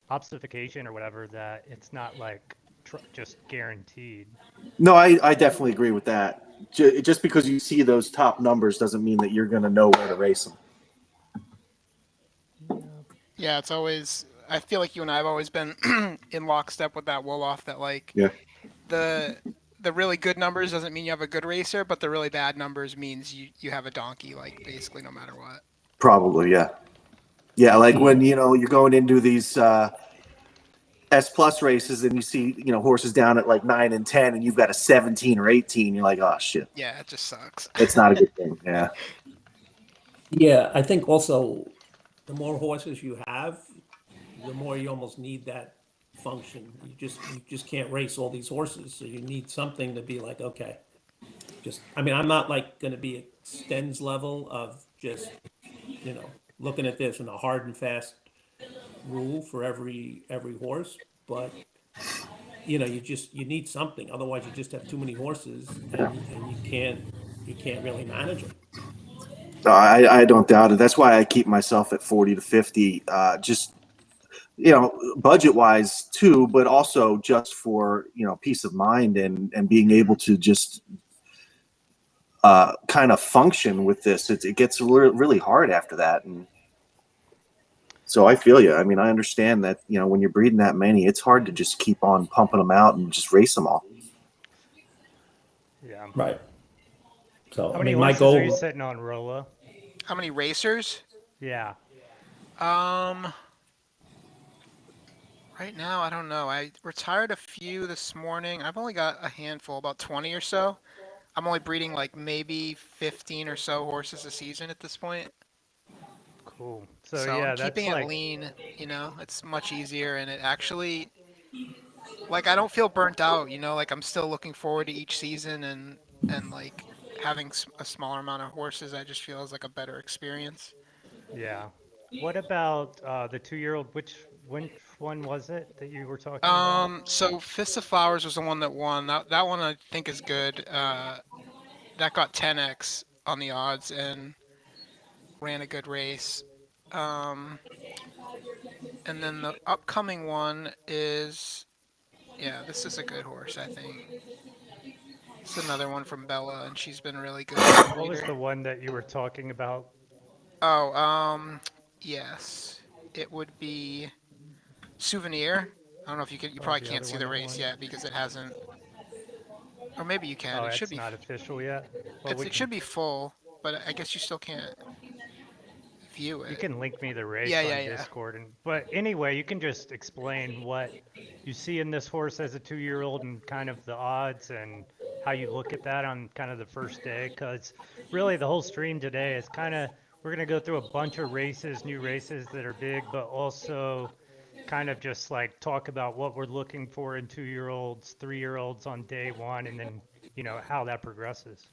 obfuscation or whatever that it's not like just guaranteed. No, I definitely agree with that. Just because you see those top numbers doesn't mean that you're going to know where to race them. Yeah. Yeah, it's always. I feel like you and I have always been in lockstep with that Wolof. That like Yeah, the the really good numbers doesn't mean you have a good racer, but the really bad numbers means you have a donkey. Like basically no matter what. probably. Yeah, yeah. Like when you're going into these S plus races and you see horses down at like 9 and 10, and you've got a 17 or 18. You're like, oh shit, Yeah, it just sucks. it's not a good thing. Yeah, Yeah, I think also the more horses you have, the more you almost need that function. You just can't race all these horses, so you need something to be like, okay, just I mean, I'm not like going to be at Sten's level of just looking at this in a hard and fast rule for every horse, but you need something. Otherwise, you just have too many horses, yeah. and you can't really manage them. No, I don't doubt it. That's why I keep myself at 40 to 50. Just budget wise too, but also just for peace of mind and being able to just kind of function with this. It gets really hard after that, and so I feel you. I mean, I understand that when you're breeding that many, it's hard to just keep on pumping them out and just race them all. Yeah. Right. So, How I many mean, my horses are you goal, sitting on, Rolo? How many racers? Yeah. Um, right now I don't know. I retired a few this morning. I've only got a handful, about 20 or so. I'm only breeding like maybe 15 or so horses a season at this point. Cool. So So I'm yeah, keeping that's it like lean, it's much easier and it actually like I don't feel burnt out, like I'm still looking forward to each season and like having a smaller amount of horses I just feel is like a better experience. yeah. What about the 2-year-old? Which one was it that you were talking about? So Fist of Flowers was the one that won. That one I think is good. That got 10x on the odds and ran a good race. Um, and then the upcoming one is yeah, this is a good horse, I think. It's another one from Bella, and she's been really good as a What was breeder. the one that you were talking about? Oh, yes, it would be Souvenir. I don't know if you can. You Oh, probably the can't other see one the that race won. yet because it hasn't. Or maybe you can. Oh, It should it's be. not official yet. Well, It's we it can. should be full, but I guess you still can't view You it. can link me the Yeah, race yeah, on yeah. Discord, and but anyway, you can just explain what you see in this horse as a 2-year-old and kind of the odds and how you look at that on kind of the first day. Because really, the whole stream today is kind of we're gonna go through a bunch of races, new races that are big, but also kind of just like talk about what we're looking for in 2-year-olds, 3-year-olds on day one, and then how that progresses.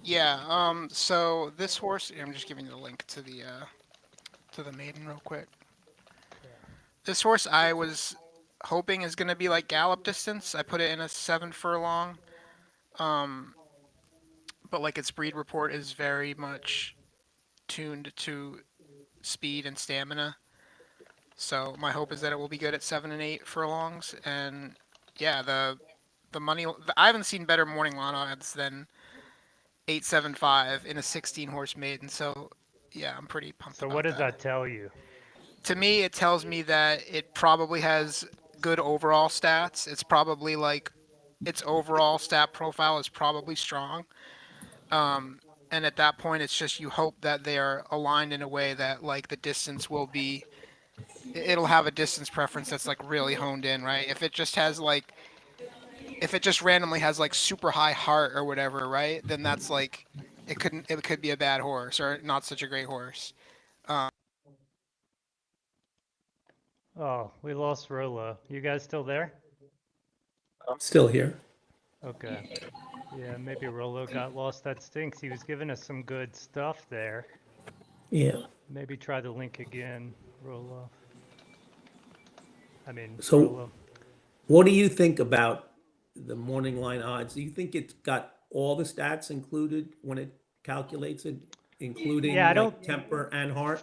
Yeah. So this horse, I'm just giving you the link to the maiden real quick. Okay. This horse I was hoping is gonna be like gallop distance. I put it in a 7 furlong. Um, but like its breed report is very much tuned to speed and stamina. So my hope is that it will be good at 7 and 8 furlongs. And yeah, the money I haven't seen better morning line odds than 875 in a 16 horse maiden. So yeah, I'm pretty pumped So what about does that. that tell you? To me, it tells me that it probably has good overall stats. It's probably like its overall stat profile is probably strong. Um, and at that point, it's just you hope that they are aligned in a way that like the distance will be. It'll have a distance preference that's like really honed in, right? If it just randomly has like super high heart or whatever, right? Then that's like it could be a bad horse or not such a great horse. Um, Oh, we lost Rolo. You guys still there? I'm still here. Okay. Yeah, maybe Rolo got lost. That stinks. He was giving us some good stuff there. Yeah. Maybe try the link again, Rolo. I mean, So, Rolo. what do you think about the morning line odds? Do you think it's got all the stats included when it calculates it, Yeah, including I don't. like temper and heart?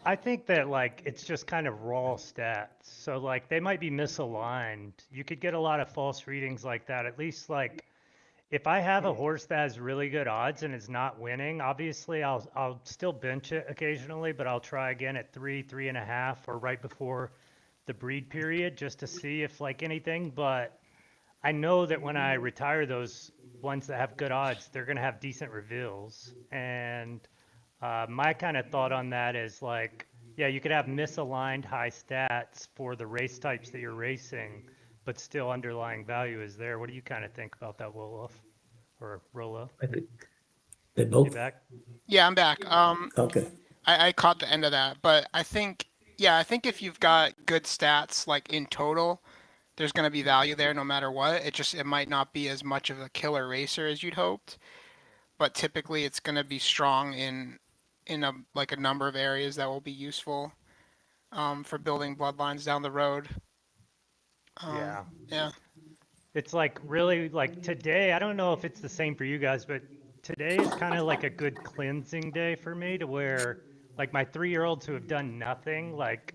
I think that like it's just kind of raw stats. So like they might be misaligned. You could get a lot of false readings like that. At least like if I have a horse that has really good odds and is not winning, obviously I'll still bench it occasionally, but I'll try again at 3.5, or right before the breed period just to see if like anything. But I know that when I retire those ones that have good odds, they're gonna have decent reveals. And my kind of thought on that is like, yeah, you could have misaligned high stats for the race types that you're racing, but still underlying value is there. What do you kind of think about that, Wolof or Rolo? I think they You both. back? Yeah, I'm back. Okay. I caught the end of that, but I think, yeah, I think if you've got good stats, like in total, there's going to be value there no matter what. It might not be as much of a killer racer as you'd hoped, but typically it's going to be strong in a number of areas that will be useful for building bloodlines down the road. Yeah. Yeah. It's like really like today, I don't know if it's the same for you guys, but today is kind of like a good cleansing day for me to where like my 3-year-olds who have done nothing, like,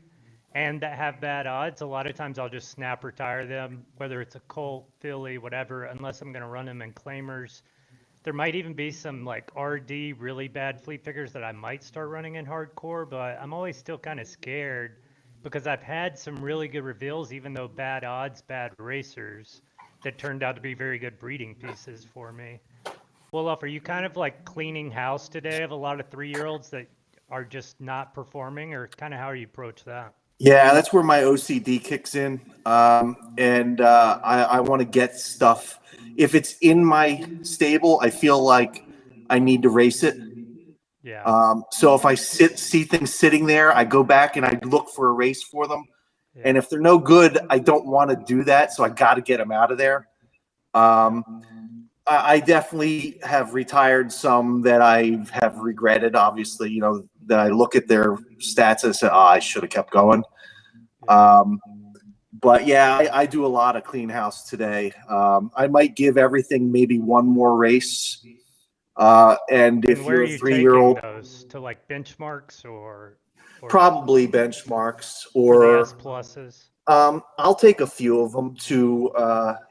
and that have bad odds, a lot of times I'll just snap retire them, whether it's a Colt, Philly, whatever, unless I'm going to run them in claimers. There might even be some like RD really bad fleet figures that I might start running in hardcore, but I'm always still kind of scared because I've had some really good reveals, even though bad odds, bad racers that turned out to be very good breeding pieces for me. Wolof, are you kind of like cleaning house today of a lot of 3-year-olds that are just not performing, or kind of how you approach that? Yeah, that's where my OCD kicks in. And I want to get stuff. If it's in my stable, I feel like I need to race it. Yeah, So if I see things sitting there, I go back and I look for a race for them. And yeah, if they're no good, I don't want to do that. So I got to get them out of there. I definitely have retired some that I have regretted. Obviously, that I look at their stats and say, "Oh, I should have kept going." yeah. But yeah, I do a lot of clean house today. I might give everything maybe one more race. And And if where are you're a you taking 3-year-old, those to like benchmarks or probably benchmarks for the S or pluses? I'll take a few of them to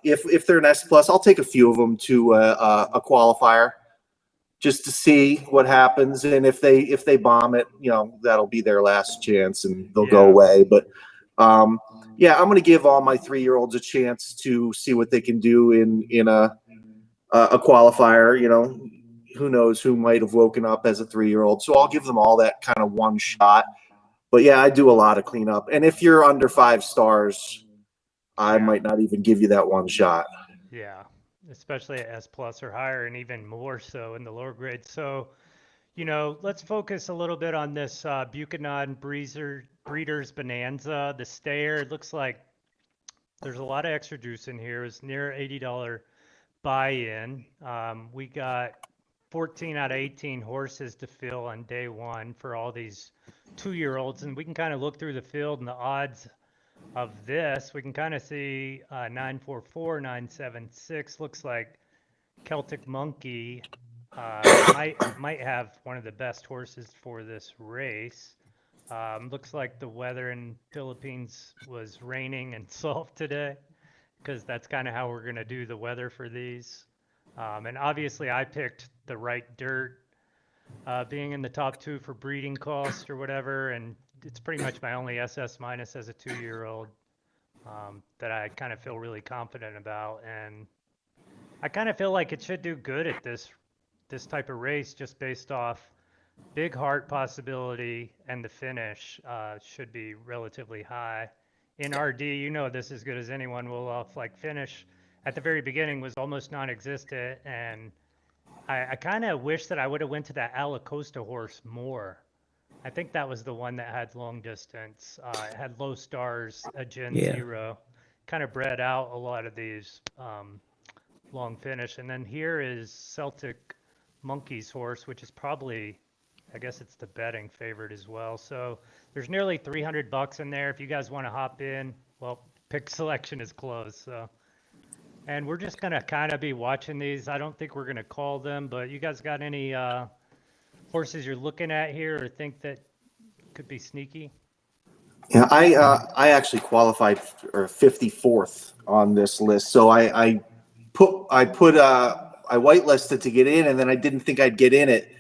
if they're an S plus, I'll take a few of them to a qualifier just to see what happens. And if they bomb it, that'll be their last chance and they'll go Yeah. away. But yeah, I'm going to give all my 3-year-olds a chance to see what they can do in a qualifier. Who knows who might have woken up as a 3-year-old. So I'll give them all that kind of one shot. But yeah, I do a lot of cleanup. And if you're under 5 stars, I Yeah. might not even give you that one shot. Yeah, especially at S plus or higher, and even more so in the lower grades. So, let's focus a little bit on this Buchanan Breeders Bonanza, the stayer. It looks like there's a lot of extra juice in here. It's near $80 buy-in. We got 14 out of 18 horses to fill on day one for all these 2-year-olds, and we can kind of look through the field and the odds of this. We can kind of see 944, 976. Looks like Celtic Monkey might have one of the best horses for this race. Looks like the weather in Philippines was raining and soft today, because that's kind of how we're going to do the weather for these. And obviously I picked the right dirt, being in the top 2 for breeding cost or whatever, and it's pretty much my only SS minus as a 2-year-old that I kind of feel really confident about. And I kind of feel like it should do good at this type of race, just based off big heart possibility, and the finish should be relatively high. In RD, this as good as anyone will off, like, finish at the very beginning was almost non-existent, and I kind of wish that I would have went to that Alacosta horse more. I think that was the one that had long distance. It had low stars, a Gen Yeah. 0, kind of bred out a lot of these long finish. And then here is Celtic Monkey's horse, which is probably, I guess it's the betting favorite as well. So there's nearly $300 in there. If you guys want to hop in, well, pick selection is closed. So, and we're just gonna kind of be watching these. I don't think we're gonna call them, but you guys got any horses you're looking at here, or think that could be sneaky? Yeah, I actually qualified or 54th on this list. So I whitelisted to get in, and then I didn't think I'd get in it,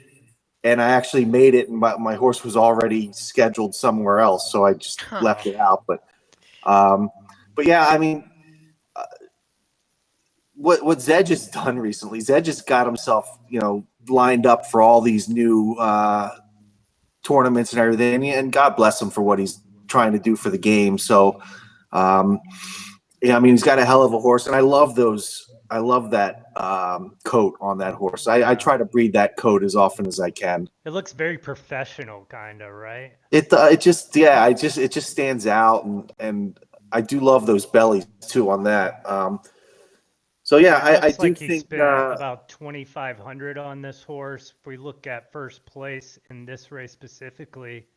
and I actually made it, and my horse was already scheduled somewhere else, so I just left it out. But yeah, I mean, what Zedge has done recently, Zedge has got himself, lined up for all these new tournaments and everything, and God bless him for what he's trying to do for the game. So, yeah, I mean, he's got a hell of a horse, and I love that coat on that horse. I try to breed that coat as often as I can. It looks very professional, kind of, right? It just stands out, and I do love those bellies too on that. So yeah, I Looks do like he think spent about 2,500 on this horse. If we look at first place in this race specifically,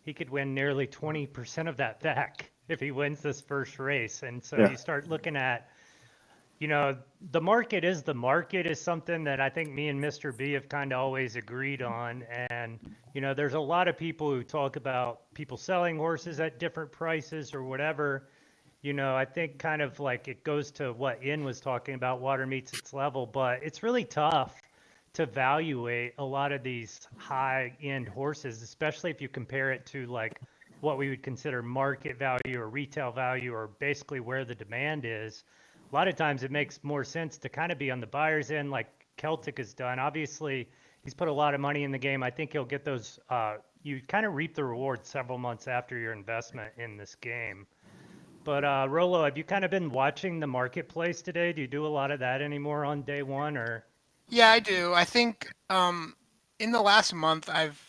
he could win nearly 20% of that back if he wins this first race. And so Yeah. you start looking at, the market is something that I think me and Mr. B have kind of always agreed on. And, there's a lot of people who talk about people selling horses at different prices or whatever. I think kind of like it goes to what Ian was talking about, water meets its level, but it's really tough to evaluate a lot of these high-end horses, especially if you compare it to like what we would consider market value or retail value or basically where the demand is. A lot of times it makes more sense to kind of be on the buyer's end like Celtic has done. Obviously, he's put a lot of money in the game. I think he'll get those, you kind of reap the rewards several months after your investment in this game. But Rolo, have you kind of been watching the marketplace today? Do you do a lot of that anymore on day one, or? Yeah, I do. I think in the last month I've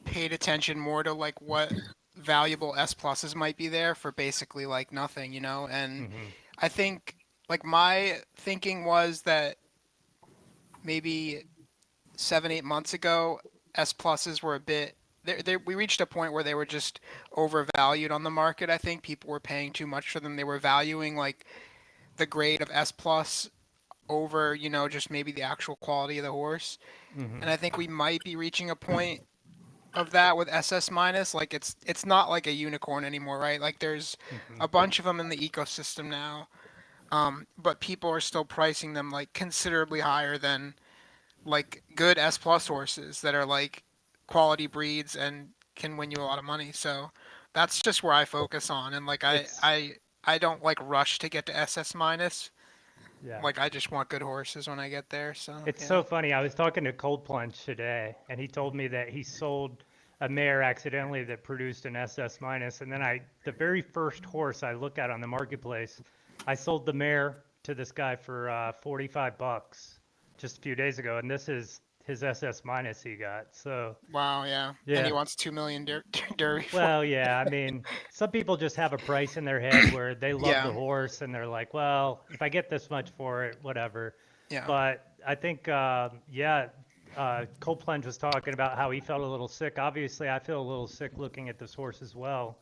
paid attention more to like what valuable S pluses might be there for basically like nothing, and I think like my thinking was that maybe 7-8 months ago S pluses were a bit we reached a point where they were just overvalued on the market. I think people were paying too much for them. They were valuing like the grade of S plus over, just maybe the actual quality of the horse. And I think we might be reaching a point of that with SS minus. Like it's not like a unicorn anymore, right? Like there's a bunch of them in the ecosystem now. But people are still pricing them like considerably higher than like good S plus horses that are like quality breeds and can win you a lot of money. So that's just where I focus on. And like I don't like rush to get to SS minus. Yeah. Like I just want good horses when I get there. So It's so funny. I was talking to Cold Plunge today, and he told me that he sold a mare accidentally that produced an SS minus, and then the very first horse I look at on the marketplace, I sold the mare to this guy for $45 just a few days ago, and this is his SS minus he got. So wow, yeah. And he wants 2 million Derby. well, yeah, I mean, some people just have a price in their head where they love Yeah. the horse and they're like, well, if I get this much for it, whatever. Yeah. But I think, Cold Plunge was talking about how he felt a little sick. Obviously, I feel a little sick looking at this horse as well.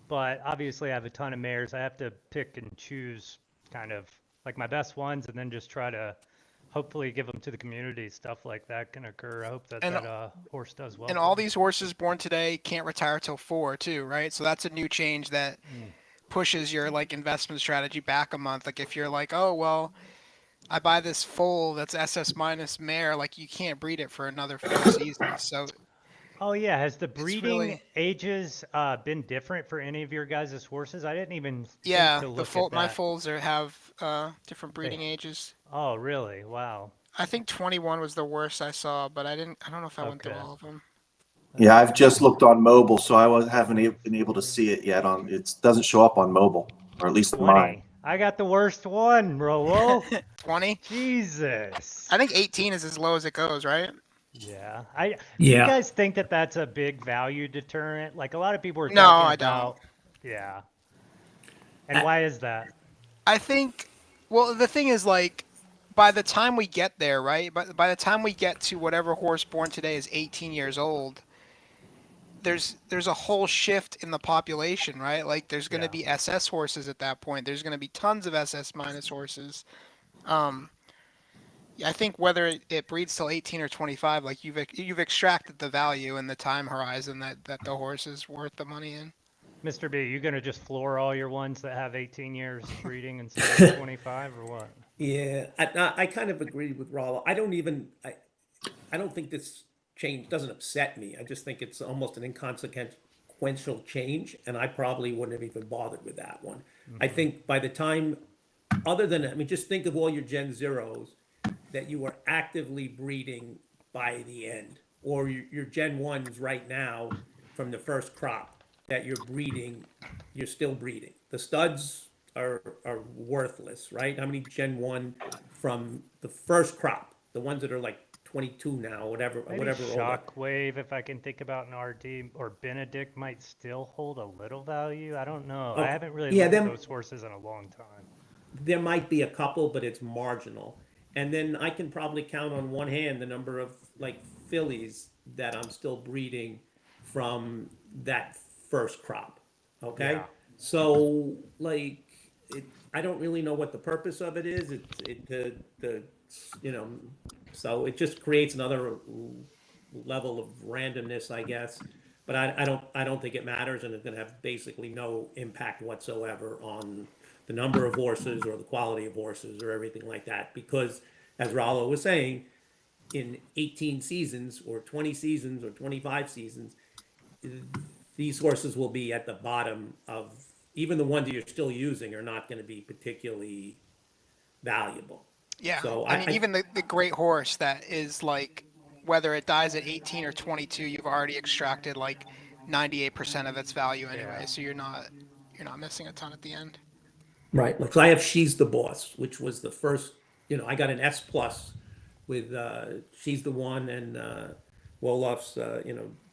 But obviously, I have a ton of mares. I have to pick and choose kind of like my best ones and then just try to hopefully give them to the community. Stuff like that can occur. I hope that And- that horse does well. And all these horses born today can't retire till 4 too, right? So that's a new change that pushes your like investment strategy back a month. Like if you're like, oh well, I buy this foal that's SS minus mare, like you can't breed it for another 4 seasons. So Oh yeah, has the breeding really- ages been different for any of your guys' horses? I didn't even think yeah, to the look foal, at my that. foals have different breeding ages. Oh really? Wow. I think 21 was the worst I saw, but I don't know if I went through Okay. all of them. Yeah, I've just looked on mobile, so haven't been able to see it yet. It doesn't show up on mobile, or at least on mine. 20. I got the worst one, Rolo. 20? Jesus. I think 18 is as low as it goes, right? Yeah. Do Yeah. you guys think that that's a big value deterrent? Like a lot of people are No, talking I don't. about. Yeah. And why is that? I think, well, the thing is, like, by the time we get there, right? By the time we get to whatever horse born today is 18 years old, there's a whole shift in the population, right? Like, there's going to be SS horses at that point. There's going to be tons of SS minus horses. Yeah, I think whether it breeds till 18 or 25, like you've extracted the value and the time horizon that the horse is worth the money in. Mr. B, you gonna just floor all your ones that have 18 years breeding instead of 25 or what? Yeah, I kind of agree with Rollo. I don't think this change doesn't upset me. I just think it's almost an inconsequential change, and I probably wouldn't have even bothered with that one. I Mhm. think by the time, other than, I mean, just think of all your Gen Zeros that you are actively breeding by the end, or your Gen 1s right now from the first crop that you're breeding, you're still breeding. The studs are worthless, right? How many Gen 1 from the first crop, the ones that are like 22 now, Maybe whatever older. Shockwave, if I can think about an RD, or Benedict might still hold a little value. I don't know. I Okay, haven't really yeah, looked at then those horses in a long time. there might be a couple, but it's marginal. And then I can probably count on one hand the number of like fillies that I'm still breeding from that first crop. Okay, Yeah. so like I don't really know what the purpose of it is. The you know, so it just creates another level of randomness, I guess. But I don't think it matters, and it's going to have basically no impact whatsoever on the number of horses or the quality of horses or everything like that. Because, as Rollo was saying, in 18 seasons or 20 seasons or 25 seasons, these horses will be at the bottom of, even the ones that you're still using are not going to be particularly valuable. Yeah, So I mean, even the great horse that is like, whether it dies at 18 or 22, you've already extracted like 98% of its value anyway, Yeah. so you're not missing a ton at the end. right, like I have She's the Boss, which was the first, I got an S plus with She's the One and Wolof's,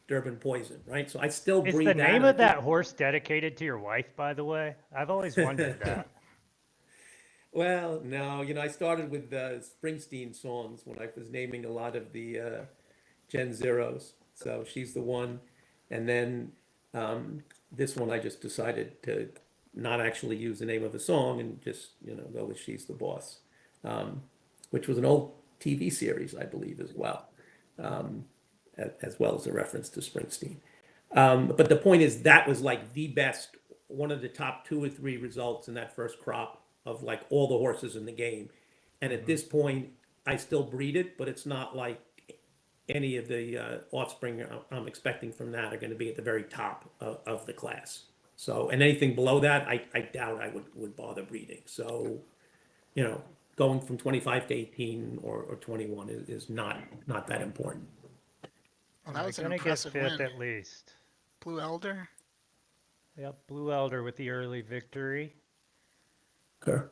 Durban Poison, right? So I still Is the breed that, name and I of think, that horse dedicated to your wife, by the way? I've always wondered that. well, no, I started with Springsteen songs when I was naming a lot of the Gen Zeros. So She's the One, and then this one I just decided to not actually use the name of the song and just go with She's the Boss, um, which was an old TV series, I believe, as well, as well as a reference to Springsteen. But the point is that was like the best, one of the top two or three results in that first crop of like all the horses in the game. And at Mhm. this point, I still breed it, but it's not like any of the offspring I'm expecting from that are going to be at the very top of the class. So, and anything below that, I doubt I would bother breeding. So, you know, going from 25 to 18 or 21 is not that important. Well, All that right, was an gonna get impressive fifth win. at least. Blue Elder. Yep, Blue Elder with the early victory. Okay.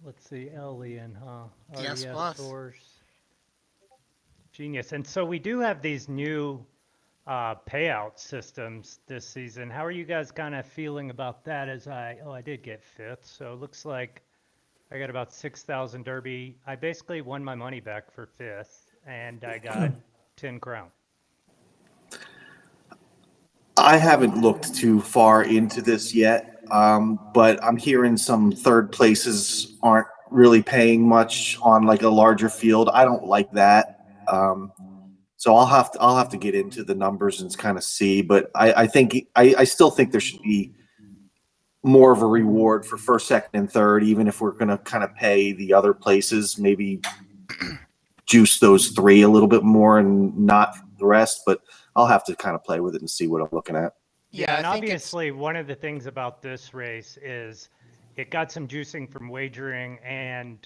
Let's see, Elian, huh? The S RDS plus. source. Genius. And so we do have these new payout systems this season. How are you guys kind of feeling about that? I did get fifth, so it looks like I got about 6,000 Derby. I basically won my money back for fifth, and I got 10 crown. I haven't looked too far into this yet, but I'm hearing some third places aren't really paying much on like a larger field. I don't like that. So I'll have to get into the numbers and kind of see. But I think I still think there should be more of a reward for first, second, and third, even if we're going to kind of pay the other places, maybe juice those three a little bit more and not the rest. But I'll have to kind of play with it and see what I'm looking at. Yeah, Yeah, I and think it's obviously one of the things about this race is it got some juicing from wagering, and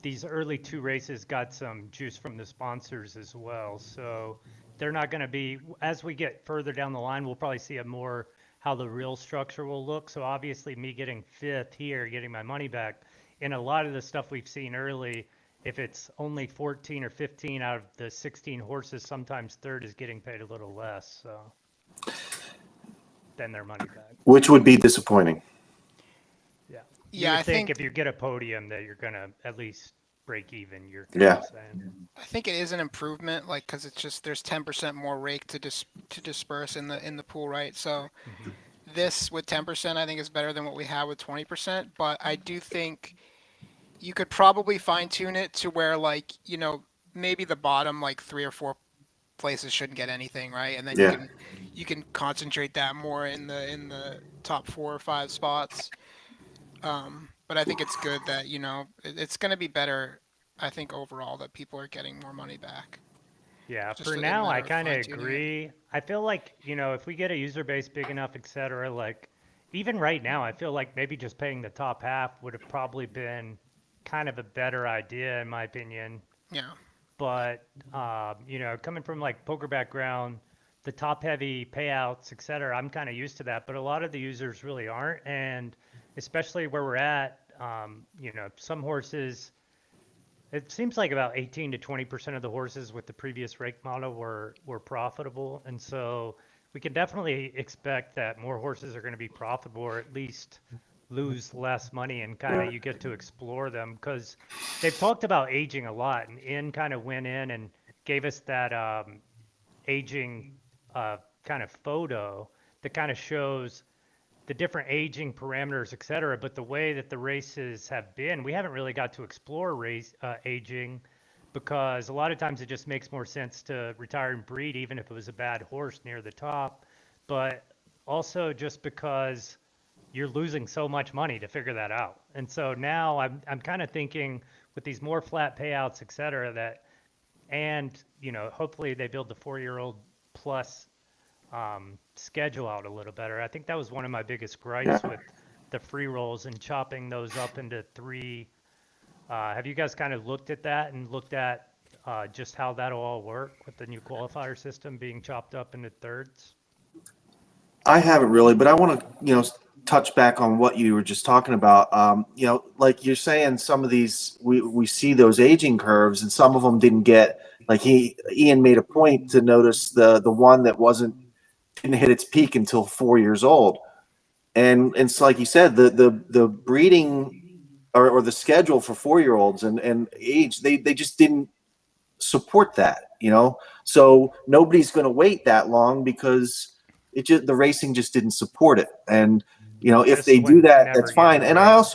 these early two races got some juice from the sponsors as well. So they're not going to be, as we get further down the line, we'll probably see a more how the real structure will look. So obviously me getting fifth here, getting my money back, in a lot of the stuff we've seen early, if it's only 14 or 15 out of the 16 horses, sometimes third is getting paid a little less. So than their money back. Which would be disappointing. Yeah. You yeah, would think if you get a podium that you're gonna at least break even. You're kind Yeah. of saying. I think it is an improvement, like because it's just there's 10% more rake to disperse in the pool, right? So Hmm. this with 10% I think is better than what we had with 20%. But I do think you could probably fine tune it to where like, you know, maybe the bottom like 3 or 4 places shouldn't get anything, right? And then Yeah. you can concentrate that more in the top 4 or 5 spots. But I think it's good that, you know, it's going to be better, I think, overall, that people are getting more money back. Yeah, Just for a now, I matter of kind of fine-tuning it. agree. I feel like, you know, if we get a user base big enough, et cetera, like even right now, I feel like maybe just paying the top half would have probably been kind of a better idea, in my opinion. Yeah. But, you know, coming from like poker background, the top heavy payouts, et cetera, I'm kind of used to that. But a lot of the users really aren't. And especially where we're at, you know, some horses, it seems like about 18 to 20% of the horses with the previous rake model were profitable. And so we can definitely expect that more horses are going to be profitable or at least lose less money and kind of you get to explore them because they've talked about aging a lot. And In kind of went in and gave us that aging kind of photo that kind of shows the different aging parameters, et cetera. But the way that the races have been, we haven't really got to explore race aging because a lot of times it just makes more sense to retire and breed, even if it was a bad horse near the top. But also just because you're losing so much money to figure that out. And so now I'm kind of thinking with these more flat payouts, et cetera, that and you know hopefully they build the 4-year-old plus schedule out a little better. I think that was one of my biggest Yeah. gripes with the free rolls and chopping those up into 3. Have you guys kind of looked at that and looked at just how that'll all work with the new qualifier system being chopped up into thirds? I haven't really, but I want to, touch back on what you were just talking about. Like you're saying, some of these we see those aging curves, and some of them didn't get. Like Ian made a point to notice the one that didn't hit its peak until 4 years old, and it's like you said, the breeding or the schedule for 4-year-olds and age, they just didn't support that, so nobody's going to wait that long because the racing just didn't support it. And if Just they do wouldn't that, never that's get fine. And I raced.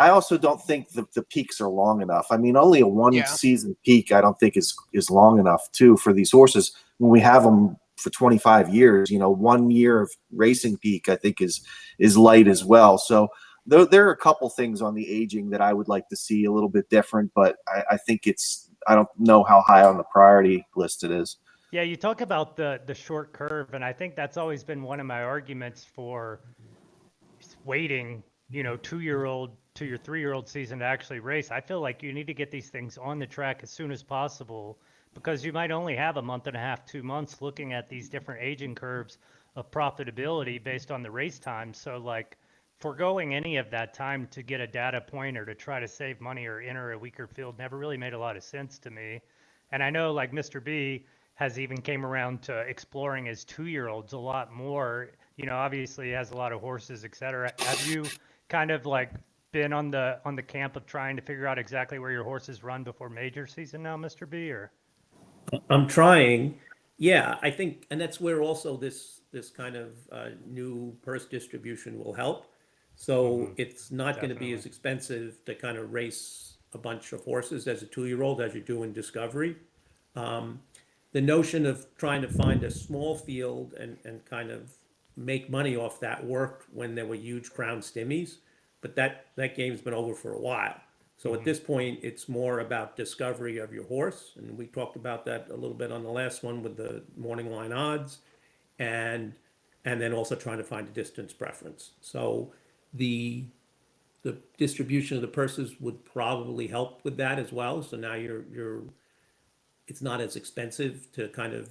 also don't think the peaks are long enough. I mean, only a one Yeah. season peak I don't think is long enough too for these horses when we have them for 25 years. 1 year of racing peak I think is light as well. So there are a couple things on the aging that I would like to see a little bit different, but I think I don't know how high on the priority list it is. Yeah, you talk about the short curve, and I think that's always been one of my arguments for waiting, 2-year-old to your 3-year-old season to actually race. I feel like you need to get these things on the track as soon as possible because you might only have a month and a half, 2 months looking at these different aging curves of profitability based on the race time. So like foregoing any of that time to get a data point or to try to save money or enter a weaker field never really made a lot of sense to me. And I know like Mr. B has even came around to exploring his 2-year-olds a lot more. Obviously he has a lot of horses, et cetera. Have you kind of like been on the camp of trying to figure out exactly where your horses run before major season now, Mr. B, or? I'm trying. Yeah, I think, and that's where also this kind of new purse distribution will help. So it's not going to be Definitely. as expensive to kind of race a bunch of horses as a 2-year-old as you do in Discovery. The notion of trying to find a small field and kind of make money off that worked when there were huge crown stimmies, but that game's been over for a while. So at this point, it's more about discovery of your horse, and we talked about that a little bit on the last one with the morning line odds, and then also trying to find a distance preference. So the distribution of the purses would probably help with that as well. So now it's not as expensive to kind of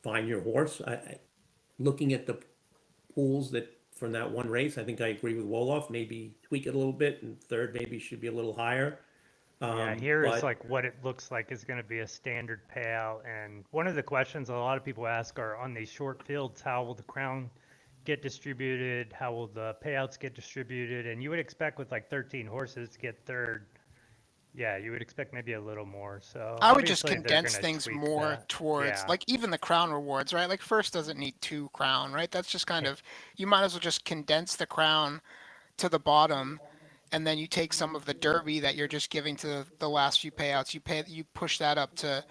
find your horse. Looking at the pools that from that one race, I think I agree with Wolof. Maybe tweak it a little bit, and third maybe should be a little higher. Yeah, here is But like what it looks like is going to be a standard payout. And one of the questions a lot of people ask are on these short fields, how will the crown get distributed? How will the payouts get distributed? And you would expect with like 13 horses to get third. Yeah, you would expect maybe a little more. So I would just obviously they're going condense to things tweak more that. towards Yeah. like even the crown rewards, right? Like first doesn't need 2 crown, right? That's just kind of, you might as well just condense the crown to the bottom and then you take some of the Derby that you're just giving to the last few payouts. You push that up to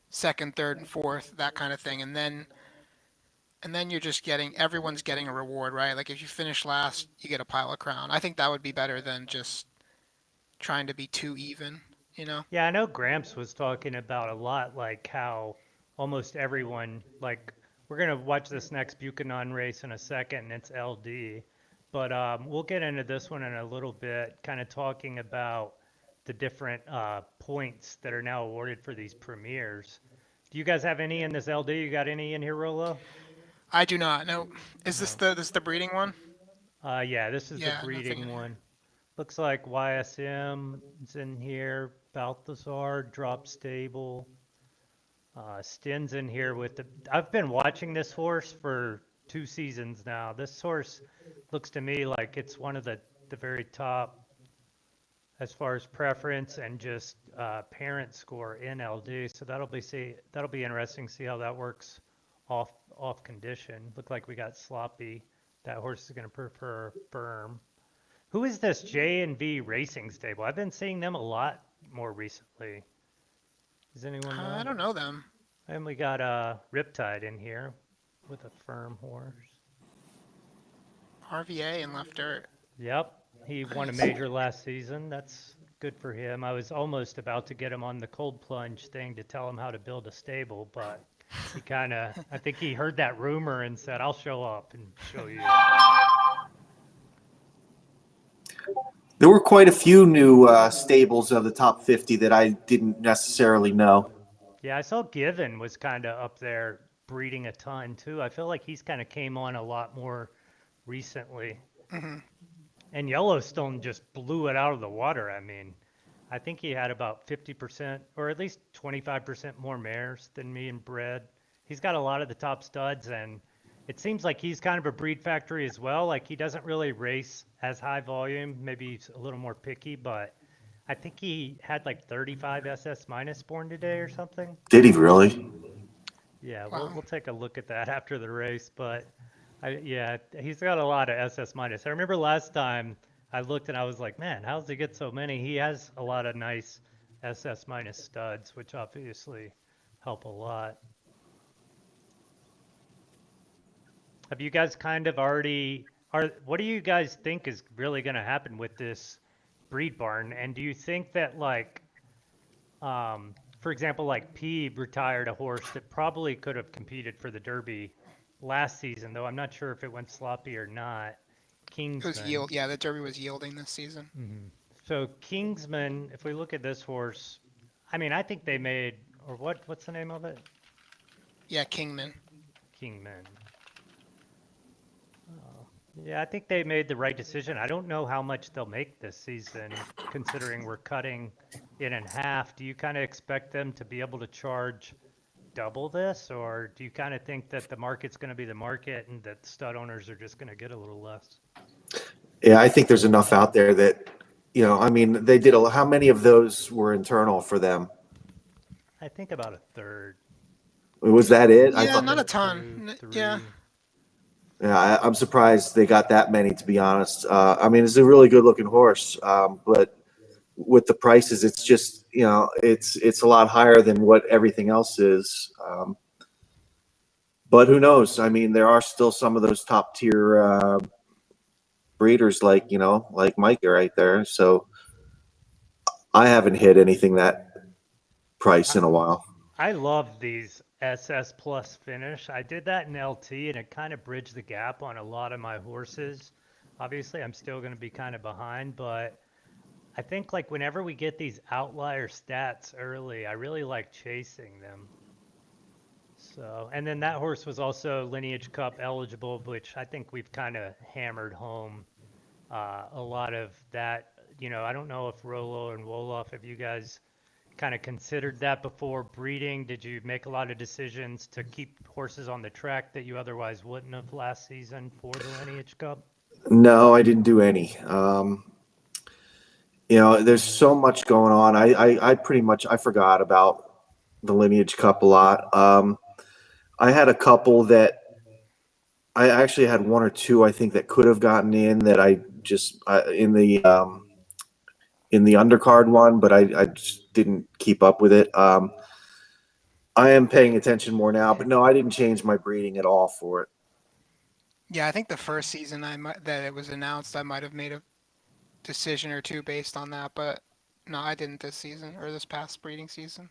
second, third, and fourth, that kind of thing, and then you're just everyone's getting a reward, right? Like if you finish last, you get a pile of crown. I think that would be better than just trying to be too even, you know? Yeah, I know Gramps was talking about a lot, like how almost everyone, like, we're going to watch this next Buchanan race in a second, and it's LD. But we'll get into this one in a little bit, kind of talking about the different points that are now awarded for these premieres. Do you guys have any in this LD? You got any in here, Rolo? I do not. No. Is this the breeding one? Yeah, this is the Yeah, nothing in breeding here. one. Looks like YSM is in here, Balthazar, Drop Stable. Stin's in here with the. I've been watching this horse for 2 seasons now. This horse looks to me like it's one of the very top as far as preference and just parent score in LD. So that'll be interesting to see how that works off condition. Look like we got Sloppy. That horse is going to prefer firm. Who is this J&V Racing Stable? I've been seeing them a lot more recently. Does anyone know? I don't know them. And we got Riptide in here with a firm horse. RVA and Left Dirt. Yep, he won a major last season. That's good for him. I was almost about to get him on the cold plunge thing to tell him how to build a stable, but he I think he heard that rumor and said, I'll show up and show you. There were quite a few new stables of the top 50 that I didn't necessarily know. Yeah, I saw Given was kind of up there breeding a ton too. I feel like he's kind of came on a lot more recently. Hmm. And Yellowstone just blew it out of the water. I mean, I think he had about 50% or at least 25% more mares than me and bred. He's got a lot of the top studs, and it seems like he's kind of a breed factory as well. Like he doesn't really race as high volume. Maybe he's a little more picky, but I think he had like 35 SS minus born today or something. Did he really? Yeah, Wow. we'll take a look at that after the race, but yeah, he's got a lot of SS minus. I remember last time I looked and I was like, man, how does he get so many? He has a lot of nice SS minus studs, which obviously help a lot. Have you guys kind of already what do you guys think is really going to happen with this breed barn? And do you think that like for example, like Peeb retired a horse that probably could have competed for the Derby last season, though I'm not sure if it went sloppy or not. It was Kingsman. Yeah, the Derby was yielding this season. So Kingsman, if we look at this horse, I mean, I think they made, or what's the name of it? Yeah, Kingman. Kingman. Yeah, I think they made the right decision. I don't know how much they'll make this season, considering we're cutting it in half. Do you kind of expect them to be able to charge double this, or do you kind of think that the market's going to be the market and that stud owners are just going to get a little less? Yeah, I think there's enough out there that, I mean, they did how many of those were internal for them? I think about a third. Was that it? I Yeah, thought, not a ton. Yeah. yeah, I'm surprised they got that many, to be honest. I mean, it's a really good looking horse, but with the prices, it's just, it's a lot higher than what everything else is. But who knows? I mean, there are still some of those top tier breeders like Micah right there. So I haven't hit anything that price in a while. I love these SS plus finish. I did that in LT and it kind of bridged the gap on a lot of my horses. Obviously, I'm still going to be kind of behind, but I think like whenever we get these outlier stats early, I really like chasing them. So, and then that horse was also Lineage Cup eligible, which I think we've kind of hammered home a lot of that. I don't know if Rolo and Wolof, have you guys kind of considered that before breeding? Did you make a lot of decisions to keep horses on the track that you otherwise wouldn't have last season for the Lineage Cup? No, I didn't do any. There's so much going on. I pretty much, I forgot about the Lineage Cup a lot. I had a couple that I actually had one or two, I think, that could have gotten in that I just in the in the undercard one, but I just didn't keep up with it. I am paying attention more now, but no, I didn't change my breeding at all for it. Yeah, I think the first season that it was announced, I might have made a decision or two based on that, but no, I didn't this season or this past breeding season.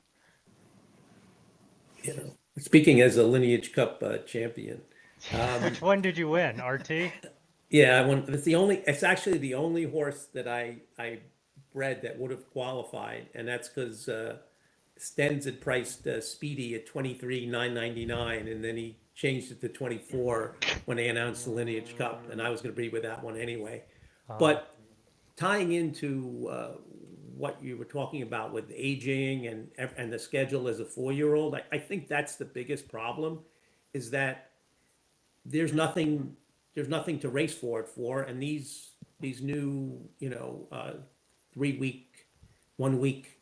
You know, speaking as a Lineage Cup champion, Which one did you win? RT? yeah, I won. It's actually the only horse that I bred that would have qualified, and that's because Stens had priced Speedy at 23,999, and then he changed it to 24 when they announced the Lineage Cup, and I was going to breed with that one anyway. But tying into what you were talking about with aging and the schedule as a 4-year-old, I think that's the biggest problem, is that there's nothing to race for it for, and these new 3-week, 1-week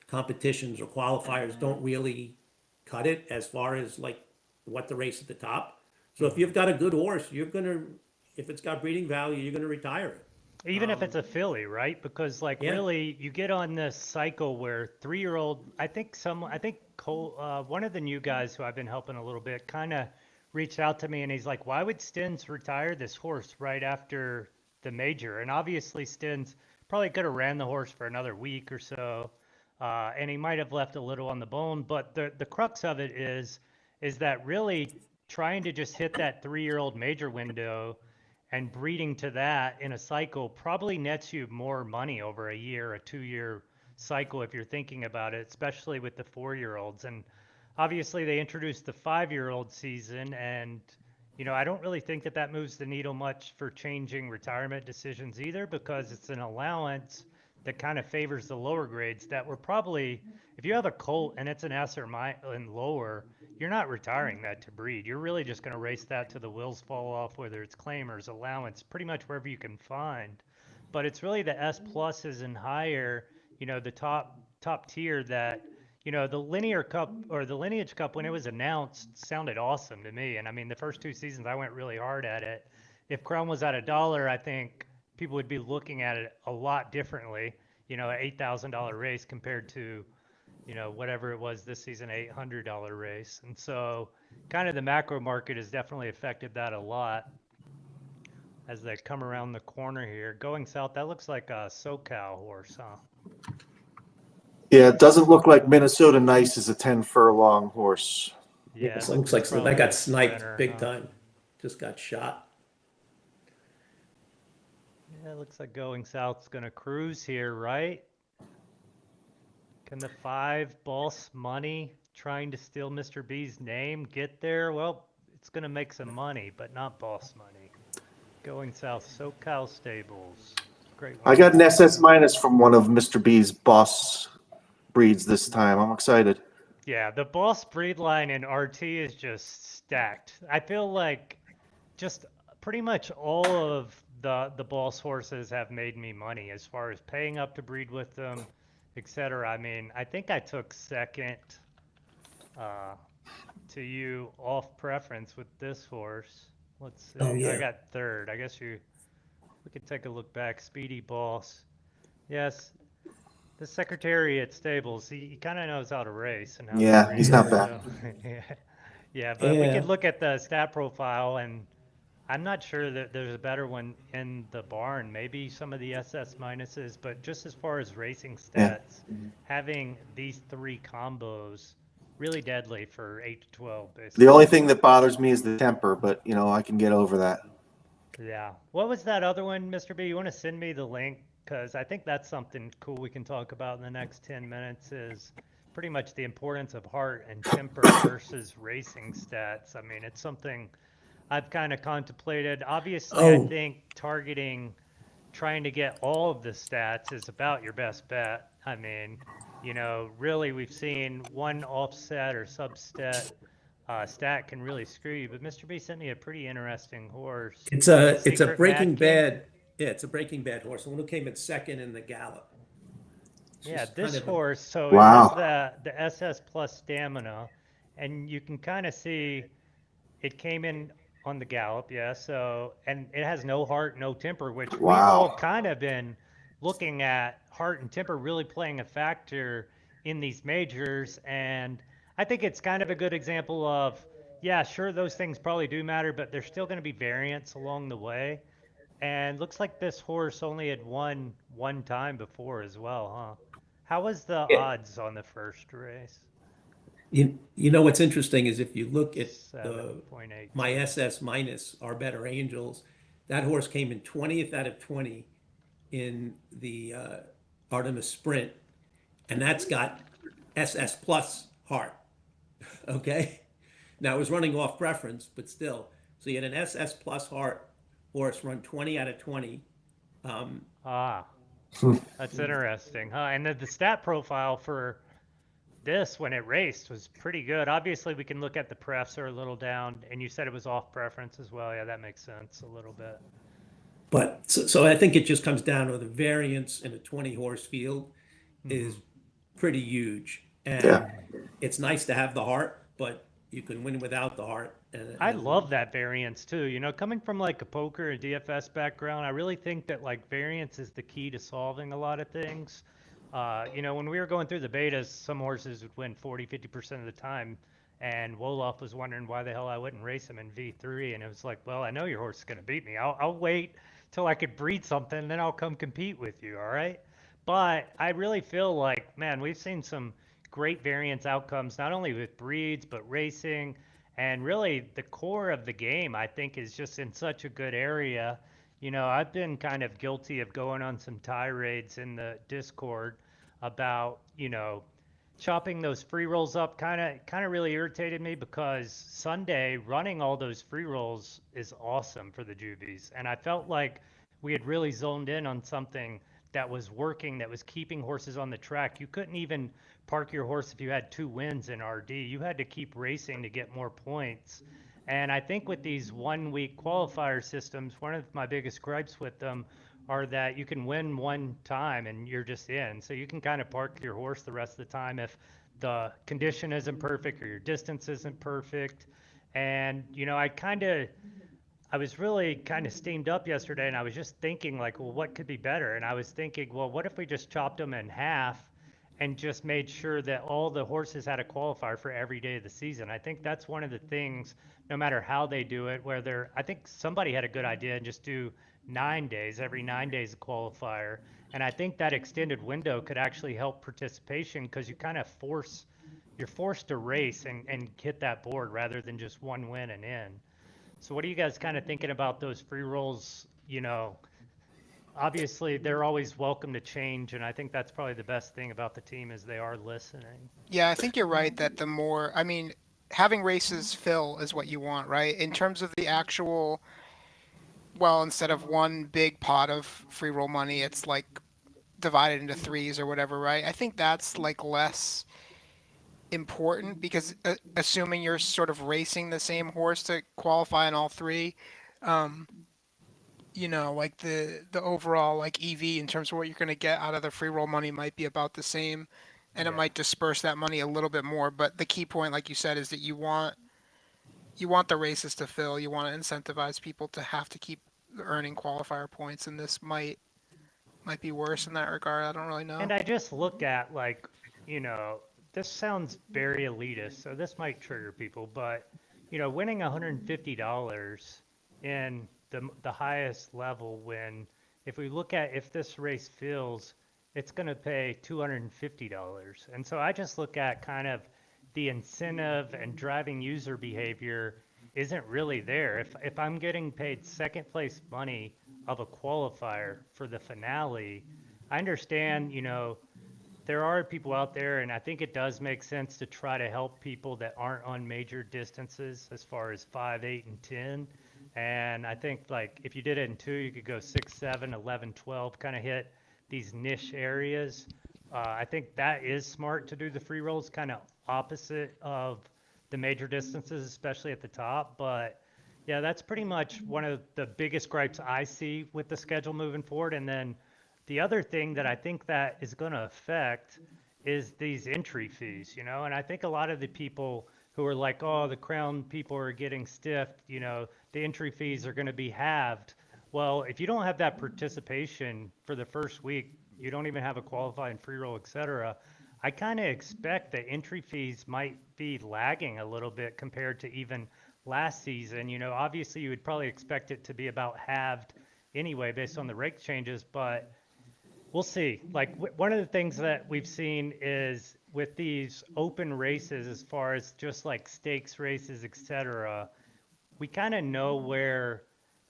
competitions or qualifiers don't really cut it as far as like what the race at the top. So if you've got a good horse, if it's got breeding value, you're gonna retire it. Even if it's a filly, right? Because like Yeah. really, you get on this cycle where 3-year-old. I think Cole, one of the new guys who I've been helping a little bit, kind of reached out to me, and he's like, "Why would Stens retire this horse right after the major?" And obviously, Stens probably could have ran the horse for another week or so, and he might have left a little on the bone. But the crux of it is that really trying to just hit that 3-year-old major window and breeding to that in a cycle probably nets you more money over a year, a 2-year cycle if you're thinking about it, especially with the 4-year-olds. And obviously they introduced the 5-year-old season, and I don't really think that moves the needle much for changing retirement decisions either, because it's an allowance that kind of favors the lower grades that were probably, if you have a colt and it's an S or and lower, you're not retiring that to breed. You're really just going to race that to the wheels fall off, whether it's claimers, allowance, pretty much wherever you can find. But it's really the S pluses and higher, the top tier that, the Linear Cup or the Lineage Cup, when it was announced, sounded awesome to me. And I mean, the first 2 seasons I went really hard at it. If Crown was at $1, I think people would be looking at it a lot differently. An $8,000 race compared to, whatever it was this season, $800 race. And so kind of the macro market has definitely affected that a lot as they come around the corner here. Going south, that looks like a SoCal horse, huh? Yeah, it doesn't look like Minnesota Nice is a 10 furlong horse. Yeah, It looks like that probably got a sniped sprinter, big huh? time. Just got shot. Yeah, it looks like Going South's gonna cruise here, right? Can the 5 Boss Money trying to steal Mr. B's name get there? Well, it's gonna make some money, but not Boss Money. Going South, SoCal Stables. Great one. I got an SS minus from one of Mr. B's boss breeds this time. I'm excited. Yeah, the Boss breed line in RT is just stacked. I feel like just pretty much all of the Boss horses have made me money as far as paying up to breed with them, etc. I mean, I think I took second to you off preference with this horse. Let's see. Oh, yeah. I got third. I guess we could take a look back. Speedy Boss. Yes. The secretary at Stables, he kind of knows how to race and how Yeah, to he's breed, not bad. so, yeah. Yeah, but we Yeah. could look at the stat profile, and I'm not sure that there's a better one in the barn. Maybe some of the SS minuses, but just as far as racing stats, having these 3 combos really deadly for 8 to 12, basically. The only thing that bothers me is the temper, but I can get over that. Yeah. What was that other one, Mr. B? You want to send me the link? Because I think that's something cool we can talk about in the next 10 minutes is pretty much the importance of heart and temper versus racing stats. I mean, it's something I've kind of contemplated. Obviously, I Oh. think trying to get all of the stats is about your best bet. I mean, really we've seen one offset or substat stat can really screw you. But Mr. B sent me a pretty interesting horse. It's a Secret Breaking Mad King? Bad. Yeah, it's a Breaking Bad horse. The one who came in second in the Gallop. It's Yeah, just this kind of a- horse, so Wow. it has the SS plus stamina, and you can kind of see it came in on the gallop, yeah, so, and it has no heart, no temper, which we've Wow. all kind of been looking at heart and temper really playing a factor in these majors. And I think it's kind of a good example of, yeah, sure, those things probably do matter, but there's still going to be variance along the way. And looks like this horse only had won one time before as well, huh? How was the Yeah. odds on the first race? You know what's interesting is if you look at my 7.82. SS minus, Our Better Angels, that horse came in 20th out of 20 in the Artemis Sprint, and that's got SS plus heart. Okay. Now it was running off preference, but still. So you had an SS plus heart horse run 20 out of 20. Ah, that's interesting, huh? And the stat profile for this when it raced was pretty good. Obviously, we can look at the prefs are a little down, and you said it was off preference as well. Yeah, that makes sense a little bit. But so I think it just comes down to the variance in a 20 horse field is pretty huge. Yeah. And it's nice to have the heart, but you can win without the heart. I love that variance too. You know, coming from like a poker and DFS background, I really think that like variance is the key to solving a lot of things. You know, when we were going through the betas, some horses would win 40, 50% of the time. And Wolof was wondering why the hell I wouldn't race him in V3. And it was like, well, I know your horse is going to beat me. I'll wait till I could breed something, then I'll come compete with you. All right. But I really feel like, man, we've seen some great variance outcomes, not only with breeds, but racing. And really, the core of the game, I think, is just in such a good area. You know, I've been kind of guilty of going on some tirades in the Discord about, you know, chopping those free rolls up kind of really irritated me because Sunday running all those free rolls is awesome for the Juvies. And I felt like we had really zoned in on something that was working, that was keeping horses on the track. You couldn't even park your horse if you had 2 wins in RD. You had to keep racing to get more points. And I think with these 1 week qualifier systems, one of my biggest gripes with them are that you can win one time and you're just in. So you can kind of park your horse the rest of the time if the condition isn't perfect or your distance isn't perfect. And, you know, I was really kind of steamed up yesterday and I was just thinking like, well, what could be better? And I was thinking, well, what if we just chopped them in half and just made sure that all the horses had a qualifier for every day of the season? I think that's one of the things, no matter how they do it, where I think somebody had a good idea and just do 9 days, every 9 days a qualifier. And I think that extended window could actually help participation because you kind of you're forced to race and hit that board rather than just one win and in. So what are you guys kind of thinking about those free rolls? You know, obviously they're always welcome to change, and I think that's probably the best thing about the team is they are listening. Yeah, I think you're right that the more, I mean, having races fill is what you want, right? In terms of the actual, well, instead of one big pot of free roll money, it's like divided into threes or whatever, right? I think that's like less important because assuming you're sort of racing the same horse to qualify in all three, um, you know, like the overall like EV in terms of what you're going to get out of the free roll money might be about the same, and it Yeah. might disperse that money a little bit more. But the key point, like you said, is that you want the races to fill. You want to incentivize people to have to keep earning qualifier points, and this might be worse in that regard. I don't really know. And I just look at like, you know, this sounds very elitist, so this might trigger people, but you know, winning $150 in the highest level when if we look at if this race fills, it's going to pay $250. And so I just look at kind of the incentive and driving user behavior isn't really there. If I'm getting paid second place money of a qualifier for the finale, I understand, you know, there are people out there, and I think it does make sense to try to help people that aren't on major distances as far as 5, 8, and 10. And I think like if you did it in 2, you could go 6, 7, 11, 12, kind of hit these niche areas. I think that is smart to do the free rolls, kind of opposite of the major distances, especially at the top. But yeah, that's pretty much one of the biggest gripes I see with the schedule moving forward. And then the other thing that I think that is going to affect is these entry fees, you know, and I think a lot of the people who are like, oh, the crown people are getting stiffed, you know, the entry fees are going to be halved. Well, if you don't have that participation for the first week, you don't even have a qualifying free roll, etc. I kind of expect that entry fees might be lagging a little bit compared to even last season. You know, obviously you would probably expect it to be about halved anyway based on the rate changes, but we'll see. Like one of the things that we've seen is with these open races, as far as just like stakes races, etc., we kind of know where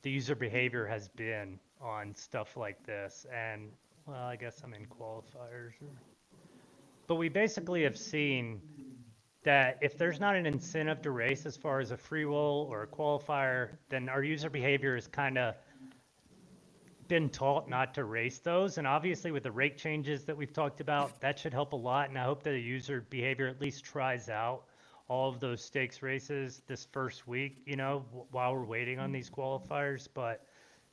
the user behavior has been on stuff like this. And well, I guess I'm in qualifiers. But we basically have seen that if there's not an incentive to race as far as a free roll or a qualifier, then our user behavior has kind of been taught not to race those. And obviously with the rate changes that we've talked about, that should help a lot. And I hope that the user behavior at least tries out all of those stakes races this first week, you know, while we're waiting on these qualifiers. But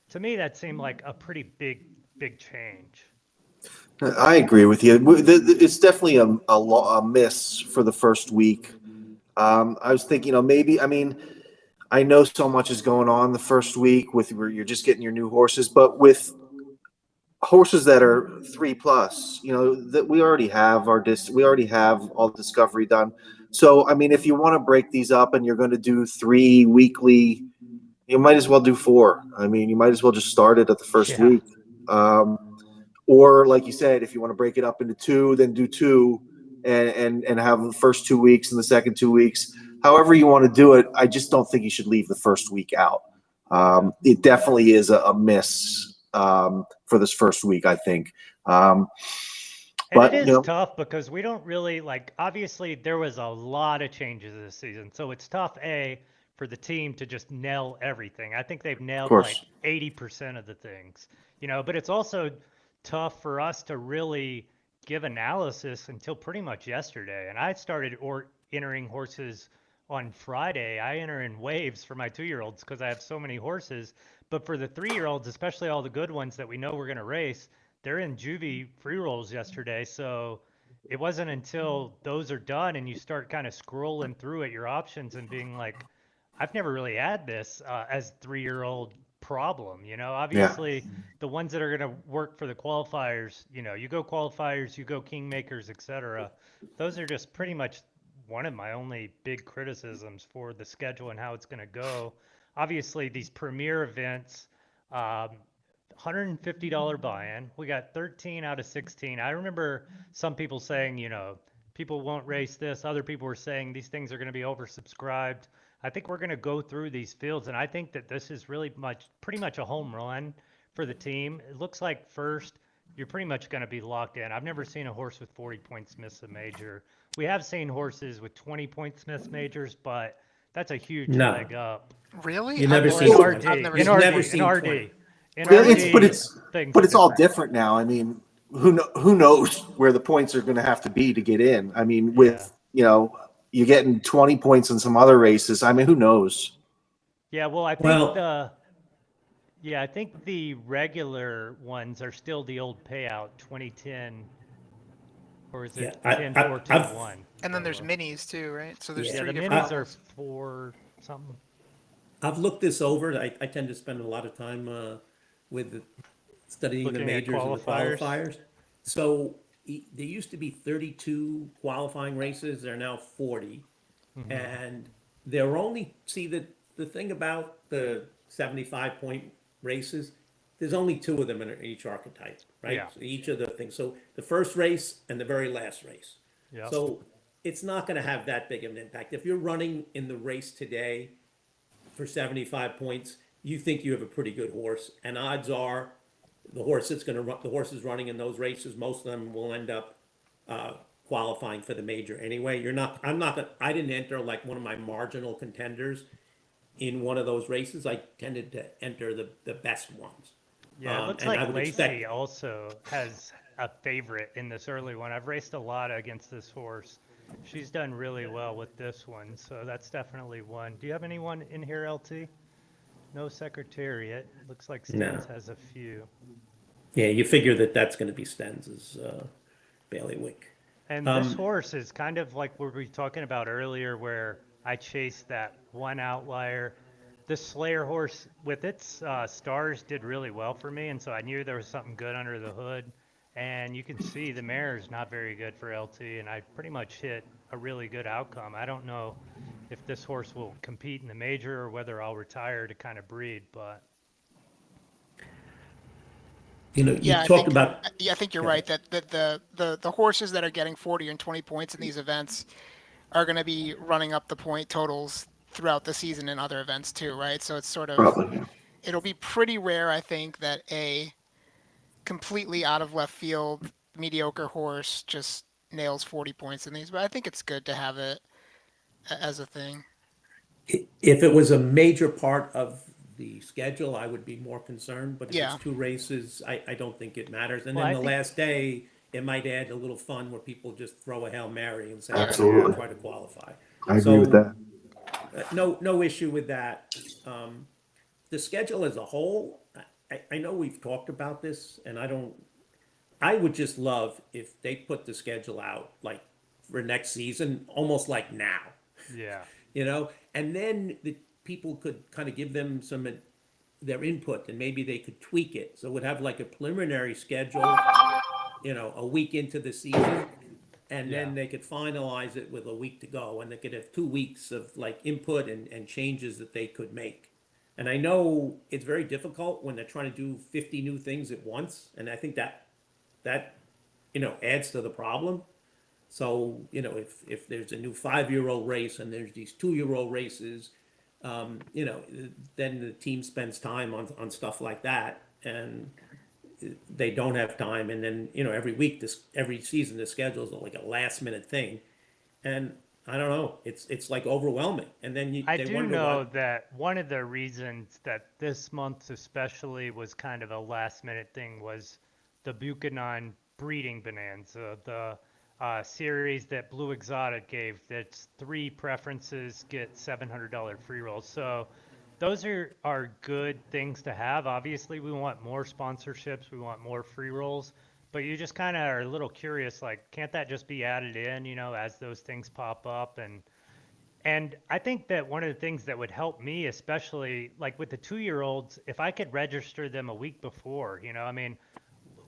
to me, that seemed like a pretty big change. I agree with you. It's definitely a miss for the first week. I was thinking, maybe, I mean, I know so much is going on the first week with where you're just getting your new horses, but with horses that are 3+, that we already have we already have all the discovery done. So, I mean, if you want to break these up and you're going to do 3 weekly, you might as well do 4. I mean, you might as well just start it at the first Yeah. week. Or like you said, if you want to break it up into 2, then do 2 and have the first 2 weeks and the second 2 weeks. However you want to do it, I just don't think you should leave the first week out. It definitely is a miss for this first week, I think. And But it is tough because we don't really like, obviously there was a lot of changes this season. So it's tough, for the team to just nail everything. I think they've nailed like 80% of the things, but it's also tough for us to really give analysis until pretty much yesterday. And I started entering horses on Friday. I enter in waves for my 2-year-olds because I have so many horses. But for the 3-year-olds, especially all the good ones that we know we're going to race, they're in juvie free rolls yesterday. So it wasn't until those are done and you start kind of scrolling through at your options and being like, I've never really had this as 3-year-old problem. Obviously the ones that are going to work for the qualifiers, you go qualifiers, you go kingmakers, etc. Those are just pretty much one of my only big criticisms for the schedule and how it's going to go. Obviously these premier events, $150 buy-in. We got 13 out of 16. I remember some people saying, people won't race this. Other people were saying these things are going to be oversubscribed. I think we're going to go through these fields, and I think that this is pretty much a home run for the team. It looks like first, you're pretty much going to be locked in. I've never seen a horse with 40 points miss a major. We have seen horses with 20 points miss majors, but that's a huge leg up. Really? You never I've seen never- 20. I've never You've seen never 20. seen in 20. RD. In Yeah, RD, but it's all different now. I mean, who knows where the points are going to have to be to get in? I mean, with you're getting 20 points in some other races. I mean, who knows? Yeah, well, I think the regular ones are still the old payout, 2010, or is it 10, 4, 2, 1? And then there's minis too, right? So there's Yeah, 3 the different minis are levels. 4 something. I've looked this over. I tend to spend a lot of time with studying the Looking at majors and the qualifiers. qualifiers. So there used to be 32 qualifying races. There are now 40. And they're only, see, the thing about the 75-point races, there's only 2 of them in each archetype, right? Yeah. So each of the things. So the first race and the very last race. Yeah. So it's not going to have that big of an impact. If you're running in the race today for 75 points, you think you have a pretty good horse, and odds are the horses running in those races, most of them will end up qualifying for the major anyway. I didn't enter like one of my marginal contenders in one of those races. I tended to enter the best ones. Yeah, it looks and I like would Lacey expect- also has a favorite in this early one. I've raced a lot against this horse. She's done really well with this one, so that's definitely one. Do you have anyone in here, LT? No Secretariat. Looks like Stans has a few. Yeah, you figure that's going to be Stens's bailiwick. And this horse is kind of like what we were talking about earlier, where I chased that one outlier. this Slayer horse with its stars did really well for me, and so I knew there was something good under the hood. And you can see the mare is not very good for LT, and I pretty much hit a really good outcome. I don't know if this horse will compete in the major or whether I'll retire to kind of breed, but You Yeah, talked about, I think you're Go right that the horses that are getting 40 and 20 points in these events are going to be running up the point totals throughout the season in other events too, right? So it's sort of Probably. it'll be pretty rare, I think, that a completely out of left field mediocre horse just nails 40 points in these, but I think it's good to have it as a thing. if it was a major part of the schedule, I would be more concerned, but if Yeah. it's two races, I don't think it matters. And Well, then I the think- last day, it might add a little fun where people just throw a Hail Mary and say, "I'm gonna Absolutely. try to qualify." I agree with So- that. No issue with that. The schedule as a whole, I know we've talked about this, and I would just love if they put the schedule out like for next season, almost like now, yeah. and then the people could kind of give them their input, and maybe they could tweak it. So we'd have like a preliminary schedule, a week into the season, and then Yeah. they could finalize it with a week to go, and they could have 2 weeks of like input and changes that they could make. And I know it's very difficult when they're trying to do 50 new things at once, and I think that adds to the problem. So, if there's a new 5-year-old race and there's these 2-year-old races, then the team spends time on stuff like that, and they don't have time. And then, every week, every season, the schedules are like a last minute thing. And I don't know, it's like overwhelming. And then I they do wonder know what, that one of the reasons that this month especially was kind of a last minute thing was the Buchanan breeding bonanza, the series that Blue Exotic gave that's 3 preferences get $700 free rolls. So those are good things to have. Obviously, we want more sponsorships, we want more free rolls, but you just kind of are a little curious, like, can't that just be added in, as those things pop up? And I think that one of the things that would help me, especially like with the 2-year-olds, if I could register them a week before, I mean,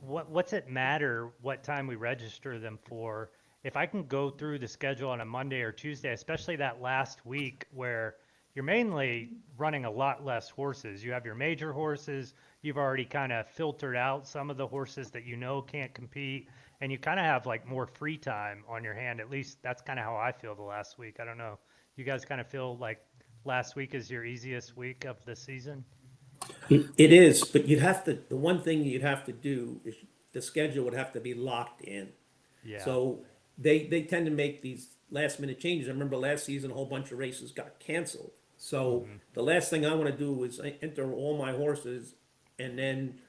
what's it matter what time we register them for? If I can go through the schedule on a Monday or Tuesday, especially that last week where you're mainly running a lot less horses. You have your major horses, you've already kind of filtered out some of the horses that can't compete, and you kind of have like more free time on your hand. At least that's kind of how I feel the last week. I don't know. You guys kind of feel like last week is your easiest week of the season? it is, but the one thing you'd have to do is the schedule would have to be locked in. Yeah. So they tend to make these last minute changes. I remember last season, a whole bunch of races got canceled. So the last thing I want to do is enter all my horses, and then,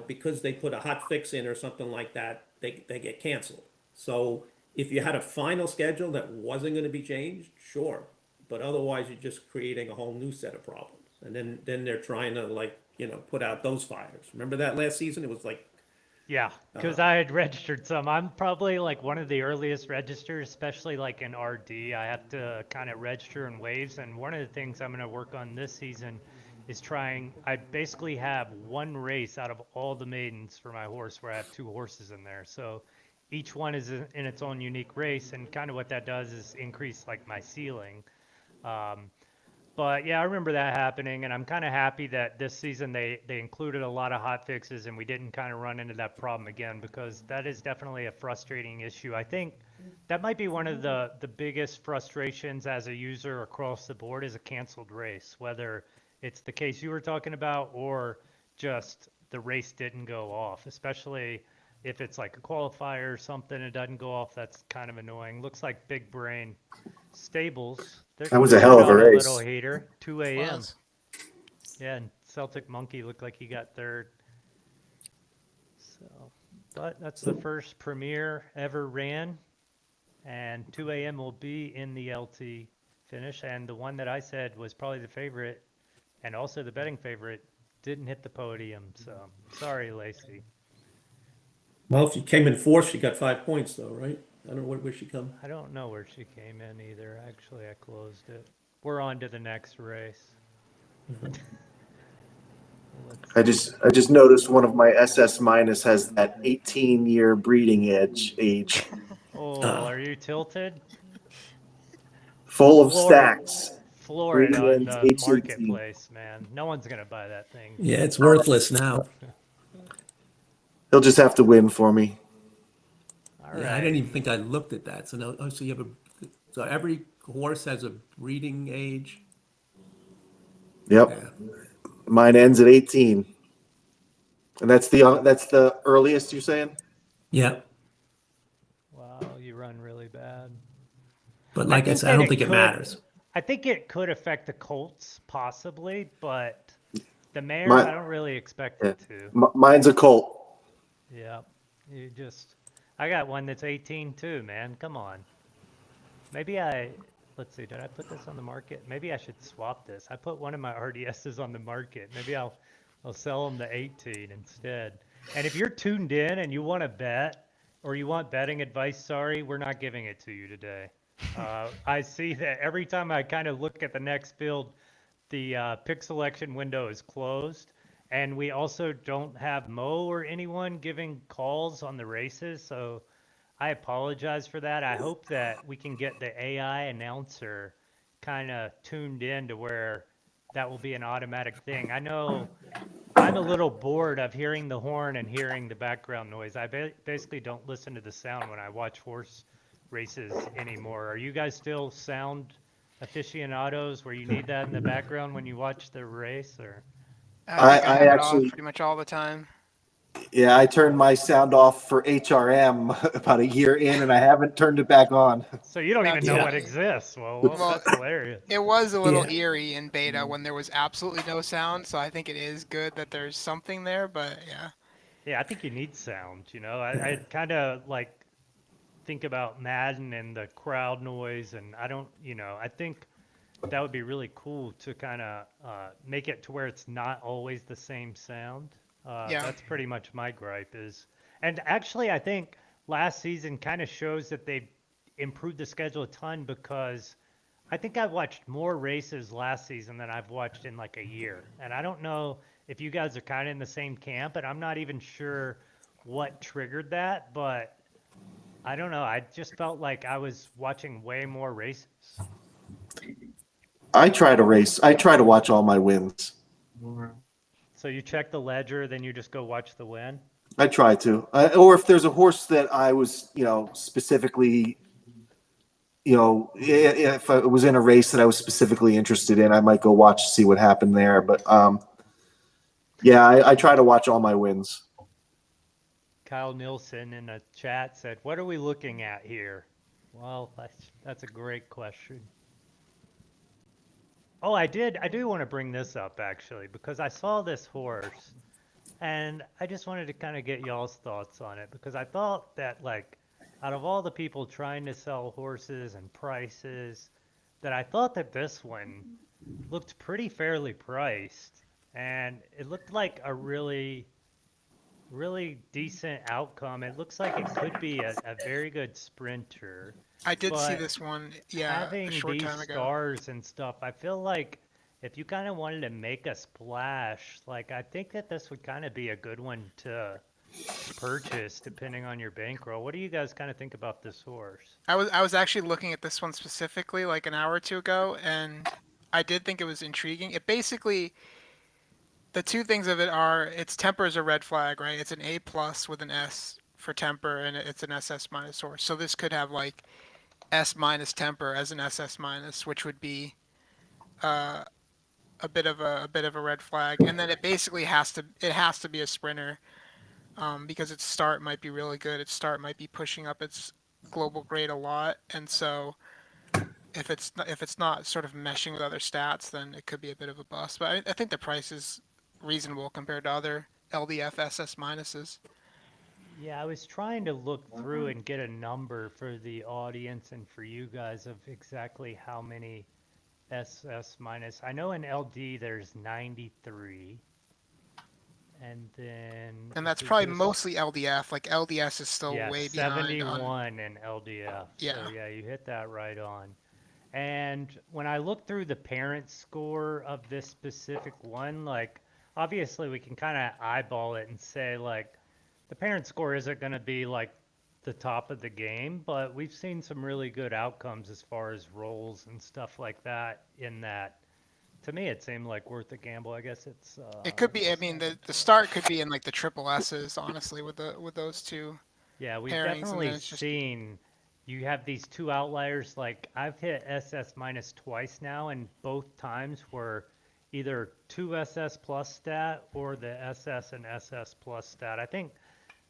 because they put a hot fix in or something like that, they get canceled. So if you had a final schedule that wasn't going to be changed, sure. But otherwise, you're just creating a whole new set of problems. And then they're trying to put out those fires. Remember that last season? It was like, Yeah, because I had registered some. I'm probably like one of the earliest registers, especially like in RD. I have to kind of register in waves. And one of the things I'm going to work on this season is I basically have one race out of all the maidens for my horse where I have 2 horses in there. So each one is in its own unique race. And kind of what that does is increase like my ceiling. But yeah, I remember that happening, and I'm kind of happy that this season they included a lot of hot fixes and we didn't kind of run into that problem again, because that is definitely a frustrating issue. I think that might be one of the biggest frustrations as a user across the board is a canceled race, whether it's the case you were talking about or just the race didn't go off, especially if it's like a qualifier or something, it doesn't go off. That's kind of annoying. Looks like Big Brain Stables. That was a hell of a race. Little hater. 2 a.m. Was. Yeah, and Celtic Monkey looked like he got 3rd. So, but that's the first premiere ever ran, and 2 a.m. will be in the LT finish. And the one that I said was probably the favorite, and also the betting favorite, didn't hit the podium. So sorry, Lacey. well, if you came in 4th, you got 5 points though, right? I don't know where she come. I don't know where she came in either. Actually, I closed it. We're on to the next race. I just noticed one of my SS minus has that 18-year breeding age, Oh, are you tilted? full of Floor it. stacks. Floor it Breeding on age the age 18. marketplace, man. No one's gonna buy that thing. Yeah, it's worthless now. He'll just have to win for me. All Yeah, I right. didn't even think I looked at that. So now, oh, so you have so every horse has a breeding age. Yep. Yeah. Mine ends at 18. And that's the earliest you're saying? Yeah. Wow, you run really bad. But like I think said, I that don't it think it could- matters. I think it could affect the Colts possibly, but the mares, My- I don't really expect it to. Mine's a colt. Yeah, I got one that's 18 too, man. Come on. Let's see, did I put this on the market? Maybe I should swap this. I put one of my RDSs on the market. Maybe I'll sell them the 18 instead. And if you're tuned in and you want to bet or you want betting advice, sorry, we're not giving it to you today. I see that every time I kind of look at the next field, the pick selection window is closed. And we also don't have Mo or anyone giving calls on the races. So I apologize for that. I hope that we can get the AI announcer kind of tuned in to where that will be an automatic thing. I know I'm a little bored of hearing the horn and hearing the background noise. I basically don't listen to the sound when I watch horse races anymore. Are you guys still sound aficionados where you need that in the background when you watch the race, or? I think I I have it actually- off pretty much all the time. Yeah, I turned my sound off for HRM about a year in, and I haven't turned it back on. So you don't even That's know yeah. what exists. Well, Well, that's hilarious. It was a little Yeah. eerie in beta when there was absolutely no sound, so I think it is good that there's something there, but yeah. Yeah, I think you need sound, you know. I kind of like think about Madden and the crowd noise, and I think that would be really cool to kind of make it to where it's not always the same sound. Yeah. That's pretty much my gripe is. And actually, I think last season kind of shows that they improved the schedule a ton, because I think I've watched more races last season than I've watched in like a year. And I don't know if you guys are kind of in the same camp, and I'm not even sure what triggered that, but I don't know. I just felt like I was watching way more races. I try to watch all my wins. So you check the ledger, then you just go watch the win? I try to. Or if there's a horse that I was, specifically, if I was in a race that I was specifically interested in, I might go watch to see what happened there. But yeah, I try to watch all my wins. Kyle Nielsen in the chat said, "What are we looking at here?" Well, that's a great question. Oh, I do want to bring this up actually, because I saw this horse and I just wanted to kind of get y'all's thoughts on it, because I thought that, like, out of all the people trying to sell horses and prices, that I thought that this one looked pretty fairly priced, and it looked like a really decent outcome. It looks like it could be a very good sprinter. I did see But this one, yeah, Having a short these time ago. stars and stuff, I feel like if you kind of wanted to make a splash, like, I think that this would kind of be a good one to purchase depending on your bankroll. What do you guys kind of think about this horse? I was actually looking at this one specifically like an hour or two ago, and I did think it was intriguing. It basically, the two things of it are, its temper is a red flag, right? It's an A plus with an S for temper, and it's an SS minus horse. So this could have like S minus temper as an SS minus, which would be a bit of a red flag. And then it basically has to be a sprinter, because its start might be really good. Its start might be pushing up its global grade a lot, and so if it's not sort of meshing with other stats, then it could be a bit of a bust. But I think the price is reasonable compared to other LDF SS minuses. Yeah, I was trying to look through and get a number for the audience and for you guys of exactly how many SS minus. I know in LD there's 93. And then... And that's is probably this- mostly LDF. Like LDS is still yeah, way behind. 71 in LDF. Yeah. So yeah, you hit that right on. And when I look through the parent score of this specific one, like obviously we can kind of eyeball it and say like the parent score isn't going to be like the top of the game, but we've seen some really good outcomes as far as rolls and stuff like that in that. To me, it seemed like worth a gamble. I guess it's It could be. I mean, the start could be in like the triple S's, honestly, with those two yeah, we've pairings, and then definitely it's just seen you have these two outliers. Like I've hit SS minus twice now, and both times were either two SS plus stat or the SS and SS plus stat. I think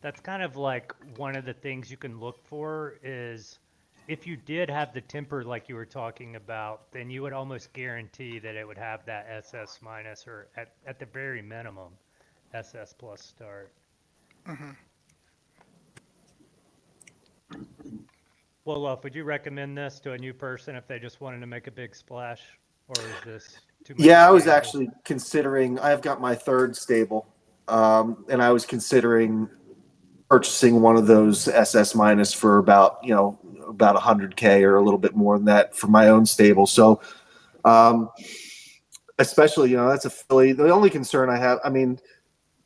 that's kind of like one of the things you can look for is if you did have the temper like you were talking about, then you would almost guarantee that it would have that SS minus or at the very minimum SS plus start. mhm. Well, Love, would you recommend this to a new person if they just wanted to make a big splash, or is this too much? Yeah, I of a was gamble? actually considering. I've got my third stable, and I was considering purchasing one of those SS minus for about 100K or a little bit more than that for my own stable. So, um, especially that's a filly. The only concern I have, I mean,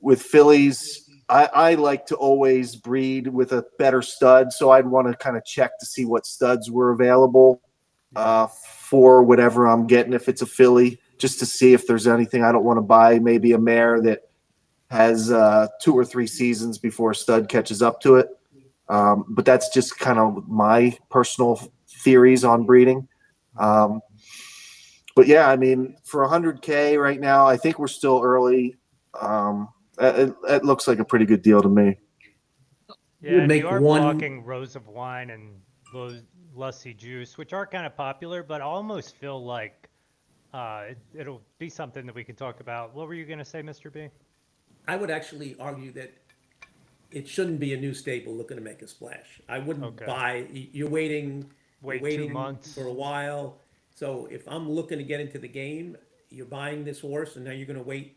with fillies, I like to always breed with a better stud, so I'd want to kind of check to see what studs were available for whatever I'm getting. If it's a filly, just to see if there's anything. I don't want to buy maybe a mare that has 2 or 3 seasons before a stud catches up to it. But that's just kind of my personal theories on breeding. But yeah, I mean, for 100K right now, I think we're still early. It looks like a pretty good deal to me. Yeah, and make you are one- blocking Rose of Wine and Lussie Juice, which are kind of popular, but I almost feel like it'll be something that we can talk about. What were you going to say, Mr. B? I would actually argue that it shouldn't be a new stable looking to make a splash. I wouldn't Okay. buy. You're waiting. Wait you're 2 waiting months. for a while. So if I'm looking to get into the game, you're buying this horse, and now you're going to wait,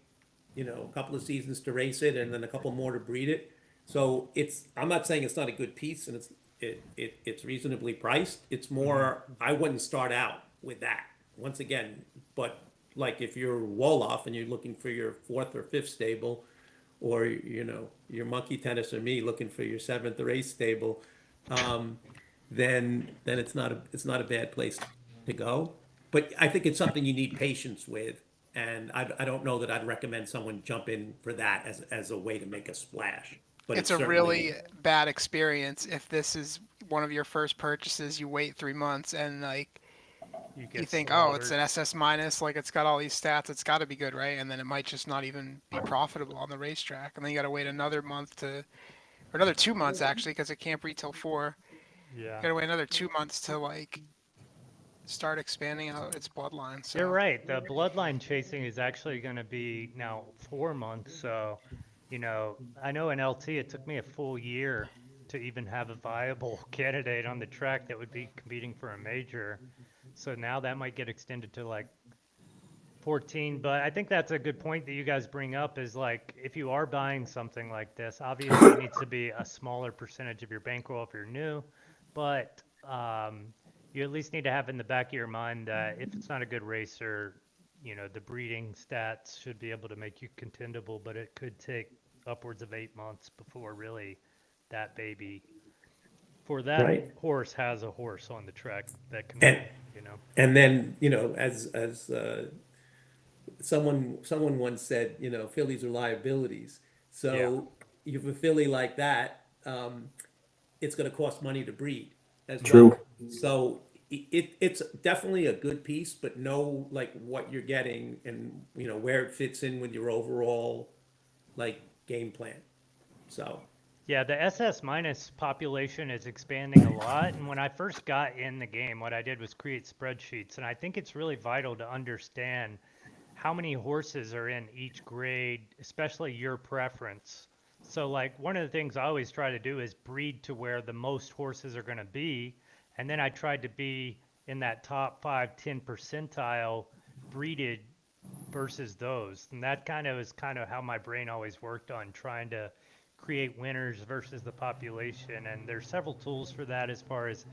a couple of seasons to race it, and then a couple more to breed it. So I'm not saying it's not a good piece, and it's reasonably priced. It's more, I wouldn't start out with that once again. But like if you're Wolof and you're looking for your fourth or fifth stable, or your Monkey Tennis or me looking for your seventh or eighth stable, then it's not a bad place to go. But I think it's something you need patience with, and I don't know that I'd recommend someone jump in for that as a way to make a splash. But It's a certainly- really bad experience if this is one of your first purchases. You wait 3 months and like You you get think, oh, it's slaughtered. an SS minus, like it's got all these stats, it's got to be good, right? And then it might just not even be profitable on the racetrack, and then you got to wait another month or another 2 months actually, because it can't breed till 4. Yeah. Got to wait another 2 months to like start expanding out its bloodline. So You're right. The bloodline chasing is actually going to be now 4 months. So, I know in LT it took me a full year to even have a viable candidate on the track that would be competing for a major. So now that might get extended to like 14. But I think that's a good point that you guys bring up is like if you are buying something like this, obviously it needs to be a smaller percentage of your bankroll if you're new. But you at least need to have in the back of your mind that if it's not a good racer, the breeding stats should be able to make you contendable, but it could take upwards of 8 months before really that baby for that Right. horse has a horse on the track that can, And- you know. And then, as someone once said, fillies are liabilities. So you have a filly like that, it's going to cost money to breed as True. well. So it's definitely a good piece, but know like what you're getting and where it fits in with your overall like game plan. So Yeah, the SS minus population is expanding a lot. And when I first got in the game, what I did was create spreadsheets. And I think it's really vital to understand how many horses are in each grade, especially your preference. So, like, one of the things I always try to do is breed to where the most horses are going to be. And then I tried to be in that top 5, 10 percentile breeded versus those. And that kind of is kind of how my brain always worked on trying to create winners versus the population. And there's several tools for that as far as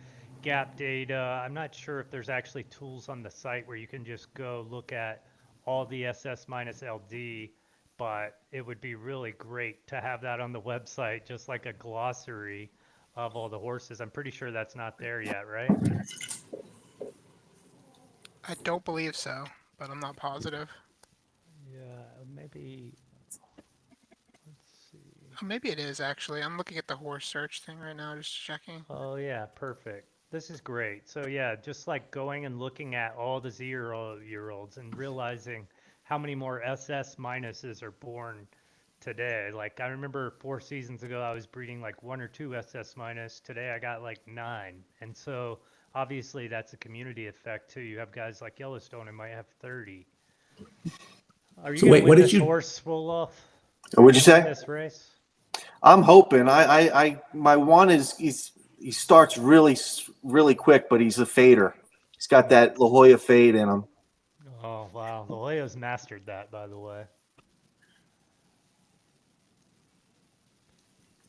gap data. I'm not sure if there's actually tools on the site where you can just go look at all the SS minus LD, but it would be really great to have that on the website, just like a glossary of all the horses. I'm pretty sure that's not there yet, right? I don't believe so, but I'm not positive. Yeah, maybe. Let's see. Oh, maybe it is actually. I'm looking at the horse search thing right now, just checking. Oh yeah, perfect. This is great. So yeah, just like going and looking at all the 0-year-olds and realizing how many more SS minuses are born today. Like I remember 4 seasons ago, I was breeding like 1 or 2 SS minus. Today I got like 9. And so obviously that's a community effect too. You have guys like Yellowstone who might have 30. Are you So gonna wait, win what did this you- horse, Wolof? What'd you Win say? this race? I'm hoping. My one is he starts really quick, but he's a fader. He's got that La Jolla fade in him. Oh wow, La Jolla's mastered that, by the way.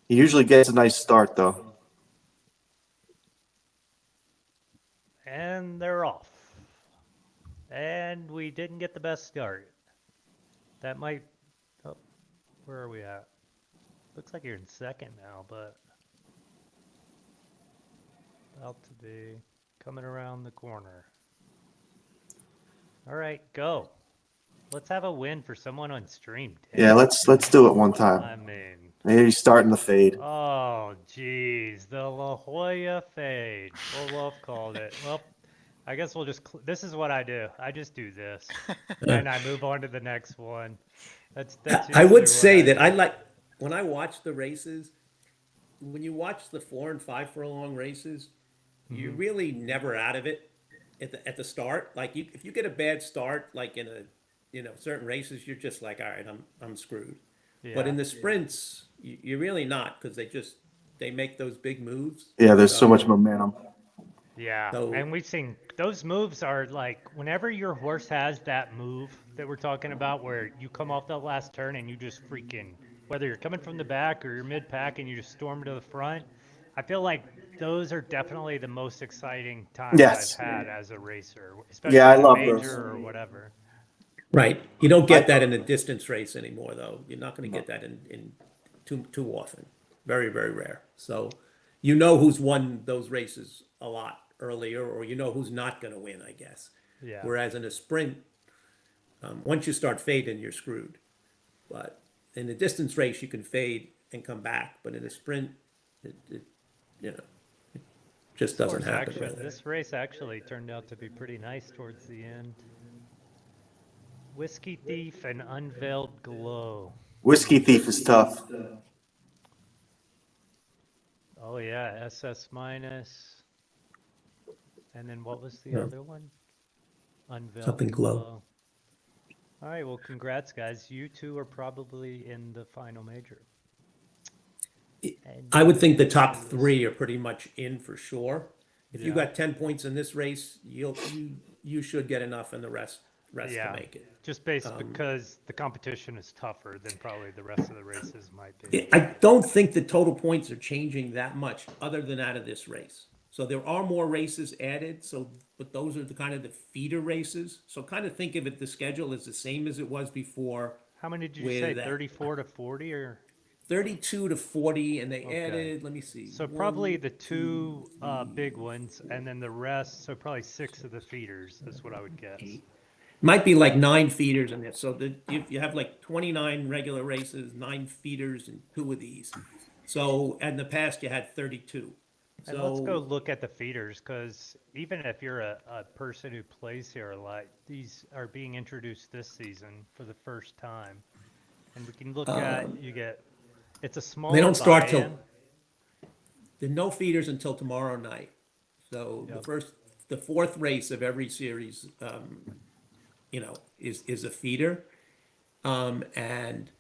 He usually gets a nice start though. And they're off. And we didn't get the best start. That might. Oh, where are we at? Looks like you're in second now, but. About to be coming around the corner. All right, go. Let's have a win for someone on stream. Yeah, let's do it one time. I mean, Maybe he's starting the fade. oh, geez, the La Jolla fade. Olaf called it. Well, I guess we'll just. This is what I do. I just do this, and I move on to the next one. That's. I usually would what say that do. I like when I watch the races. When you watch the 4 and 5 furlong races, you're really never out of it at the start. Like if you get a bad start, like in certain races, you're just like, all right, I'm screwed. But Yeah. in the sprints, you're really not because they make those big moves. Yeah, there's so much momentum. Yeah, So- and we've seen those moves are like whenever your horse has that move that we're talking about where you come off that last turn and you just freaking, whether you're coming from the back or you're mid pack and you just storm to the front, I feel like those are definitely the most exciting times Yes. I've had as a racer, especially Yeah, I in a love major those. or whatever. Right. You don't get that in a distance race anymore, though. You're not going to get that in too often. Very, very rare. So you know who's won those races a lot earlier, or you know who's not going to win, I guess. Yeah. Whereas in a sprint, once you start fading, you're screwed. But in a distance race, you can fade and come back. But in a sprint, it just doesn't Horse happen. action. Really. This race actually turned out to be pretty nice towards the end. Whiskey Thief and Unveiled Glow. Whiskey Thief is tough. Oh yeah, SS minus. And then what was the Yeah. other one? Unveiled Something Glow. All right, well, congrats, guys. You two are probably in the final major. And I would think the top 3 are pretty much in for sure. If you Yeah. got 10 points in this race, you should get enough in the rest Yeah. to make it. just based because the competition is tougher than probably the rest of the races might be. I don't think the total points are changing that much other than out of this race. So there are more races added, but those are the kind of the feeder races. So kind of think of it, the schedule is the same as it was before. How many did you with say? that. 34 to 40 or? 32 to 40, and they Okay. added, let me see. So probably the 2 big ones and then the rest, so probably 6 of the feeders is what I would guess. Might be like 9 feeders in there. So you have like 29 regular races, 9 feeders, and 2 of these. So in the past, you had 32. And let's go look at the feeders, because even if you're a person who plays here a lot, these are being introduced this season for the first time. And we can look at, it's a small They don't start buy-in. till there are no feeders until tomorrow night. So Yep. the 4th race of every series, is a feeder. And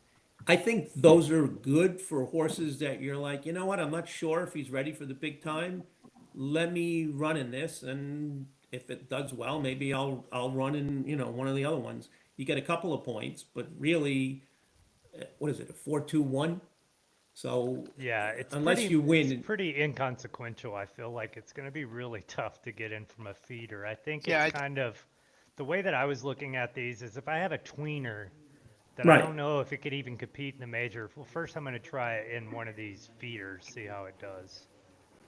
I think those are good for horses that you're like, you know what, I'm not sure if he's ready for the big time. Let me run in this, and if it does well, maybe I'll run in, one of the other ones. You get a couple of points, but really, what is it, a 4-2-1? So Yeah, it's unless pretty, you win, it's pretty inconsequential. I feel like it's going to be really tough to get in from a feeder. I think Yeah, it's kind of the way that I was looking at these is if I have a tweener that I right? don't know if it could even compete in the major. Well, first I'm going to try it in one of these feeders, see how it does.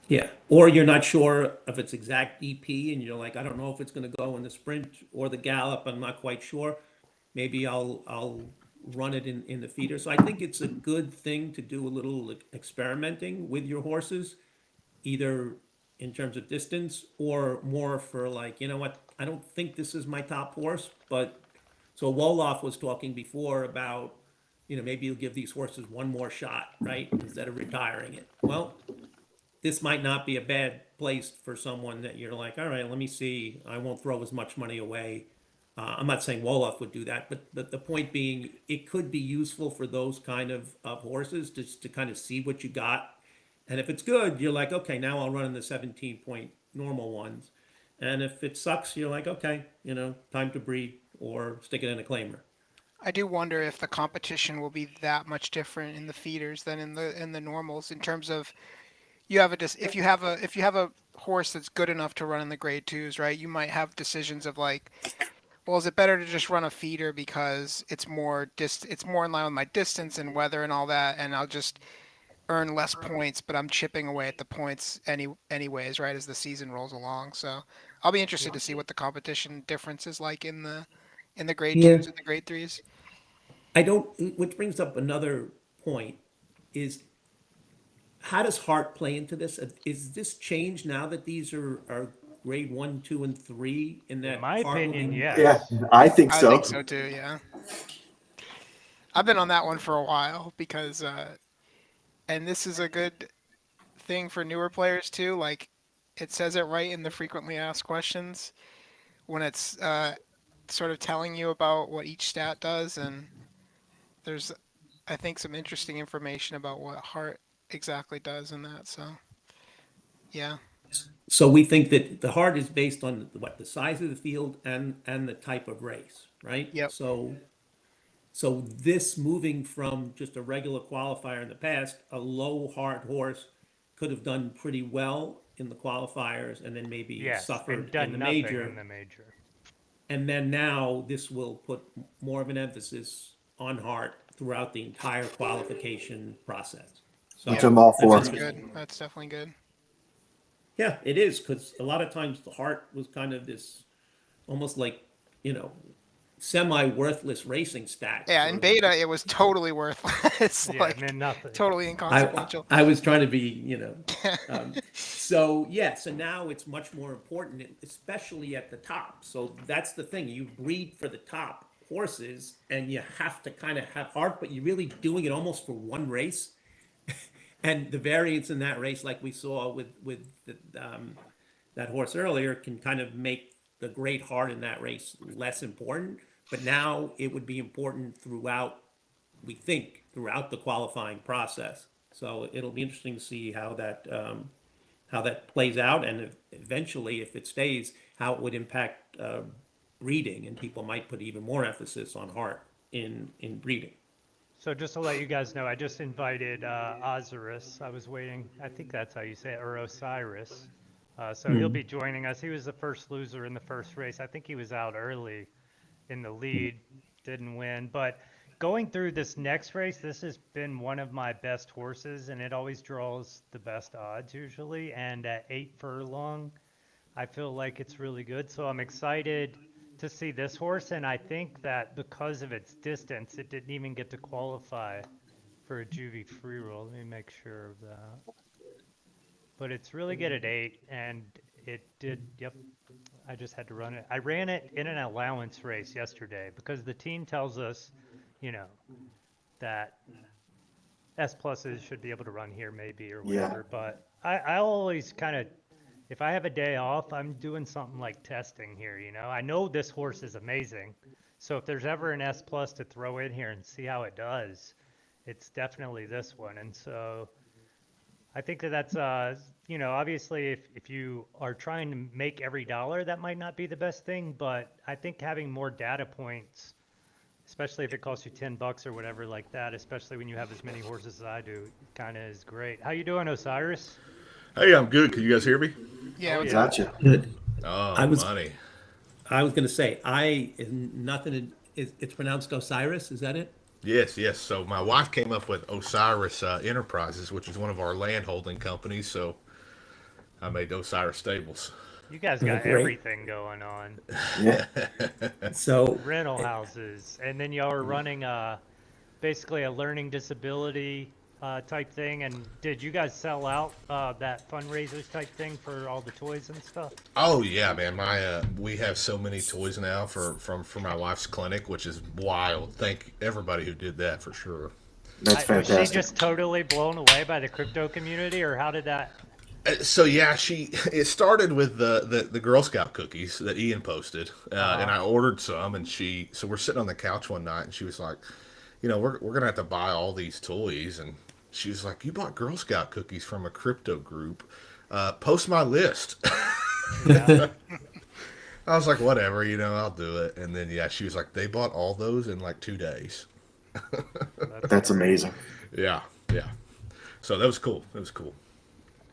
Yeah. Or you're not sure of its exact EP, and you're like, I don't know if it's going to go in the sprint or the gallop. I'm not quite sure. Maybe I'll run it in the feeder. So I think it's a good thing to do a little experimenting with your horses, either in terms of distance or more for like, you know what, I don't think this is my top horse, but so Wolof was talking before about, maybe you'll give these horses one more shot, right? Instead of retiring it. Well, this might not be a bad place for someone that you're like, all right, let me see. I won't throw as much money away. I'm not saying Wolof would do that, but the point being, it could be useful for those kind of horses just to kind of see what you got. And if it's good, you're like, okay, now I'll run in the 17-point normal ones. And if it sucks, you're like, okay, time to breed or stick it in a claimer. I do wonder if the competition will be that much different in the feeders than in the normals in terms of you have if you have a horse that's good enough to run in the grade twos, right? You might have decisions of like, well, is it better to just run a feeder because it's more in line with my distance and weather and all that, and I'll just earn less points, but I'm chipping away at the points anyways, right, as the season rolls along. So I'll be interested to see what the competition difference is like in the grade Yeah. twos and the grade threes. I don't, which brings up another point is how does heart play into this? Is this changed now that these are grade 1, 2, and 3 in In that my heart will opinion, be? Yeah, yes. I think I so. think so too. Yeah, I've been on that one for a while because, and this is a good thing for newer players too. Like, it says it right in the frequently asked questions when it's sort of telling you about what each stat does, and there's, I think, some interesting information about what heart exactly does in that. So, yeah, So we think that the heart is based on what, the size of the field and the type of race, right? yep, So this moving from just a regular qualifier in the past, a low heart horse could have done pretty well in the qualifiers and then maybe Yes, and suffered in the done nothing in major. the major. And then now this will put more of an emphasis on heart throughout the entire qualification process. So Which yep. I'm all that's for. That's interesting. good. That's definitely good. Yeah, it is, because a lot of times the heart was kind of this almost like, you know, semi-worthless racing stat. Yeah, Sort in of. beta, it was totally worthless. Yeah, it Like, meant nothing. totally inconsequential. I was trying to be, so yeah, so now it's much more important, especially at the top. So that's the thing, you breed for the top horses and you have to kind of have heart, but you're really doing it almost for one race. And the variance in that race, like we saw with that horse earlier, can kind of make the great heart in that race less important. But now it would be important throughout, we think, throughout the qualifying process. So it'll be interesting to see how that plays out, and eventually, if it stays, how it would impact breeding, and people might put even more emphasis on heart in breeding. So just to let you guys know, I just invited Osiris. I was waiting. I think that's how you say it, or Osiris. So he'll be joining us. He was the first loser in the first race. I think he was out early in the lead, didn't win. But going through this next race, this has been one of my best horses, and it always draws the best odds usually. And at 8 furlong, I feel like it's really good. So I'm excited to see this horse, and I think that because of its distance, it didn't even get to qualify for a juvie free roll. Let me make sure of that. But it's really good at 8, and it did, yep, I just had to run it. I ran it in an allowance race yesterday because the team tells us, you know, that S pluses should be able to run here maybe or Yeah. whatever. But I always kind of, if I have a day off, I'm doing something like testing here, you know. I know this horse is amazing. So if there's ever an S plus to throw in here and see how it does, it's definitely this one. And so I think that that's, you know, obviously if you are trying to make every dollar, that might not be the best thing, but I think having more data points especially if it costs you $10 or whatever like that, especially when you have as many horses as I do, kind of is great. How you doing, Osiris? Hey, I'm good. Can you guys hear me? Yeah, Oh, what's yeah. up? Gotcha. Good. Oh, I was- money. I was gonna say, it's pronounced Osiris, is that it? Yes, yes. So my wife came up with Osiris Enterprises, which is one of our land holding companies. So I made Osiris Stables. You guys got Great. everything going on. Yeah. So, Rental houses, and then y'all are running basically a learning disability type thing. And did you guys sell out that fundraisers type thing for all the toys and stuff? Oh yeah, man. My we have so many toys now for my wife's clinic, which is wild. Thank everybody who did that for sure. That's Was she fantastic. just totally blown away by the crypto community, or how did that? So yeah, it started with the Girl Scout cookies that Ian posted, and I ordered some, and so we're sitting on the couch one night, and she was like, we're gonna have to buy all these toys, and she was like, you bought Girl Scout cookies from a crypto group, post my list. Yeah. I was like, whatever, I'll do it, and then yeah, she was like, they bought all those in like 2 days. That's amazing. Yeah, yeah. So that was cool. That was cool.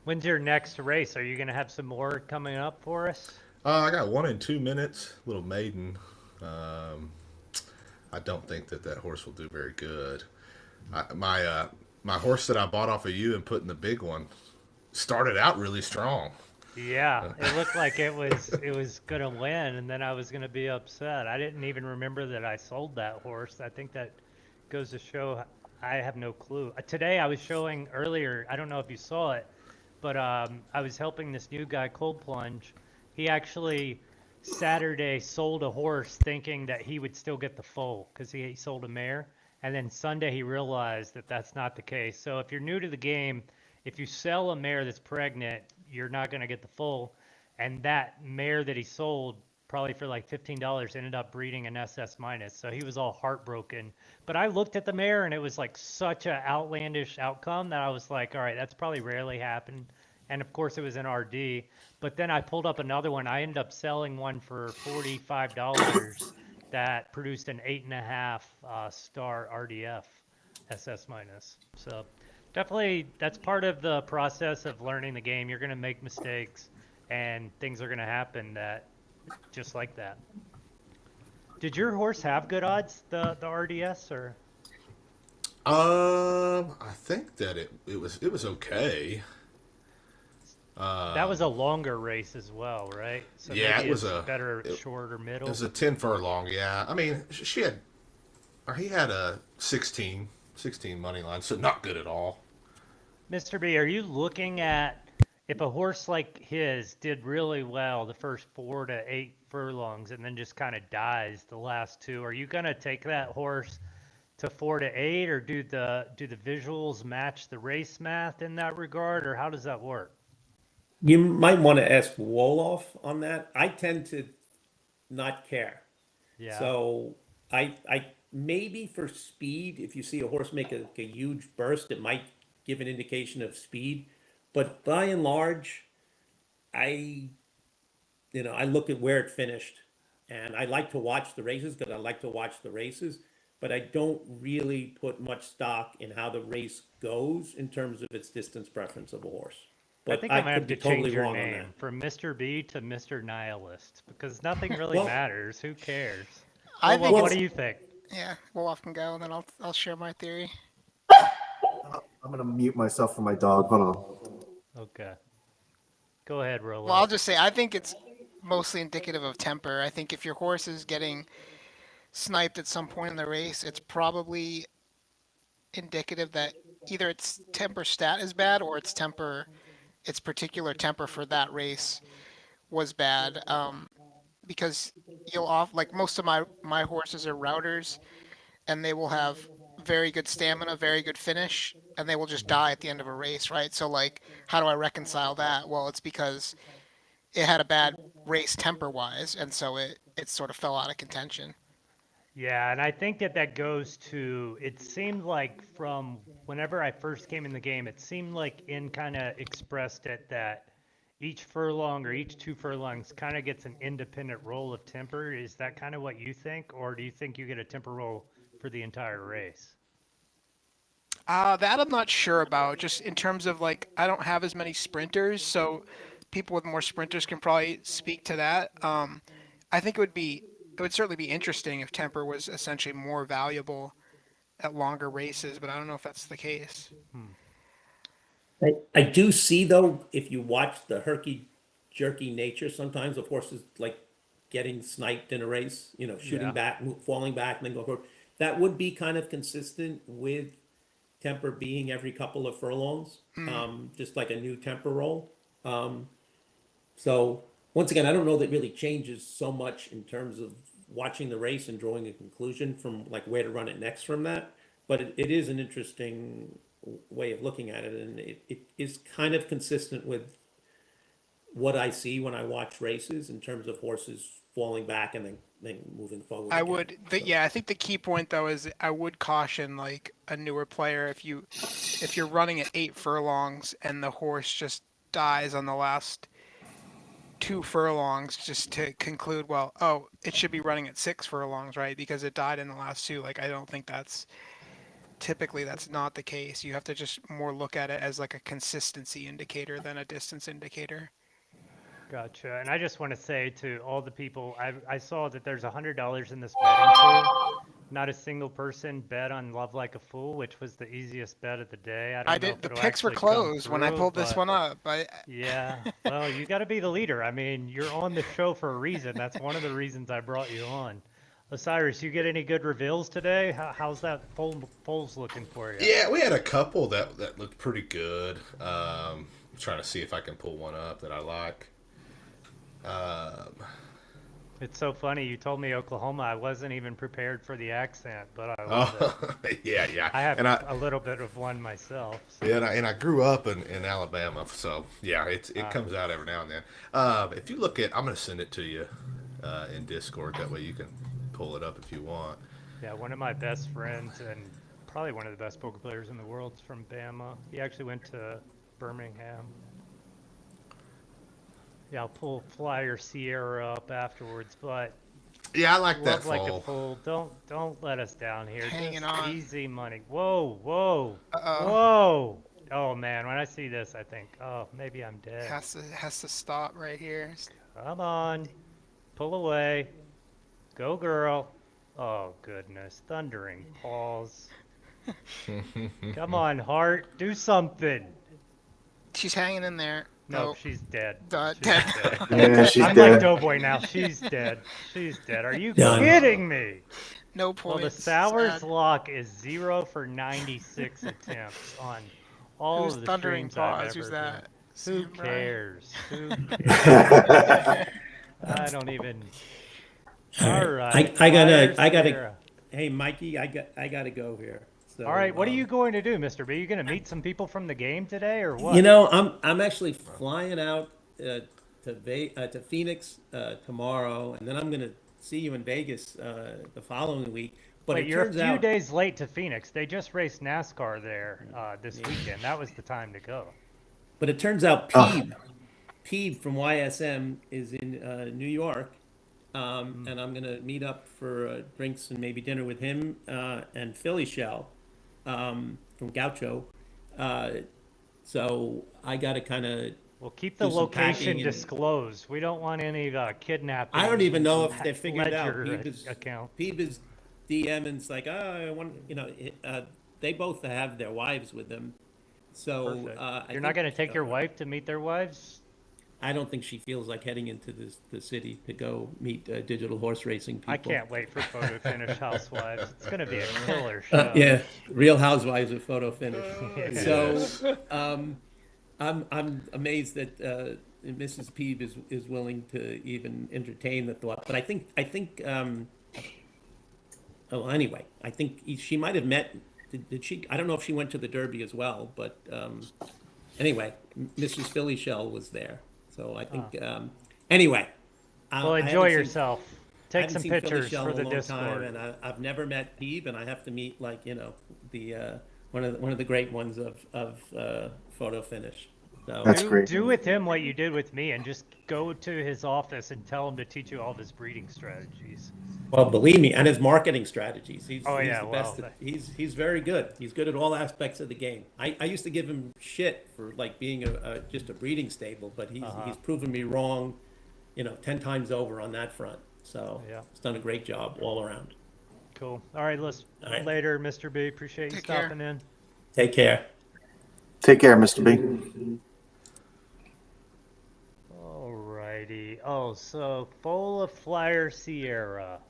When's your next race? Are you gonna have some more coming up for us? I got one in 2 minutes, little maiden. I don't think that horse will do very good. My horse that I bought off of you and put in the big one started out really strong. Yeah, it looked like it was gonna win, and then I was gonna be upset. I didn't even remember that I sold that horse. I think that goes to show I have no clue. Today I was showing earlier. I don't know if you saw it, but I was helping this new guy cold plunge. He actually Saturday sold a horse thinking that he would still get the foal because he sold a mare, and then Sunday he realized that that's not the case. So if you're new to the game, if you sell a mare that's pregnant, you're not going to get the foal. And that mare that he sold, probably for like $15, ended up breeding an SS minus. So he was all heartbroken. But I looked at the mare and it was like such an outlandish outcome that I was like, all right, that's probably rarely happened. And of course it was an RD. But then I pulled up another one. I ended up selling one for $45 that produced an 8.5 star RDF SS minus. So definitely that's part of the process of learning the game. You're going to make mistakes and things are going to happen that just like that. Did your horse have good odds, the RDS, or? I think that it was okay. That was a longer race as well, right? So Yeah, maybe it was it's better short or It middle. was a 10 furlong. Yeah, I mean he had a 16 money line, so not good at all. Mr. B, are you looking at if a horse like his did really well the first 4 to 8 furlongs and then just kind of dies the last 2, are you going to take that horse to 4 to 8, or do the visuals match the race math in that regard, or how does that work? you might want to ask Wolof on that. I tend to not care. Yeah. So I maybe for speed, if you see a horse make a huge burst, it might give an indication of speed. But by and large, I look at where it finished, and I like to watch the races because I like to watch the races, but I don't really put much stock in how the race goes in terms of its distance preference of a horse. I But think I'm gonna could have be to change totally your wrong on name that. from Mr. B to Mr. Nihilist because nothing really Well- matters. Who cares? I Well, think what it's, do you think? yeah, we'll often go, and then I'll share my theory. I'm gonna mute myself for my dog. Hold on. Okay. Go ahead, Rolo. Well, I'll just say I think it's mostly indicative of temper. I think if your horse is getting sniped at some point in the race, it's probably indicative that either its temper stat is bad or its particular temper for that race was bad. Because like most of my horses are routers, and they will have very good stamina, very good finish, and they will just die at the end of a race, right? So like, how do I reconcile that? Well, it's because it had a bad race temper wise, and so it sort of fell out of contention. Yeah, and I think that goes to, it seemed like from whenever I first came in the game, it seemed like In kind of expressed it that each furlong or each 2 furlongs kind of gets an independent roll of temper. Is that kind of what you think, or do you think you get a temper roll for the entire race? That I'm not sure about. Just in terms of like, I don't have as many sprinters, so people with more sprinters can probably speak to that. I think it would certainly be interesting if temper was essentially more valuable at longer races, but I don't know if that's the case. I do see though, if you watch the herky jerky nature sometimes of horses like getting sniped in a race, shooting Yeah. back, falling back, and then go forward. That would be kind of consistent with temper being every couple of furlongs, just like a new temper roll. So once again, I don't know that really changes so much in terms of watching the race and drawing a conclusion from like where to run it next from that. But it is an interesting way of looking at it, and it is kind of consistent with what I see when I watch races in terms of horses falling back and then moving forward. I again. would, yeah, I think the key point though is I would caution like a newer player if you're running at 8 furlongs and the horse just dies on the last 2 furlongs, just to conclude, well, oh, it should be running at 6 furlongs, right? Because it died in the last 2. Like, I don't think that's not the case. You have to just more look at it as like a consistency indicator than a distance indicator. Gotcha. And I just want to say to all the people, I saw that there's $100 in this betting pool. Not a single person bet on Love Like a Fool, which was the easiest bet of the day. I don't know did. if The it'll picks were actually come closed when I through, pulled this but one up. yeah. Well, you got to be the leader. I mean, you're on the show for a reason. That's one of the reasons I brought you on. Osiris, you get any good reveals today? How's that polls looking for you? Yeah, we had a couple that looked pretty good. I'm trying to see if I can pull one up that I like. It's so funny. You told me Oklahoma. I wasn't even prepared for the accent, but I love it. Yeah. I have and a little bit of one myself. So. Yeah, and I grew up in Alabama, so yeah, it comes out every now and then. If you look at, I'm going to send it to you in Discord. That way you can pull it up if you want. Yeah, one of my best friends and probably one of the best poker players in the world is from Bama. He actually went to Birmingham. Yeah, I'll pull Flyer Sierra up afterwards, but Yeah, I like that Love Like fall. a Fool. Don't let us down here. Hanging Just on. easy money. Whoa. Uh-oh. Whoa. Oh man, when I see this, I think, oh, maybe I'm dead. Has to stop right here. Come on. Pull away. Go, girl. Oh, goodness. Thundering paws. Come on, heart. Do something. She's hanging in there. No, Oh, she's dead. dead. She's dead. Yeah, she's I'm dead. like Doughboy now. She's dead. She's dead. Are you Done. kidding me? No Well, points. the Sours Sad. lock is 0 for 96 attempts on all Who's of the thundering streams I've paws? ever Who's done. that? Who Sam Bryan? cares? Who cares? I don't even. All right. I gotta- Flyer Sierra. Hey, Mikey, I gotta go here. So, All right, what are you going to do, Mr. B? You going to meet some people from the game today, or what? I'm actually flying out to Phoenix tomorrow, and then I'm gonna see you in Vegas the following week. But Wait, it you're a turns few out, days late to Phoenix. They just raced NASCAR there this weekend. That was the time to go. but it turns out Peeb from YSM is in New York, and I'm gonna meet up for drinks and maybe dinner with him and Philly Shell from Gaucho. So I gotta kind of. Well, keep the Do some location packing and- disclosed. We don't want any kidnapping. I don't even know if they figured it out. Ledger account. Peeb is DM and it's like, I want, they both have their wives with them. So Perfect. You're not going to take your wife to meet their wives? I don't think she feels like heading into the city to go meet digital horse racing people. I can't wait for Photo Finish Housewives. It's going to be a killer show. Yeah, Real Housewives of Photo Finish. Yeah. So I'm amazed that Mrs. Peeb is willing to even entertain the thought. But I think oh, anyway, I think she might have met. Did she? I don't know if she went to the Derby as well, but anyway, Mrs. Philly Shell was there. So I think anyway. Well, I enjoy haven't seen- yourself. I Take haven't some seen Philly pictures Shell for in the a long Discord. time, and I've never met Peeb, and I have to meet one of the great ones of Photo Finish. So That's great. Do with him what you did with me and just go to his office and tell him to teach you all of his breeding strategies. well, believe me, and his marketing strategies. Oh, He's yeah, the best. well, He's very good. He's good at all aspects of the game. I used to give him shit for like being just a breeding stable, but he's proven me wrong, 10 times over on that front. So Yeah. he's done a great job all around. Cool. All right, let's All right. later, Mr. B. Appreciate you Take care. stopping in. Take care. Take care, Mr. B. Alrighty. Oh, so Fola Flyer Sierra.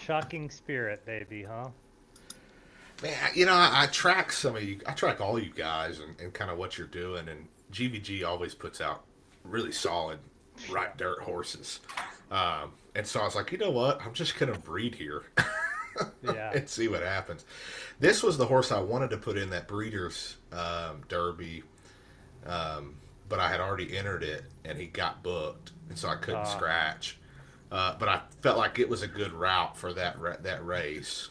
Shocking Spirit, baby, huh? Man, I track some of you. I track all you guys and kind of what you're doing. And GVG always puts out really solid right dirt horses. And so I was like, you know what? I'm just gonna breed here Yeah. and see what happens. This was the horse I wanted to put in that Breeders' Derby, but I had already entered it, and he got booked, and so I couldn't scratch. But I felt like it was a good route for that race.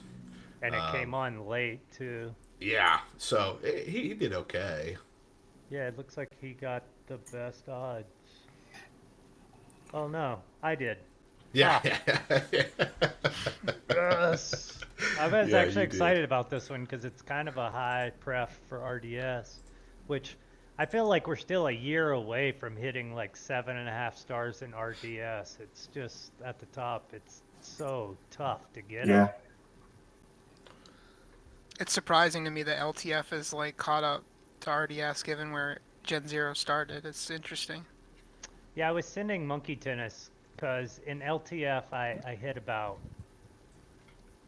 And it came on late, too. Yeah, so he did okay. Yeah, it looks like he got the best odds. Oh, no. I did. Yeah. Yes. I was Yeah, actually you did. excited about this one because it's kind of a high pref for RDS, which I feel like we're still a year away from hitting like 7.5 stars in RDS. It's just at the top. It's so tough to get Yeah. it. It's surprising to me that LTF is like caught up to RDS given where Gen Zero started. It's interesting. Yeah, I was sending Monkey Tennis because in LTF I hit about,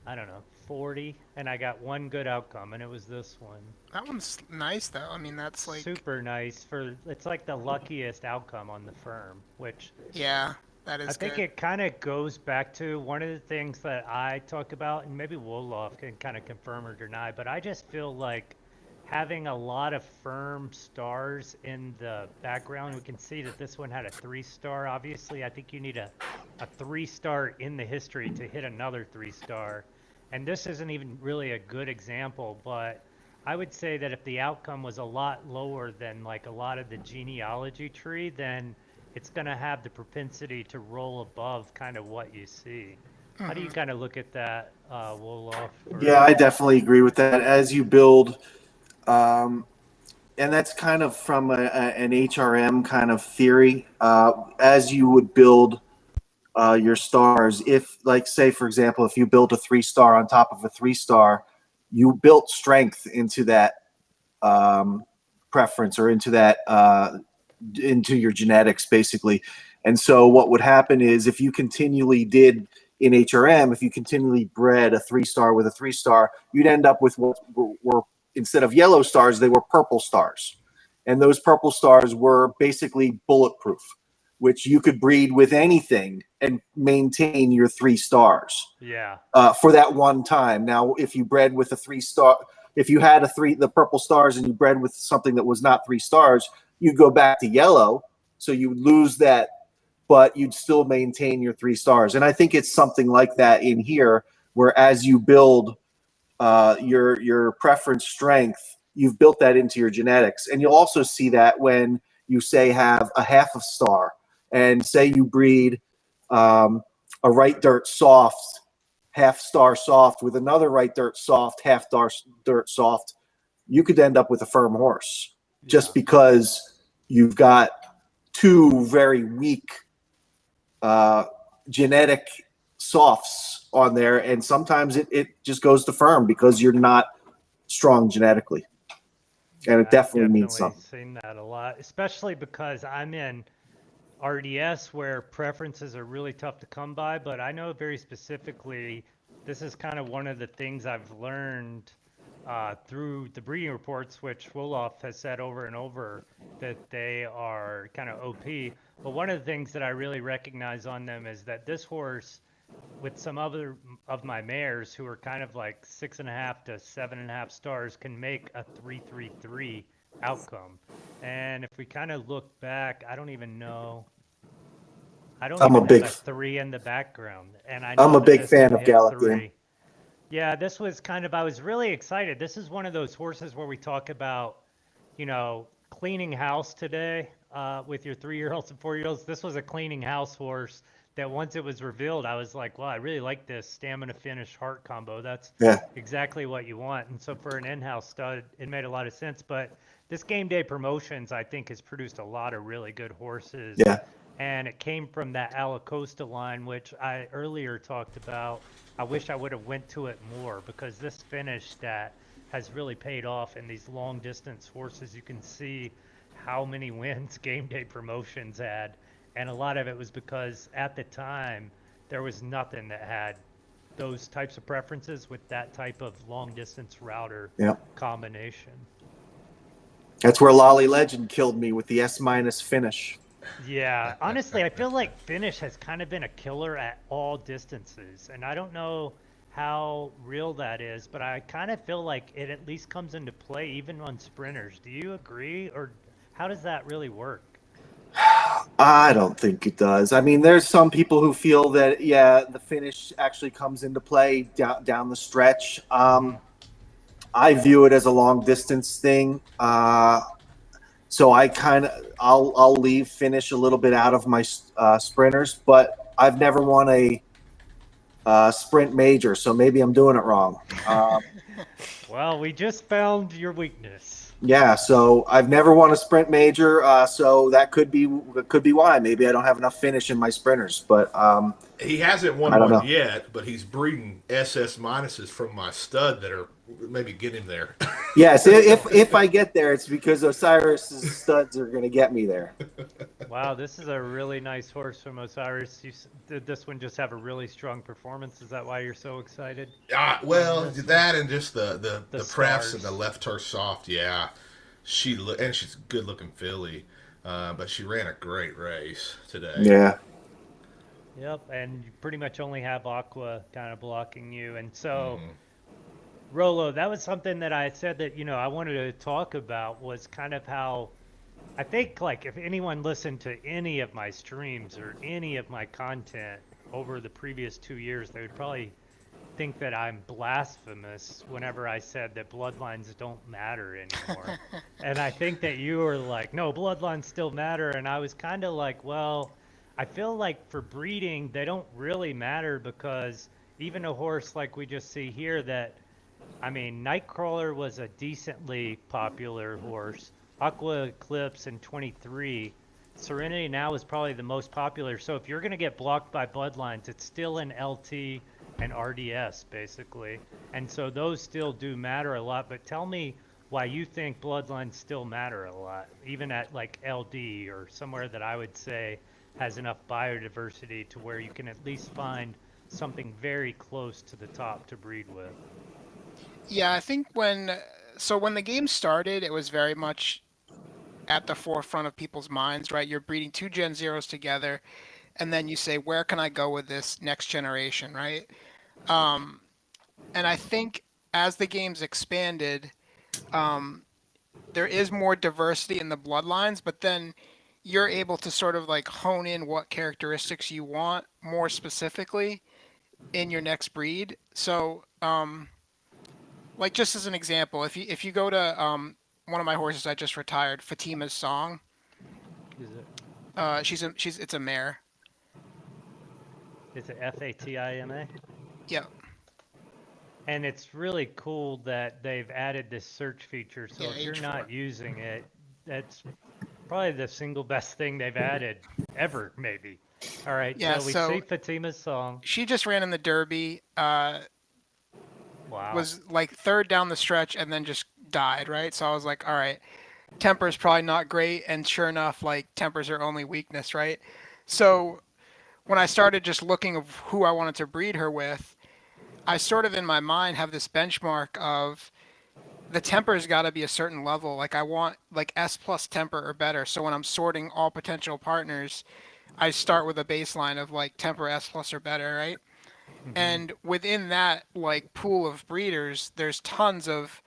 I don't know, 40, and I got one good outcome, and it was this one. That one's nice though. I mean, that's like Super nice it's like the luckiest outcome on the firm, which yeah, that is I think good. it kind of goes back to one of the things that I talk about, and maybe Wolof can kind of confirm or deny, but I just feel like having a lot of firm stars in the background, we can see that this one had a 3-star. Obviously, I think you need a 3-star in the history to hit another 3-star. And this isn't even really a good example, but I would say that if the outcome was a lot lower than like a lot of the genealogy tree, then it's going to have the propensity to roll above kind of what you see. How do you kind of look at that, Wolof? Yeah, I definitely agree with that. As you build, and that's kind of from an HRM kind of theory. As you would build your stars, if, like, say, for example, if you built a 3-star on top of a 3-star, you built strength into that preference or into that into your genetics, basically. And so what would happen is if you continually did in HRM, if you continually bred a 3-star with a 3-star, you'd end up with what were instead of yellow stars, they were purple stars. And those purple stars were basically bulletproof, which you could breed with anything and maintain your 3 stars Yeah. for that one time. Now, if you bred with a 3-star, if you had the purple stars and you bred with something that was not 3 stars, you'd go back to yellow. So you would lose that, but you'd still maintain your 3 stars. And I think it's something like that in here, where as you build your preference strength, you've built that into your genetics. And you'll also see that when you say have a half a star and say you breed a right dirt soft, half star soft with another right dirt soft, half dirt soft, you could end up with a firm horse just because you've got 2 very weak genetic softs on there. And sometimes it just goes to firm because you're not strong genetically. And it definitely means something. Seen that a lot, especially because I'm in RDS where preferences are really tough to come by. But I know very specifically, this is kind of one of the things I've learned through the breeding reports, which Wolof has said over and over that they are kind of OP. But one of the things that I really recognize on them is that this horse, with some other of my mares who are kind of like 6.5 to 7.5 stars, can make a 3-3-3 outcome. And if we kind of look back, I don't even know. I don't I'm even a big- have a 3 in the background, and I I'm know a that big this fan can of hit Gallic 3. Game. Yeah, this was kind of, I was really excited. This is one of those horses where we talk about, cleaning house today with your 3-year-olds and 4-year-olds. This was a cleaning house horse that once it was revealed, I was like, wow, I really like this stamina finish heart combo. That's Yeah. exactly what you want. And so for an in-house stud, it made a lot of sense. But this Game Day Promotions, I think, has produced a lot of really good horses. Yeah. And it came from that Alacosta line, which I earlier talked about. I wish I would have went to it more because this finish that has really paid off in these long distance horses. You can see how many wins Game Day Promotions had. And a lot of it was because at the time, there was nothing that had those types of preferences with that type of long distance router Yeah. combination. That's where Lolly Legend killed me with the S- finish. Yeah, honestly, I feel like finish has kind of been a killer at all distances. And I don't know how real that is, but I kind of feel like it at least comes into play even on sprinters. Do you agree? Or how does that really work? I don't think it does. I mean, there's some people who feel that, yeah, the finish actually comes into play down the stretch. I view it as a long distance thing. So I'll leave finish a little bit out of my sprinters, but I've never won a sprint major, so maybe I'm doing it wrong. Well, we just found your weakness. Yeah, so I've never won a sprint major, so that could be why. Maybe I don't have enough finish in my sprinters, but He hasn't won I don't one know. yet, but he's breeding SS minuses from my stud that are maybe get him there. yes, if I get there, it's because Osiris's studs are going to get me there. Wow, this is a really nice horse from Osiris. Did this one just have a really strong performance? Is that why you're so excited? Well, that and just the prefs and stars. the left turf soft. Yeah, she's a good looking filly, but she ran a great race today. Yeah, Yep, and you pretty much only have Aqua kind of blocking you. And so, Rolo, that was something that I said that, I wanted to talk about was kind of how I think, like, if anyone listened to any of my streams or any of my content over the previous 2 years, they would probably think that I'm blasphemous whenever I said that bloodlines don't matter anymore. And I think that you were like, no, bloodlines still matter. And I was kind of like, well, I feel like for breeding, they don't really matter because even a horse like we just see here that, I mean, Nightcrawler was a decently popular horse. Aqua Eclipse in 23. Serenity now is probably the most popular. So if you're going to get blocked by bloodlines, it's still in LT and RDS basically. And so those still do matter a lot. But tell me why you think bloodlines still matter a lot, even at like LD or somewhere that I would say has enough biodiversity to where you can at least find something very close to the top to breed with. Yeah, I think when the game started, it was very much at the forefront of people's minds, right? You're breeding two Gen Zeros together, and then you say, where can I go with this next generation, right? And I think as the game's expanded, there is more diversity in the bloodlines, but then you're able to sort of like hone in what characteristics you want more specifically in your next breed. So, like just as an example, if you go to one of my horses I just retired, Fatima's Song. Is it? It's a mare. Is it Fatima? Yeah. And it's really cool that they've added this search feature. So Yeah, if you're H4. not using it, that's probably the single best thing they've added ever, maybe. All right, Yeah, so we so- see Fatima's Song. She just ran in the Derby, Wow. was like third down the stretch and then just died, right? So I was like, all right, temper's probably not great. And sure enough, like temper's her only weakness, right? So when I started just looking of who I wanted to breed her with, I sort of in my mind have this benchmark of the temper's got to be a certain level. Like I want like S plus temper or better. So when I'm sorting all potential partners, I start with a baseline of like temper S plus or better, right? And within that like pool of breeders, there's tons of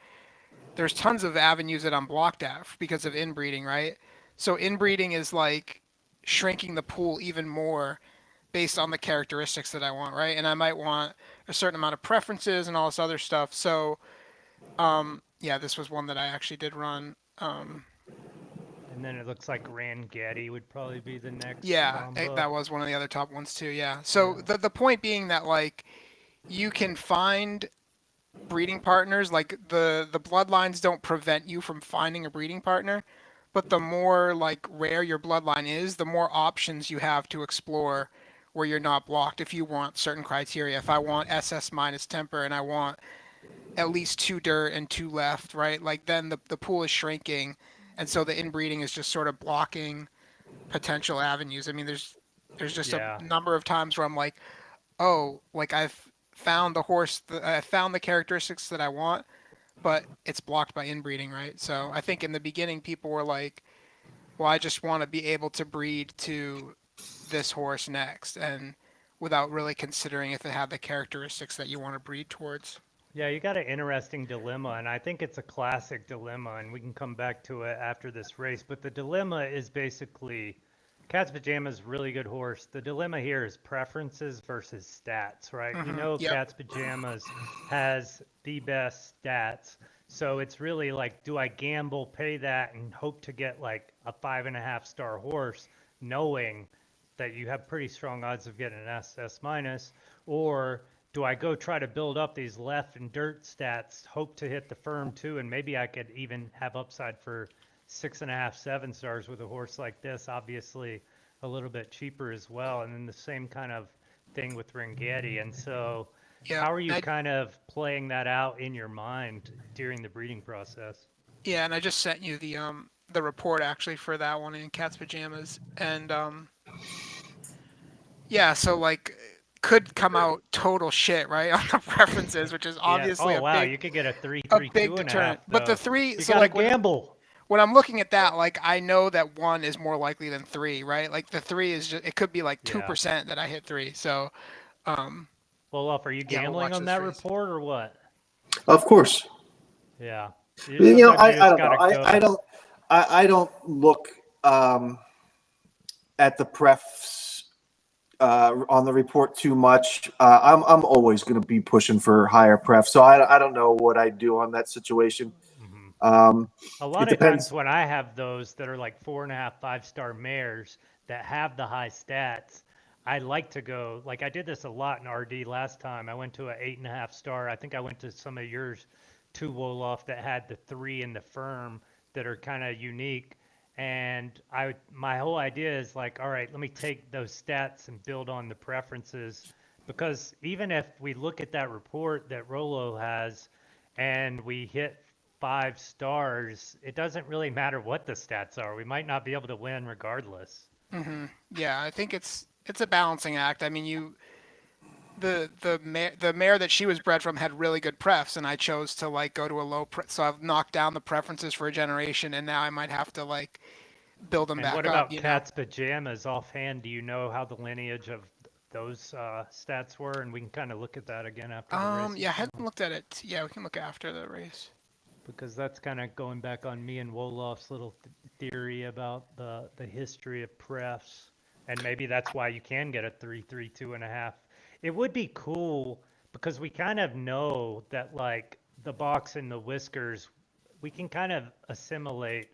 avenues that I'm blocked at because of inbreeding, right? So inbreeding is like shrinking the pool even more based on the characteristics that I want, right? And I might want a certain amount of preferences and all this other stuff. So, yeah, this was one that I actually did run. And then it looks like Rangetti would probably be the next Yeah, combo. that was one of the other top ones too. Yeah. So the point being that like you can find breeding partners. Like the bloodlines don't prevent you from finding a breeding partner, but the more like rare your bloodline is, the more options you have to explore where you're not blocked if you want certain criteria. If I want SS minus temper and I want at least 2 dirt and 2 left, right? Like then the pool is shrinking, and so the inbreeding is just sort of blocking potential avenues. I mean, there's just Yeah. a number of times where I'm like, oh, like I've found the horse, I found the characteristics that I want, but it's blocked by inbreeding, right? So I think in the beginning people were like, well, I just want to be able to breed to this horse next, and without really considering if it had the characteristics that you want to breed towards. Yeah, you got an interesting dilemma, and I think it's a classic dilemma, and we can come back to it after this race. But the dilemma is basically Cat's Pajama's really good horse. The dilemma here is preferences versus stats, right? We know Yep. Cat's Pajamas has the best stats. So it's really like, do I gamble, pay that, and hope to get like a 5.5 star horse, knowing that you have pretty strong odds of getting an SS minus, or do I go try to build up these left and dirt stats, hope to hit the firm too, and maybe I could even have upside for 6.5, 7 stars with a horse like this, obviously a little bit cheaper as well. And then the same kind of thing with Rangetti. And so Yeah. how are you kind of playing that out in your mind during the breeding process? Yeah, and I just sent you the report actually for that one in Cat's Pajamas, and yeah, so like could come out total shit, right, on the preferences, which is obviously Yeah. Oh, wow. a big you could get a 3, a 3, big 2.5. deterrent. But the though. three, You so gotta like gamble. when I'm looking at that, like I know that 1 is more likely than 3, right? Like the 3 is just, it could be like 2% that I hit 3. So, Well, are you Yeah, we'll gambling watch on this that race. report or what? Of course. Yeah. You know, Sometimes you I just don't know. gotta go. I don't look at the prefs on the report too much. I'm always going to be pushing for higher pref, so I don't know what I do on that situation. Mhm. A lot It of depends. times when I have those that are like 4.5, 5 star mares that have the high stats, I like to go, like I did this a lot in RD last time. I went to an 8.5 star. I think I went to some of yours too, Wolof, that had the 3 in the firm that are kind of unique. And my whole idea is like, all right, let me take those stats and build on the preferences. Because even if we look at that report that Rolo has and we hit 5 stars, it doesn't really matter what the stats are. We might not be able to win regardless. yeah, I think it's a balancing act. I mean, the mare that she was bred from had really good prefs, and I chose to like go to a low so I've knocked down the preferences for a generation, and now I might have to like build them And back what up, about you know? Cat's Pajamas offhand? Do you know how the lineage of those stats were? And we can kind of look at that again after the race. Yeah, I hadn't looked at it. Yeah, we can look after the race. Because that's kind of going back on me and Wolof's little theory about the history of prefs, and maybe that's why you can get a 3, 3, 2.5. It would be cool because we kind of know that like the box and the whiskers, we can kind of assimilate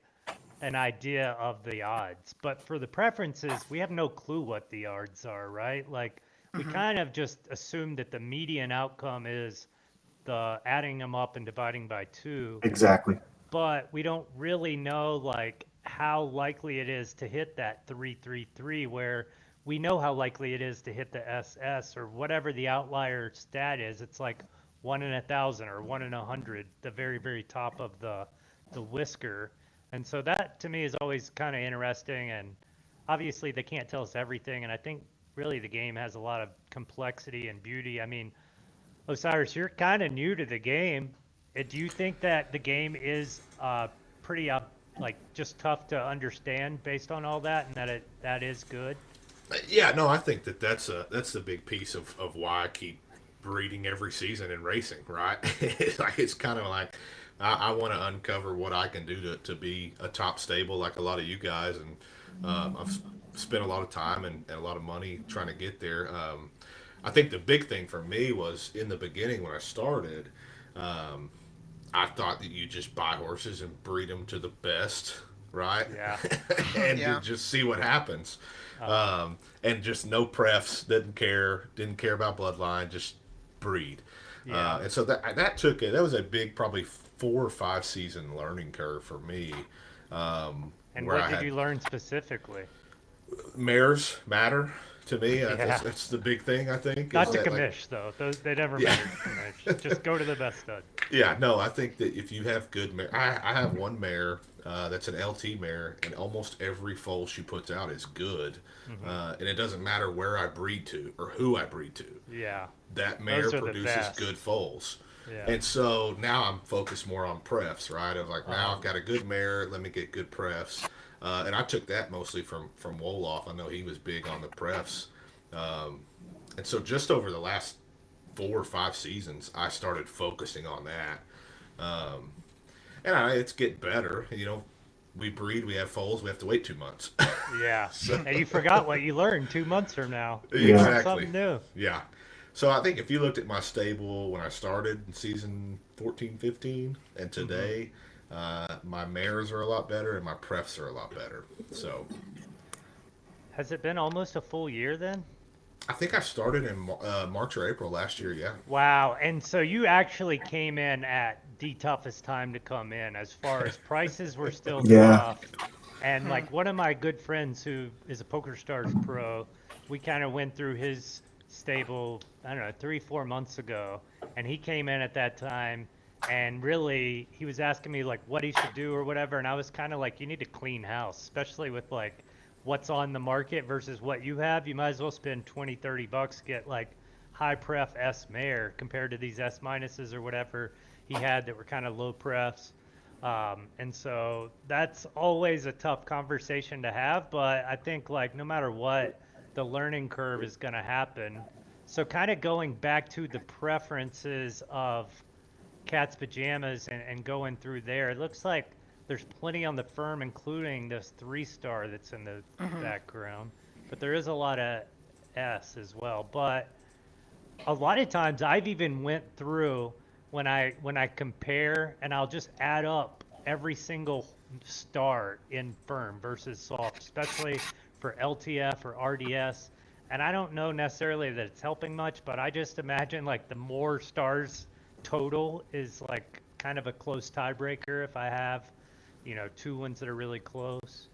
an idea of the odds, but for the preferences, we have no clue what the odds are, right? Like we kind of just assume that the median outcome is the adding them up and dividing by 2, Exactly. but we don't really know like how likely it is to hit that 333, where we know how likely it is to hit the SS or whatever the outlier stat is. It's like 1 in 1,000 or 1 in 100, the very, very top of the whisker. And so that to me is always kind of interesting. And obviously they can't tell us everything. And I think really the game has a lot of complexity and beauty. I mean, Osiris, you're kind of new to the game. Do you think that the game is pretty like just tough to understand based on all that, and that that is good? Yeah, no, I think that's the big piece of why I keep breeding every season and racing, right? It's kind of like I want to uncover what I can do to be a top stable like a lot of you guys, and I've spent a lot of time and a lot of money trying to get there. I think the big thing for me was in the beginning when I started, I thought that you just buy horses and breed them to the best right? Yeah. And Yeah. just see what happens. And just no prefs, didn't care about bloodline, just breed. Yeah. And so that was a big, probably 4 or 5 season learning curve for me. And Where what I did had you learn specifically? mares matter to me. Yeah. That's the big thing, I think. Not is to that, like, commish though. Those they never Yeah. matter to commish. Just go to the best stud. yeah, no, I think that if you have good mare, I have one mare that's an LT mare, and almost every foal she puts out is good. And it doesn't matter where I breed to or who I breed to. Yeah. That mare Those are the produces best. good foals. Yeah. And so now I'm focused more on prefs, right? Of like, now I've got a good mare, let me get good prefs. And I took that mostly from Wolof. I know he was big on the prefs. And so just over the last 4 or 5 seasons, I started focusing on that. It's getting better. We breed, we have foals, we have to wait 2 months. Yeah. And you forgot what you learned 2 months from now. Exactly. Something new. Yeah. So I think if you looked at my stable when I started in season 14, 15, and today, my mares are a lot better and my prefs are a lot better. So Has it been almost a full year then? I think I started in March or April last year. Yeah. Wow. And so you actually came in at the toughest time to come in as far as prices were still Yeah. tough. And like one of my good friends who is a Poker Stars pro, we kind of went through his stable, I don't know, 3, 4 months ago. And he came in at that time and really he was asking me like what he should do or whatever. And I was kind of like, you need to clean house, especially with like what's on the market versus what you have. You might as well spend 20, 30 bucks, get like high pref S mare compared to these S minuses or whatever he had that were kind of low prefs. And so that's always a tough conversation to have, but I think like no matter what, the learning curve is going to happen. So kind of going back to the preferences of Cat's Pajamas and going through there, it looks like there's plenty on the firm, including this 3-star that's in the background, but there is a lot of S as well. But a lot of times I've even went through when I compare and I'll just add up every single star in firm versus soft, especially for LTF or RDS. And I don't know necessarily that it's helping much, but I just imagine like the more stars total is like kind of a close tiebreaker if I have, 2 ones that are really close.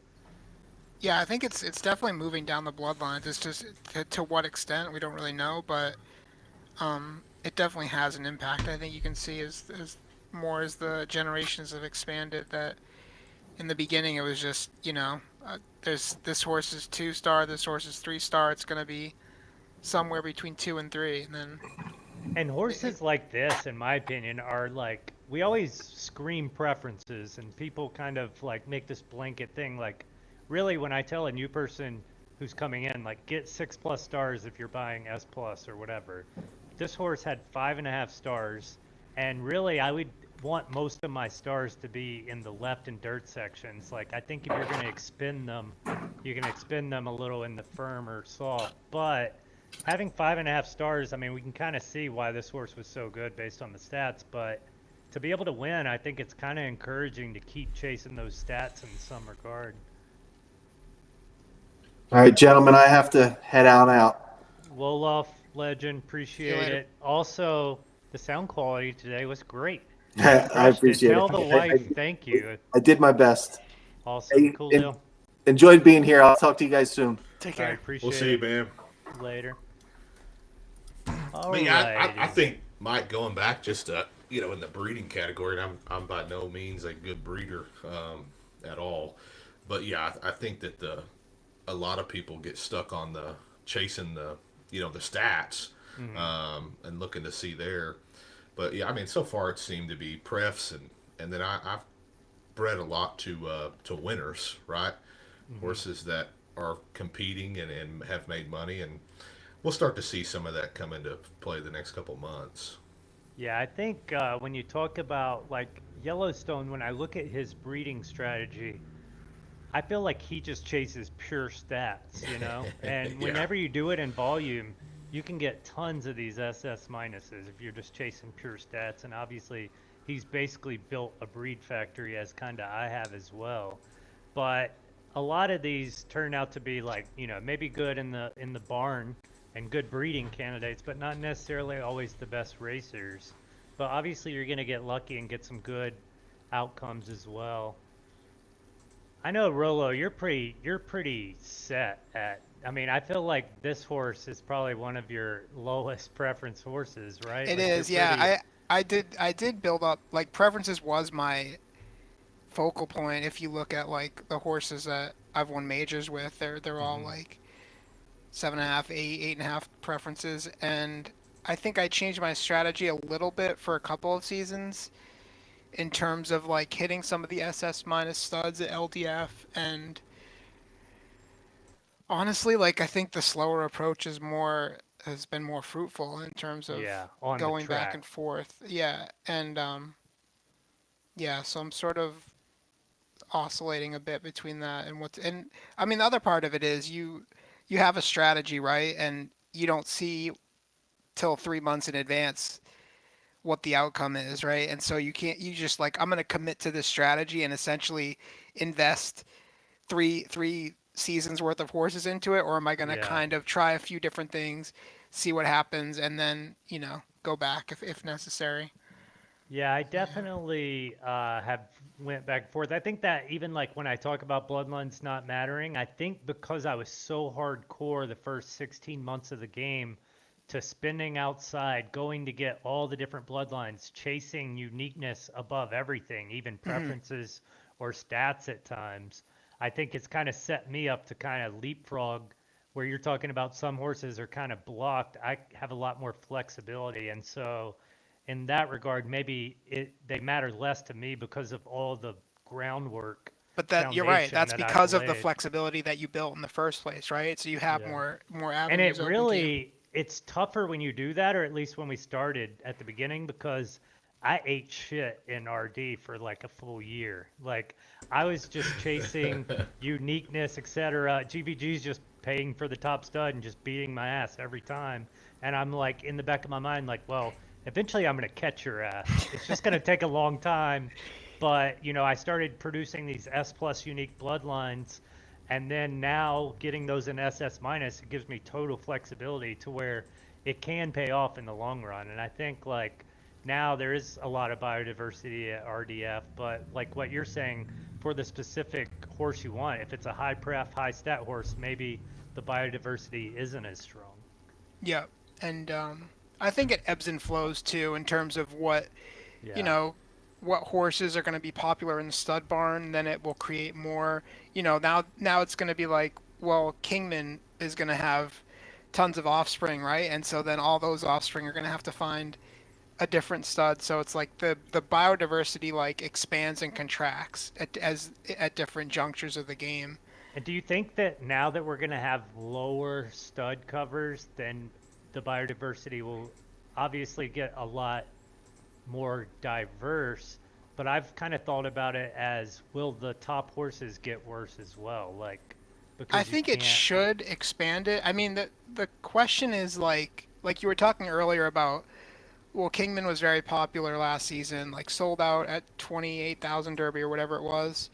Yeah, I think it's definitely moving down the bloodlines. It's just to what extent we don't really know, but it definitely has an impact. I think you can see as the generations have expanded that in the beginning it was just there's this horse is 2-star, this horse is 3-star. It's gonna be somewhere between 2 and 3, and then And horses like this, in my opinion, are like, we always scream preferences and people kind of like make this blanket thing. Like, really, when I tell a new person who's coming in, like, get 6+ stars if you're buying S+ or whatever. This horse had 5.5 stars, and really, I would want most of my stars to be in the left and dirt sections. Like, I think if you're going to expend them, you can expend them a little in the firm or soft, but having 5.5 stars, I mean, we can kind of see why this horse was so good based on the stats, but to be able to win, I think it's kind of encouraging to keep chasing those stats in some regard. All right, gentlemen, I have to head on out. Wolof, legend, appreciate later. it. Also, the sound quality today was great. I Crushed it. appreciate Tell it. the wife thank you. I did my best. Awesome, Hey, cool and- deal. Enjoyed being here. I'll talk to you guys soon. take All right, care. appreciate We'll see you, it. man. Later. But yeah, I Alrighty. think Mike going back just in the breeding category, and I'm by no means a good breeder at all, but yeah, I think that a lot of people get stuck on the chasing the stats and looking to see there. But yeah, I mean, so far it seemed to be prefs and then I've bred a lot to winners, right? Horses that are competing and have made money, and we'll start to see some of that come into play the next couple months. Yeah, I think when you talk about like Yellowstone, when I look at his breeding strategy, I feel like he just chases pure stats, And Yeah. whenever you do it in volume, you can get tons of these SS minuses if you're just chasing pure stats. And obviously, he's basically built a breed factory as kind of I have as well. but a lot of these turn out to be like, maybe good in the barn and good breeding candidates, but not necessarily always the best racers. But obviously you're going to get lucky and get some good outcomes as well. I know, Rolo, you're pretty set at. I mean, I feel like this horse is probably one of your lowest preference horses, right? It Like you're is, yeah. pretty. I did build up, like, preferences was my focal point. If you look at like the horses that I've won majors with, they're all Mhm. like 7.5, 8, 8.5 preferences, and I think I changed my strategy a little bit for a couple of seasons in terms of like hitting some of the SS minus studs at LDF, and honestly, like I think the slower approach has been more fruitful in terms of Yeah, on the going back track. and forth. Yeah, and yeah, so I'm sort of oscillating a bit between that and and I mean the other part of it is you have a strategy, right? And you don't see till 3 months in advance what the outcome is, right? And so you just like, I'm going to commit to this strategy and essentially invest three seasons worth of horses into it, or am I going to Yeah. kind of try a few different things, see what happens, and then go back if necessary. Yeah, I Yeah. definitely have went back and forth. I think that even like when I talk about bloodlines not mattering, I think because I was so hardcore the first 16 months of the game to spending outside, going to get all the different bloodlines, chasing uniqueness above everything, even Hmm. preferences or stats at times. I think it's kind of set me up to kind of leapfrog where you're talking about some horses are kind of blocked. I have a lot more flexibility, and so in that regard, maybe they matter less to me because of all the groundwork But that you're right. foundation That's that I've because of the laid. flexibility that you built in the first place, right? So you have Yeah. more And it avenues open to you. really, it's tougher when you do that, or at least when we started at the beginning, because I ate shit in RD for like a full year. Like I was just chasing uniqueness, etc. GVG's just paying for the top stud and just beating my ass every time. And I'm like in the back of my mind, like, well, eventually I'm gonna catch your ass. It's just gonna take a long time. But I started producing these S plus unique bloodlines, and then now getting those in SS minus, it gives me total flexibility to where it can pay off in the long run. And I think like now there is a lot of biodiversity at RDF, but like what you're saying, for the specific horse you want, if it's a high pref, high stat horse, maybe the biodiversity isn't as strong. Yeah, and I think it ebbs and flows too in terms of you Yeah. know what horses are going to be popular in the stud barn. Then it will create more. Now it's going to be like, well, Kingman is going to have tons of offspring, right? And so then all those offspring are going to have to find a different stud. So it's like the biodiversity like expands and contracts at different junctures of the game. And do you think that now that we're going to have lower stud covers, then the biodiversity will obviously get a lot more diverse? But I've kind of thought about it as, will the top horses get worse as well? Like, I because you think it can't. should expand it. I mean, the question is like you were talking earlier about, well, Kingman was very popular last season, like sold out at 28,000 Derby or whatever it was.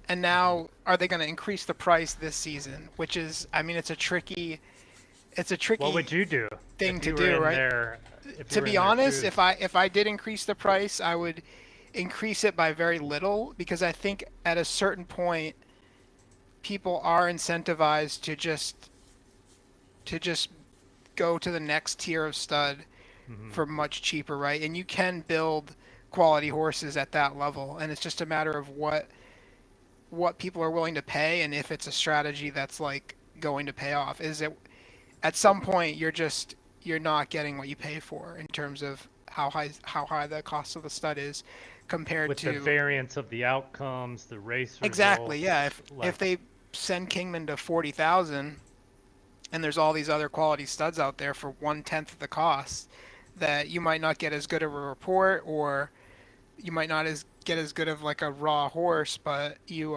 And Mhm. now are they going to increase the price this season, which is, I mean, it's a What would tricky you do thing if to you were do, in right? their To be honest, shoes? if I did increase the price, I would increase it by very little, because I think at a certain point people are incentivized to just go to the next tier of stud Hmm. for much cheaper, right? And you can build quality horses at that level, and it's just a matter of what people are willing to pay, and if it's a strategy that's like going to pay off. Is it at some point you're not getting what you pay for in terms of how high the cost of the stud is compared With the to variance of the outcomes, the race exactly, yeah. results, If like, they send Kingman to 40,000 and there's all these other quality studs out there for 1/10 of the cost, that you might not get as good of a report, or you might not get as good of like a raw horse, but you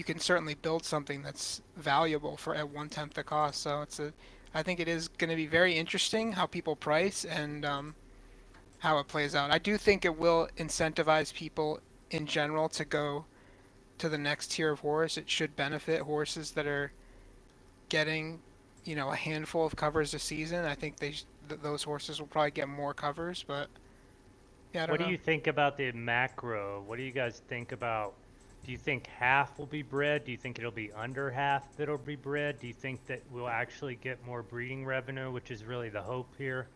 can certainly build something that's valuable for at 1/10 the cost. So I think it is going to be very interesting how people price, and how it plays out. I do think it will incentivize people in general to go to the next tier of horse, it should benefit horses that are getting, a handful of covers a season. I think those horses will probably get more covers, but yeah, I don't What do know. you think about the macro? What do you guys think about? Do you think half will be bred? Do you think it'll be under half that'll be bred? Do you think that we'll actually get more breeding revenue, which is really the hope here?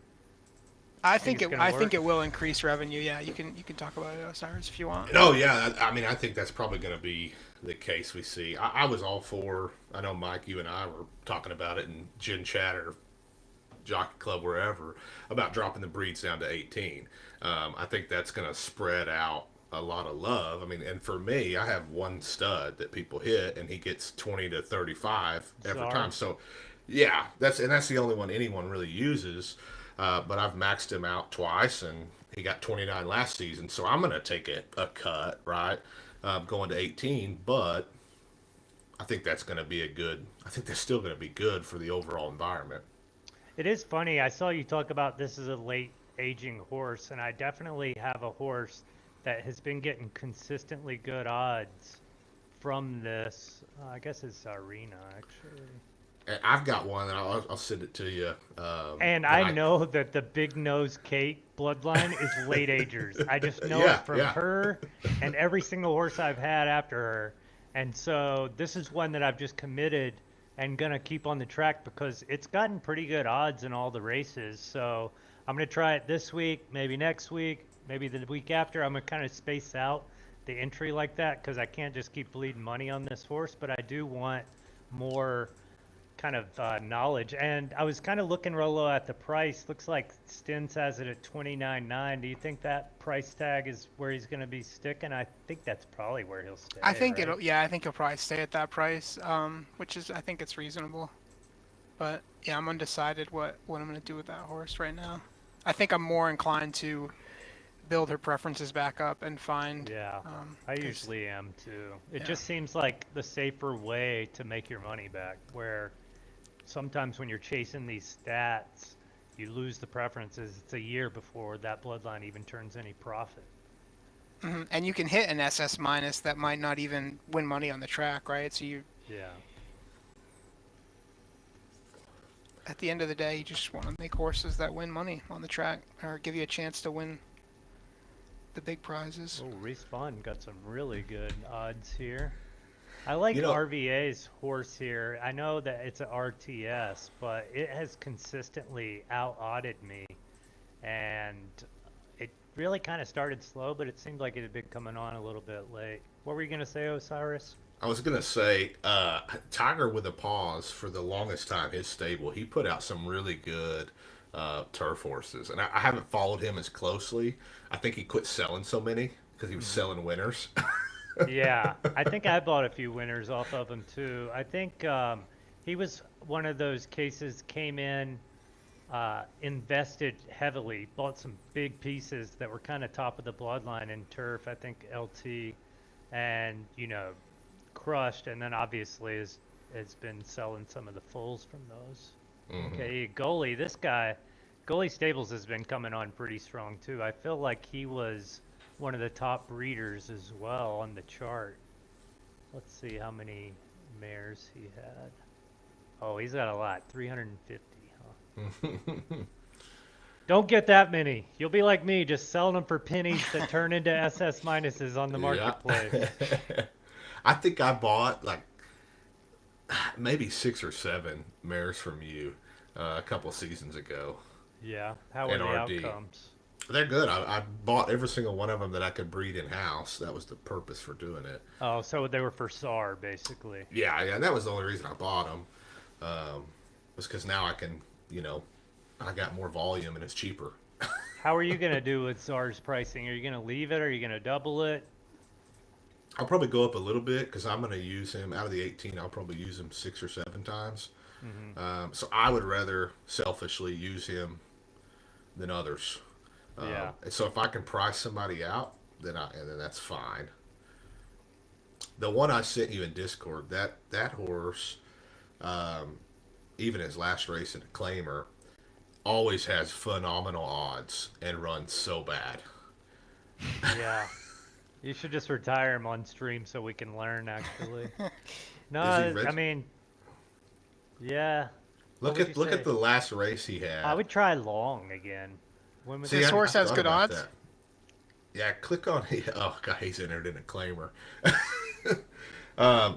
I Think think it's it. gonna I think work? it will increase revenue. Yeah, you can talk about it, Osiris, if you want. No, yeah, I mean, I think that's probably going to be the case we see. I was all for. I know Mike, you and I were talking about it in Gin Chat or Jockey Club, wherever, about dropping the breeds down to 18. I think that's going to spread out a lot of love. I mean, and for me, I have one stud that people hit, and he gets 20 to 35 every Czar. time. So, yeah, that's the only one anyone really uses. But I've maxed him out twice, and he got 29 last season. So I'm going to take a cut, right, going to 18. But I think that's going to be a good. I think that's still going to be good for the overall environment. It is funny. I saw you talk about this is a late aging horse, and I definitely have a horse that has been getting consistently good odds from this. I guess it's Arena, actually. And I've got one, and I'll send it to you. And that I know that the Big Nose Kate bloodline is late agers. I just know Yeah, it from yeah. her and every single horse I've had after her. And so this is one that I've just committed and gonna keep on the track because it's gotten pretty good odds in all the races. So I'm gonna try it this week, maybe next week, maybe the week after. I'm gonna kind of space out the entry like that because I can't just keep bleeding money on this horse, but I do want more kind of knowledge. And I was kind of looking, Rolo, at the price. Looks like Stins has it at 29.9. Do you think that price tag is where he's going to be sticking? I think that's probably where he'll stay. I think right? it'll. Yeah, I think he'll probably stay at that price, which is, I think it's reasonable. But yeah, I'm undecided what I'm gonna do with that horse right now. I think I'm more inclined to build her preferences back up and find. Yeah, I 'Cause- usually am too. It Yeah. just seems like the safer way to make your money back, where sometimes when you're chasing these stats, you lose the preferences. It's a year before that bloodline even turns any profit. And you can hit an SS minus that might not even win money on the track, right? So you, Yeah. at the end of the day, you just want to make horses that win money on the track or give you a chance to win the big prizes. Oh, Respawn got some really good odds here. I like You know- RVA's horse here. I know that it's an RTS, but it has consistently out-odded me. And it really kind of started slow, but it seemed like it had been coming on a little bit late. What were you going to say, Osiris? I was gonna say, Tiger with a Pause for the longest time, his stable, he put out some really good turf horses, and I haven't followed him as closely. I think he quit selling so many because he was selling winners. Yeah, I think I bought a few winners off of him too. I think he was one of those cases, came in, invested heavily, bought some big pieces that were kind of top of the bloodline in turf, I think LT, and, crushed, and then obviously has been selling some of the fulls from those. Okay, goalie, this guy, Goalie Stables has been coming on pretty strong too. I feel like he was one of the top breeders as well on the chart. Let's see how many mares he had. Oh, he's got a lot, 350, huh? Don't get that many. You'll be like me, just selling them for pennies that turn into SS minuses on the marketplace. I think I bought like maybe 6 or 7 mares from you a couple seasons ago. Yeah, how were the NRD. outcomes? They're good. I bought every single one of them that I could breed in house. That was the purpose for doing it. Oh, so they were for SAR, basically. Yeah, and that was the only reason I bought them. Was because now I can, I got more volume and it's cheaper. How are you going to do with SAR's pricing? Are you going to leave it? Or are you going to double it? I'll probably go up a little bit because I'm going to use him out of the 18. I'll probably use him 6 or 7 times. So I would rather selfishly use him than others. Yeah. And so if I can price somebody out, then that's fine. The one I sent you in Discord, that horse, even his last race in a claimer, always has phenomenal odds and runs so bad. Yeah. You should just retire him on stream so we can learn, actually. No, Is he I reg- mean, yeah. What Look would at you look say? at the last race he had. I would try long again. When was See, This it? horse has thought good about odds? that. Yeah, click on. Oh god, he's entered in a claimer.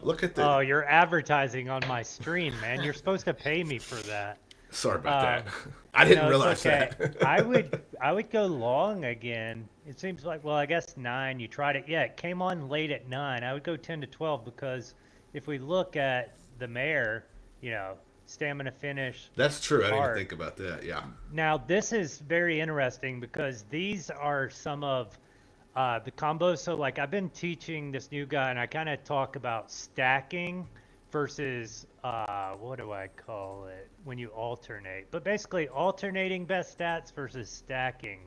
Look at the. Oh, you're advertising on my stream, man. You're supposed to pay me for that. Sorry about that. um, I didn't No, realize it's okay. that. I would go long again. It seems like, well, I guess 9. You tried it. Yeah, it came on late at 9. I would go 10 to 12 because if we look at the mare, stamina finish. That's true. I didn't even Hard. think about that. Yeah. Now, this is very interesting because these are some of the combos. So, like, I've been teaching this new guy, and I kind of talk about stacking versus, what do I call it, when you alternate. But basically, alternating best stats versus stacking.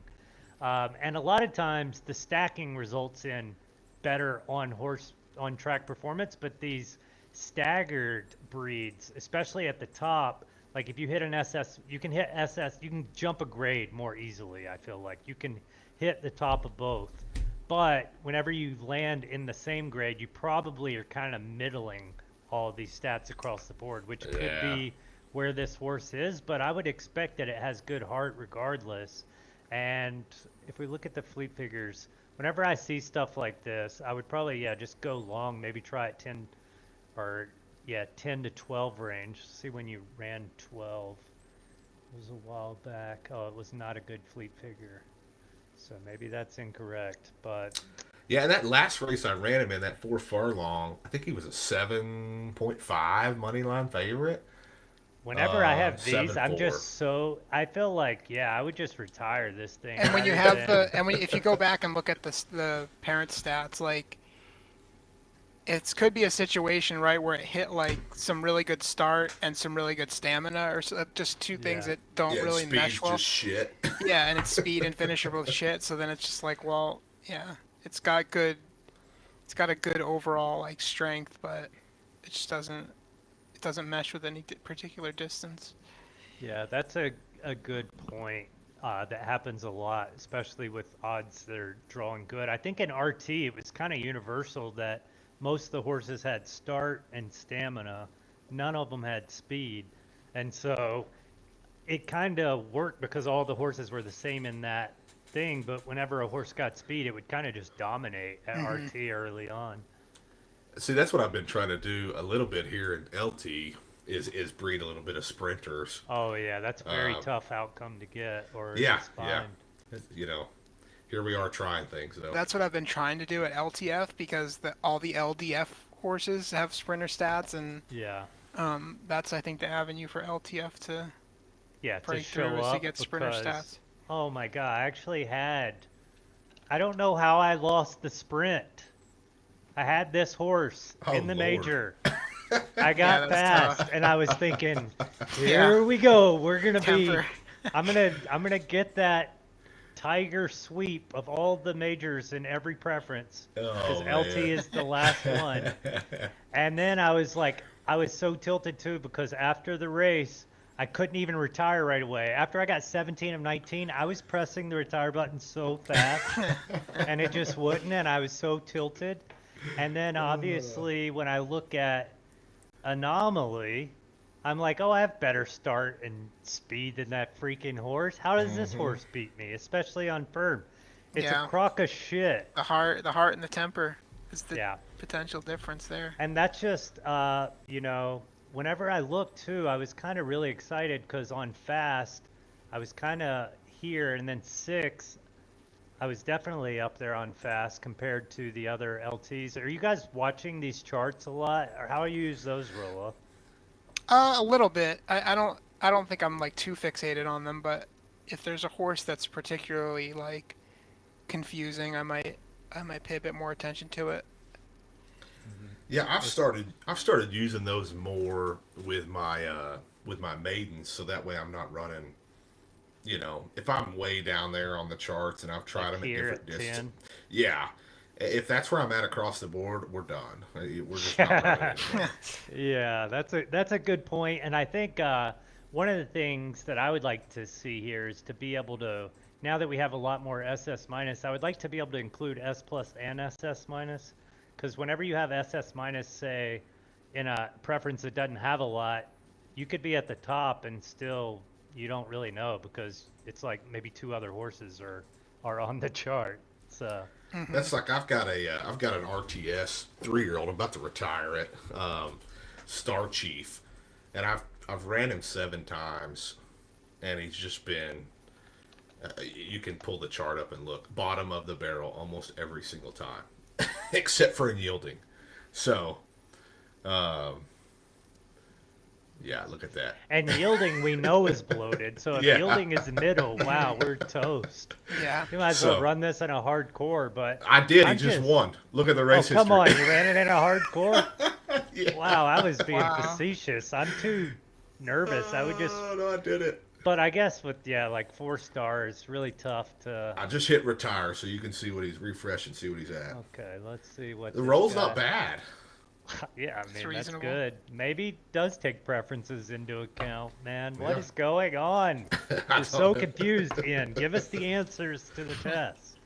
And a lot of times, the stacking results in better on track performance, but these staggered breeds, especially at the top, like if you hit an SS, you can hit SS, you can jump a grade more easily, I feel like. You can hit the top of both. But whenever you land in the same grade, you probably are kind of middling all of these stats across the board, which could Yeah. be where this horse is, but I would expect that it has good heart regardless. And if we look at the fleet figures, whenever I see stuff like this, I would probably, just go long, maybe try at 10 or 10 to 12 range. See when you ran 12. It was a while back. Oh, it was not a good fleet figure. So maybe that's incorrect, but Yeah, and that last race I ran him in, that 4 furlong, I think he was a 7.5 money line favorite. whenever I have these, 7-4. I'm just I feel like, I would just retire this thing. And when you rather have than- if you go back and look at the parent stats, like it could be a situation, right, where it hit like some really good start and some really good stamina, or just two things Yeah. that don't Yeah, really speed's mesh well. just shit. Yeah, and its speed and finish are both shit. So then it's just like, well, yeah, it's got a good overall like strength, but it just doesn't mesh with any particular distance. Yeah, that's a good point. That happens a lot, especially with odds that are drawing good. I think in RT it was kind of universal that most of the horses had start and stamina. None of them had speed. And so it kind of worked because all the horses were the same in that thing. But whenever a horse got speed, it would kind of just dominate at RT early on. See, that's what I've been trying to do a little bit here in LT is breed a little bit of sprinters. Oh, yeah, that's a very tough outcome to get. Or Yeah, just yeah. find. You know, here we are trying things though. That's what I've been trying to do at LTF because all the LDF horses have sprinter stats, and Yeah. that's I think the avenue for LTF to Yeah, to break show through is up to get sprinter because- stats. Oh my god, I actually I don't know how I lost the sprint. I had this horse Oh, in the Lord. major. I got that's fast and I was thinking, here we go. We're going to be Temper. I'm going to get that tiger sweep of all the majors in every preference because Oh, LT man. is the last one. And then I was so tilted too because after the race, I couldn't even retire right away. After I got 17 of 19, I was pressing the retire button so fast and it just wouldn't, and I was so tilted. And then obviously when I look at Anomaly, I'm like, oh, I have better start and speed than that freaking horse. How does this horse beat me, especially on firm? It's Yeah. a crock of shit. The heart and the temper is the Yeah. potential difference there. And that's just, whenever I look too, I was kind of really excited because on fast, I was kind of here, and then 6, I was definitely up there on fast compared to the other LTs. Are you guys watching these charts a lot, or how do you use those, Rilla? A little bit. I don't think I'm like too fixated on them, but if there's a horse that's particularly like confusing, I might pay a bit more attention to it. Yeah, I've started using those more with my maidens, so that way I'm not running. You know, if I'm way down there on the charts and I've tried Like them at here different at distances, 10? yeah. If that's where I'm at across the board, we're done. We're just not running anymore. Yeah, that's a good point, and I think one of the things that I would like to see here is to be able to now that we have a lot more SS minus, I would like to be able to include S plus and SS minus, because whenever you have SS minus, say, in a preference that doesn't have a lot, you could be at the top and still you don't really know because it's like maybe 2 other horses are on the chart. So That's like I've got an RTS 3-year-old. I'm about to retire it, Star Chief, and I've ran him 7 times, and he's just been. You can pull the chart up and look bottom of the barrel almost every single time, except for in yielding. So, yeah, look at that. and yielding we know is bloated. So if Yeah. yielding is middle, wow, we're toast. Yeah. You might as well So- run this in a hardcore, but I did. He I'm just just- won. Look at the oh race come on, history. you ran it in a hardcore. Yeah. Wow, I was being Wow. facetious. I'm too nervous. I would just, Oh, no, I did it. but I guess with like 4 stars, really tough to. I just hit retire so you can see what he's refresh and see what he's at. Okay, let's see what The this roll's guy- not bad. Yeah, I mean that's reasonable. good. Maybe does take preferences into account, man. What Yeah. is going on? I We're don't so know. confused, Ian. Give us the answers to the test.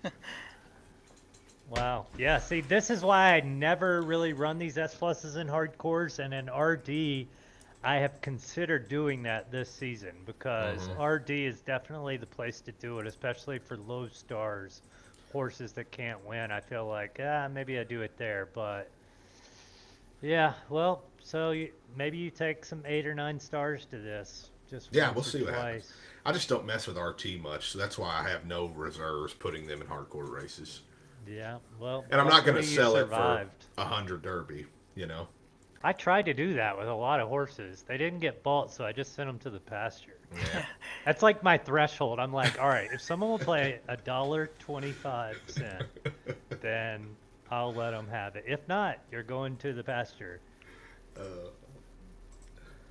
Wow. Yeah, see, this is why I never really run these S pluses in hardcores, and in RD, I have considered doing that this season because Mhm. RD is definitely the place to do it, especially for low stars, horses that can't win. I feel like, maybe I do it there, but yeah, well, so maybe you take some 8 or 9 stars to this. Just Yeah, once we'll or see what happens. twice. I just don't mess with RT much, so that's why I have no reserves putting them in hardcore races. Yeah, well, And I'm not going to luckily you sell survived. it for 100 Derby, you know. I tried to do that with a lot of horses. They didn't get bought, so I just sent them to the pasture. Yeah. That's like my threshold. I'm like, all right, if someone will play $1.25, then I'll let them have it. If not, you're going to the pasture.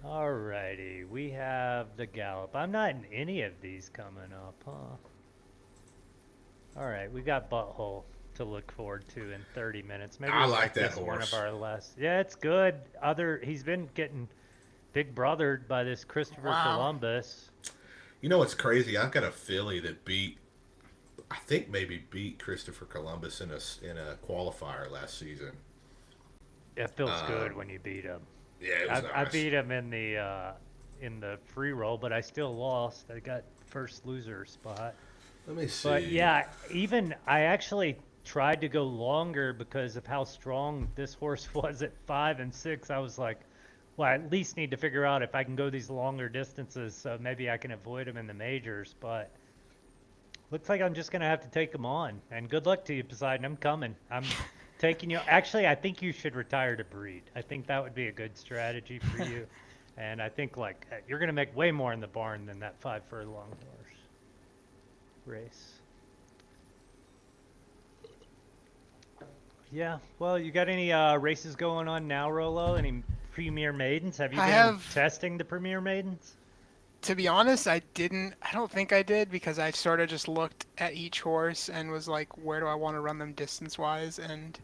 Alrighty, we have the Gallop. I'm not in any of these coming up, huh? Alright, we got Butthole to look forward to in 30 minutes. Maybe I we'll like make that this one of horse. our last. Yeah, it's good. He's been getting big brothered by this Christopher Wow. Columbus. You know what's crazy? I've got a filly that I think maybe beat Christopher Columbus in a qualifier last season. It feels good when you beat him. Yeah, it was I nice. beat him in the free roll, but I still lost. I got first loser spot. Let me see. But yeah, I actually tried to go longer because of how strong this horse was at 5 and 6. I was like, well, I at least need to figure out if I can go these longer distances, so maybe I can avoid him in the majors. But looks like I'm just gonna have to take him on. And good luck to you, Poseidon. I'm coming. I'm taking you. Actually, I think you should retire to breed. I think that would be a good strategy for you. And I think like you're gonna make way more in the barn than that 5 furlong horse race. Yeah, well, you got any races going on now, Rolo? Any Premier Maidens? Have you I been have- testing the Premier Maidens? To be honest, I don't think I did because I sort of just looked at each horse and was like, where do I want to run them distance wise and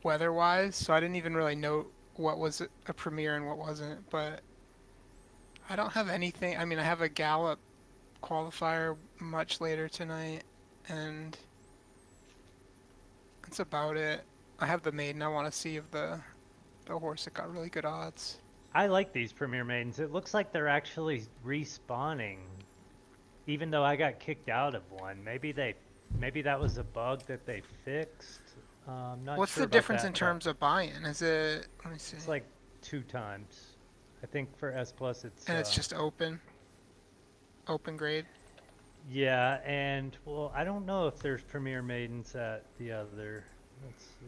weather wise? So I didn't even really know what was a premier and what wasn't. But I don't have anything. I mean, I have a Gallop qualifier much later tonight, and that's about it. I have the maiden. I want to see if the horse that got really good odds. I like these Premier Maidens. It looks like they're actually respawning, even though I got kicked out of one. Maybe that was a bug that they fixed. I'm not What's sure the about difference that, in but terms of buy-in? Is it? Let me see. It's like 2 times. I think for S plus it's. And it's just open grade. Yeah, and well, I don't know if there's Premier Maidens at the other. Let's see.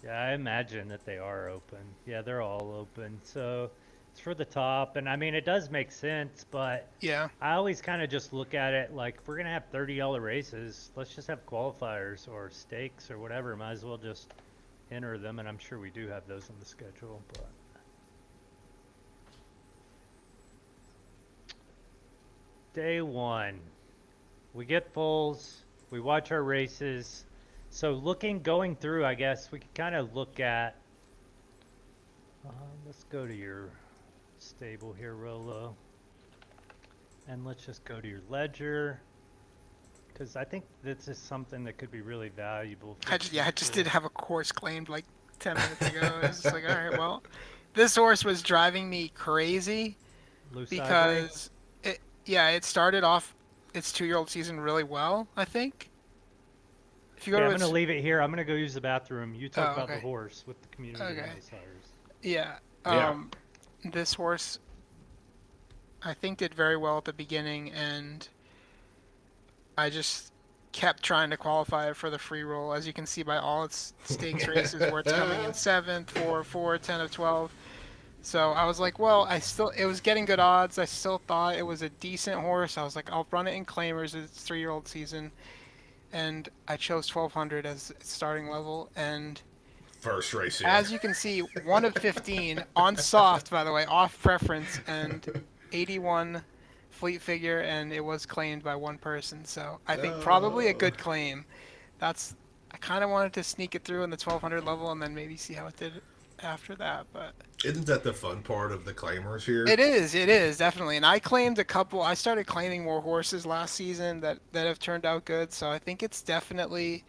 Yeah, I imagine that they are open. Yeah, they're all open. So it's for the top, and I mean it does make sense, but Yeah. I always kind of just look at it like if we're gonna have $30 races, let's just have qualifiers or stakes or whatever. Might as well just enter them, and I'm sure we do have those on the schedule. But day 1, we get fulls, we watch our races. So going through, I guess we could kind of look at. Let's go to your stable here, Rolo. And let's just go to your ledger. Because I think this is something that could be really valuable. For I just people. did have a horse claimed like 10 minutes ago. I was just like, all right, well, this horse was driving me crazy Loose ivory? because it started off its 2-year-old season really well, I think. If you go Yeah, to I'm its, gonna leave it here. I'm gonna go use the bathroom. You talk Oh, about the okay. horse with the community Okay. insiders. yeah, Yeah. this horse I think did very well at the beginning, and I just kept trying to qualify it for the free roll, as you can see by all its stakes races where it's coming in 7th, 4, 4, 10 of 12. So I was like, well, it was getting good odds. I still thought it was a decent horse. I was like, I'll run it in claimers. It's 3-year-old season. And I chose 1200 as its starting level. And First race in. as you can see, 1 of 15 on soft, by the way, off preference, and 81 fleet figure, and it was claimed by one person. So I think probably a good claim. I kind of wanted to sneak it through in the 1200 level and then maybe see how it did after that, but Isn't that the fun part of the claimers here? it is definitely. And I claimed a couple. I started claiming more horses last season that have turned out good. So I think it's definitely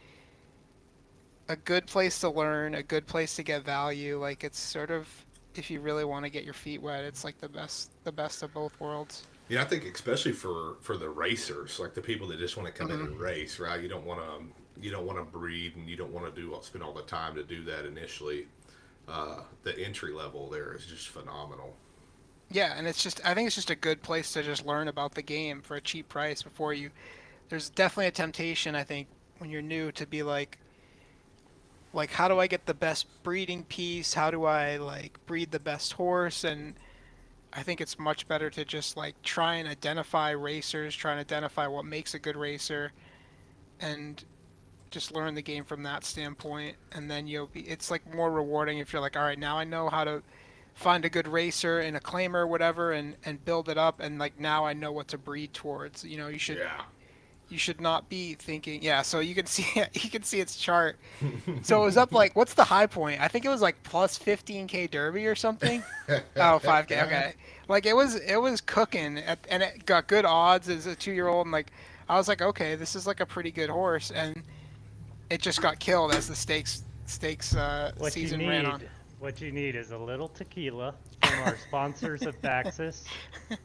a good place to learn, a good place to get value. Like, it's sort of, if you really want to get your feet wet, it's like the best of both worlds. Yeah, I think especially for the racers, like the people that just want to come in and race, right? You don't want to breed, and you don't want to spend all the time to do that initially. The entry level there is just phenomenal. Yeah, and I think it's just a good place to just learn about the game for a cheap price before you. There's definitely a temptation, I think, when you're new to be like, how do I get the best breeding piece? How do I like breed the best horse? And I think it's much better to just like try and identify racers, try and identify what makes a good racer, and just learn the game from that standpoint. And then it's like more rewarding if you're like, all right, now I know how to find a good racer in a claimer or whatever, and build it up, and like now I know what to breed towards. You know, you should not be thinking, so you can see its chart. So it was up like, what's the high point? I think it was like plus 15k Derby or something. Oh, 5k. Okay. Like it was cooking and it got good odds as a 2-year-old, and like I was like, okay, this is like a pretty good horse, and it just got killed as the stakes What season you ran need, on. what you need is a little tequila from our sponsors of Baxis,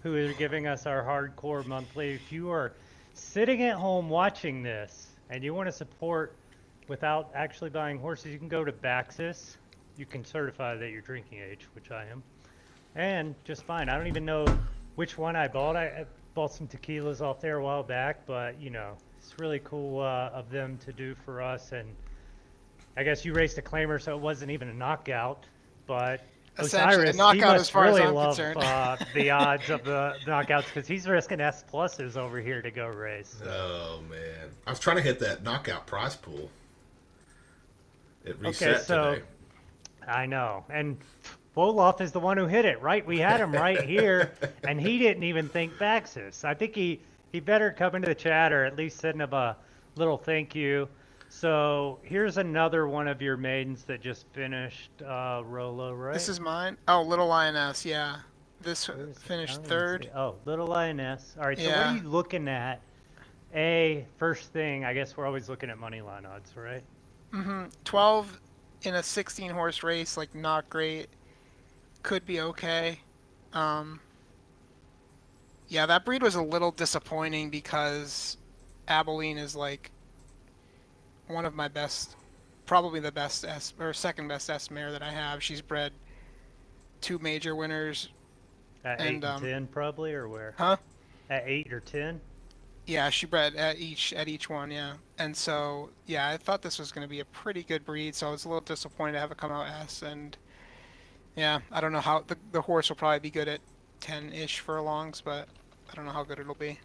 who are giving us our hardcore monthly. If you are sitting at home watching this and you want to support without actually buying horses, you can go to Baxis. You can certify that you're drinking age, which I am, and just fine. I don't even know which one I bought. I bought some tequilas off there a while back, but you know, it's really cool of them to do for us. And I guess you raced a claimer, so it wasn't even a knockout, but Essentially, a Osiris, he knockout as must far as really I'm love concerned. the odds of the knockouts because he's risking S pluses over here to go race. So. Oh man, I was trying to hit that knockout prize pool. It reset Okay, so today. I know, and Wolof is the one who hit it, right? We had him right here, and he didn't even think Baxis. I think he better come into the chat or at least send him a little thank you. So here's another one of your maidens that just finished Rolo, right? This is mine. Oh, Little Lioness. Yeah, this Where is it? I finished don't even third. see- Oh, Little Lioness. All right, so what Yeah. are you looking at? First thing, I guess we're always looking at money line odds, right? 12 in a 16 horse race, like not great. Could be okay. Yeah, that breed was a little disappointing because Abilene is like one of my best, probably the best or second best S mare that I have. She's bred 2 major winners. At And, 8 and 10 probably, or where? Huh? At 8 or 10? Yeah, she bred at each one, yeah. And so, yeah, I thought this was going to be a pretty good breed, so I was a little disappointed to have it come out S. And yeah, I don't know how the horse will probably be good at 10-ish furlongs, but I don't know how good it'll be.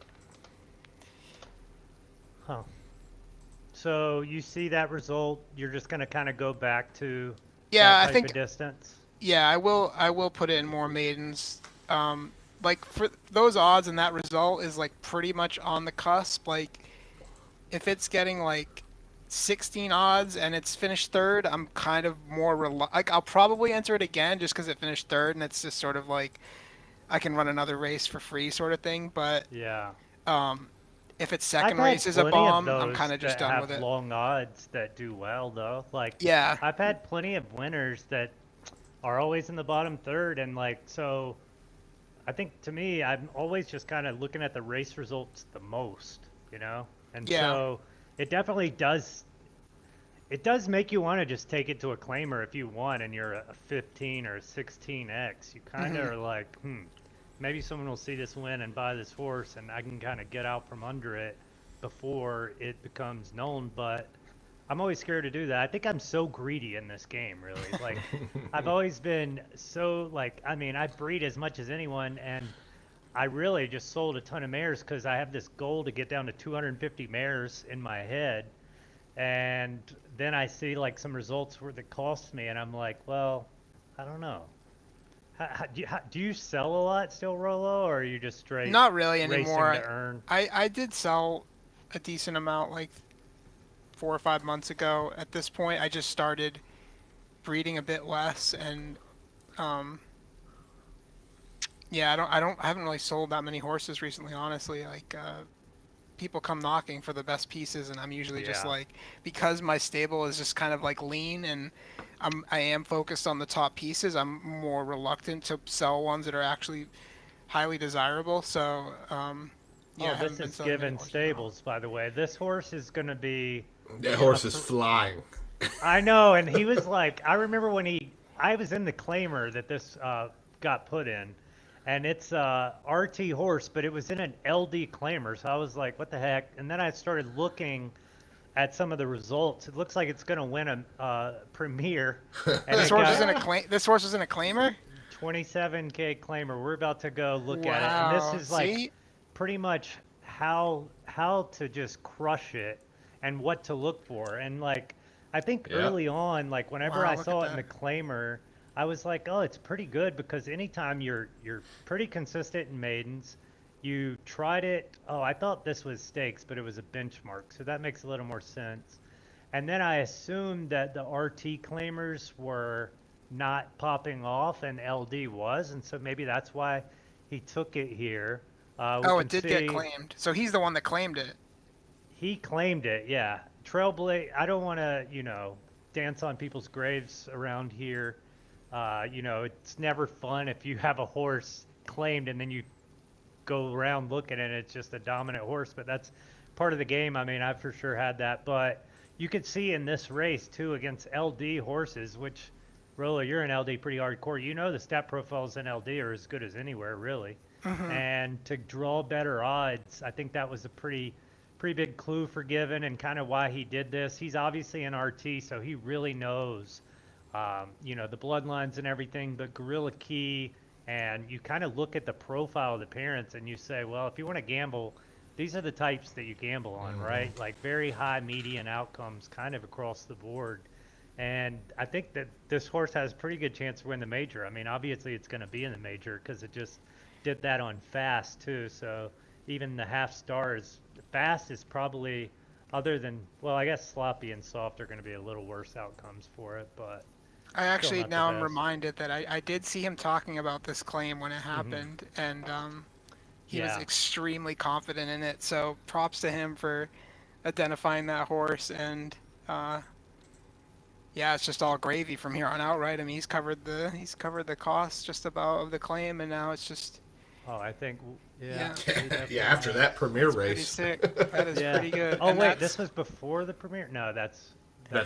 Huh. So you see that result, you're just going to kind of go back to Yeah, that I type think of distance? yeah, I will put in more maidens. Like for those odds and that result is like pretty much on the cusp. Like if it's getting like 16 odds and it's finished third, I'm kind of more like I'll probably enter it again just because it finished third and it's just sort of like I can run another race for free sort of thing. But Yeah. if its I've second had race is a plenty of bomb, I'm those kind of just that done have with it. long odds that do well though. Like Yeah. I've had plenty of winners that are always in the bottom third, and like so I think to me I'm always just kind of looking at the race results the most, you know? And Yeah. so it definitely does it does make you want to just take it to a claimer if you won and you're a 15 or a 16x. You kind of Mhm. are like, maybe someone will see this win and buy this horse and I can kind of get out from under it before it becomes known. But I'm always scared to do that. I think I'm so greedy in this game, really. Like, I've always been so, like, I mean, I breed as much as anyone, and I really just sold a ton of mares because I have this goal to get down to 250 mares in my head. And then I see like some results where that cost me, and I'm like, well, I don't know. Do you sell a lot still, Rolo, or are you just straight Not really racing anymore. to earn? I did sell a decent amount like 4 or 5 months ago. At this point, I just started breeding a bit less, and um, yeah, I haven't really sold that many horses recently, honestly. Like, people come knocking for the best pieces, and I'm usually just Yeah. like, because my stable is just kind of like lean, and I am focused on the top pieces. I'm more reluctant to sell ones that are actually highly desirable. So, yeah, I Oh, haven't this been is selling many given horses at all. stables, by the way. This horse is going to be That in horse the is flying. I know, and he was like, I remember when I was in the claimer that this got put in, and it's a RT horse, but it was in an LD claimer, so I was like, what the heck? And then I started looking at some of the results. It looks like it's going to win a Premier, and This it horse is in a got claim. This horse is in a claimer. 27K claimer. We're about to go look at it, and this Wow. is like See, pretty much how to just crush it and what to look for. And like I think Yeah. early on, like whenever Wow, I look saw at it in the that. claimer, I was like, oh, it's pretty good because anytime you're pretty consistent in maidens, you tried it. Oh, I thought this was stakes, but it was a benchmark, so that makes a little more sense. And then I assumed that the RT claimers were not popping off and LD was, and so maybe that's why he took it here. We Oh, can it did get see claimed. So he's the one that claimed it. he claimed it, yeah. Trailblaze, I don't want to, dance on people's graves around here. It's never fun if you have a horse claimed and then you go around looking and it's just a dominant horse, but that's part of the game. I mean, I've for sure had that, but you could see in this race too against LD horses, which Rolo, you're in LD pretty hardcore. You know the stat profiles in LD are as good as anywhere, really. And to draw better odds, I think that was a pretty big clue for Given and kind of why he did this. He's obviously an RT, so he really knows, the bloodlines and everything. But Gorilla Key, and you kind of look at the profile of the parents and you say, well, if you want to gamble, these are the types that you gamble on, right? Like very high median outcomes, kind of across the board. And I think that this horse has a pretty good chance to win the major. I mean, obviously it's going to be in the major because it just did that on fast too. So even the half stars, fast is probably, other than, well, I guess sloppy and soft are going to be a little worse outcomes for it, but I actually not the now I'm best. reminded that I did see him talking about this claim when it happened, and he was Yeah. extremely confident in it. So props to him for identifying that horse, and yeah, it's just all gravy from here on out, right? I mean, he's covered the costs just about of the claim, and now it's just Oh, I think, Yeah. he definitely Yeah, after has. that premiere pretty race. sick. That is Yeah. pretty good. Oh And wait, that's- this was before the premiere? No, That's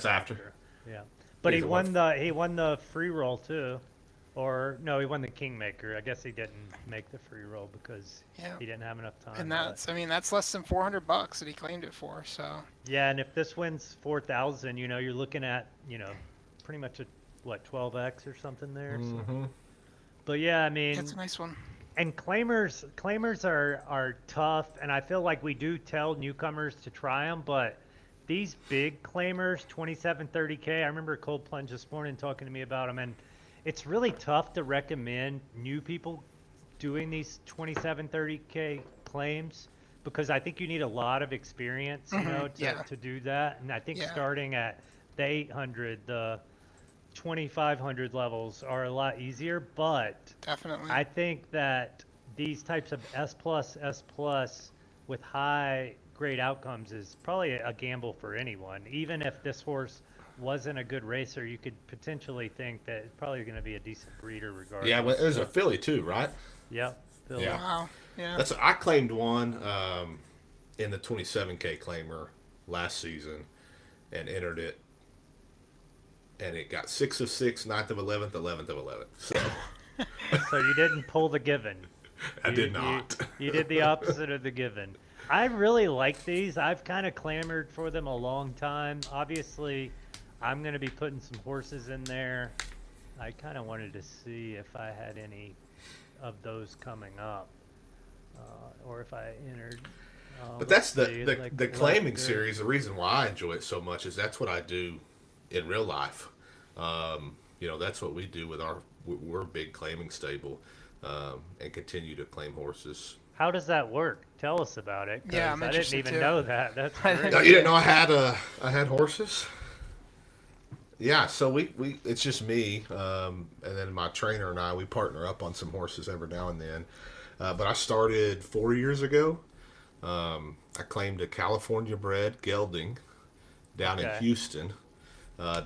after. Yeah, but he Either won one. he won the free roll too, or no, he won the Kingmaker. I guess he didn't make the free roll because Yeah. he didn't have enough time. And but- that's, I mean, that's less than $400 that he claimed it for. So yeah, and if this wins 4,000, you're looking at pretty much a 12x or something there. So. Mm-hmm. But yeah, I mean, that's a nice one. and claimers are tough, and I feel like we do tell newcomers to try them, but these big claimers, 27, 30K, I remember Cold Plunge this morning talking to me about them, and it's really tough to recommend new people doing these 27, 30K claims because I think you need a lot of experience, yeah. to do that. And I think Yeah. starting at the 800, the 2,500 levels are a lot easier, but Definitely. I think that these types of S+, with high grade outcomes is probably a gamble for anyone. Even if this horse wasn't a good racer, you could potentially think that it's probably going to be a decent breeder regardless. Yeah, well, there's a filly too, right? Yep. Phil. Yeah. Wow. Yeah. I claimed one in the 27K claimer last season and entered it, and it got 6 of 6, 9th of 11th, 11th of 11th. So So you didn't pull the given. I did not. You did the opposite of the given. I really like these. I've kind of clamored for them a long time. Obviously, I'm going to be putting some horses in there. I kind of wanted to see if I had any of those coming up, or if I entered. But that's let's see, the like claiming last- series. The reason why I enjoy it so much is that's what I do in real life. That's what we do with we're a big claiming stable, and continue to claim horses. How does that work? Tell us about it. Yeah, 'cause I'm I didn't interested even too. know that. That's I great. No, you didn't know I had horses? Yeah, so we it's just me, and then my trainer and we partner up on some horses every now and then. But I started 4 years ago. I claimed a California bred gelding down in Okay. Houston,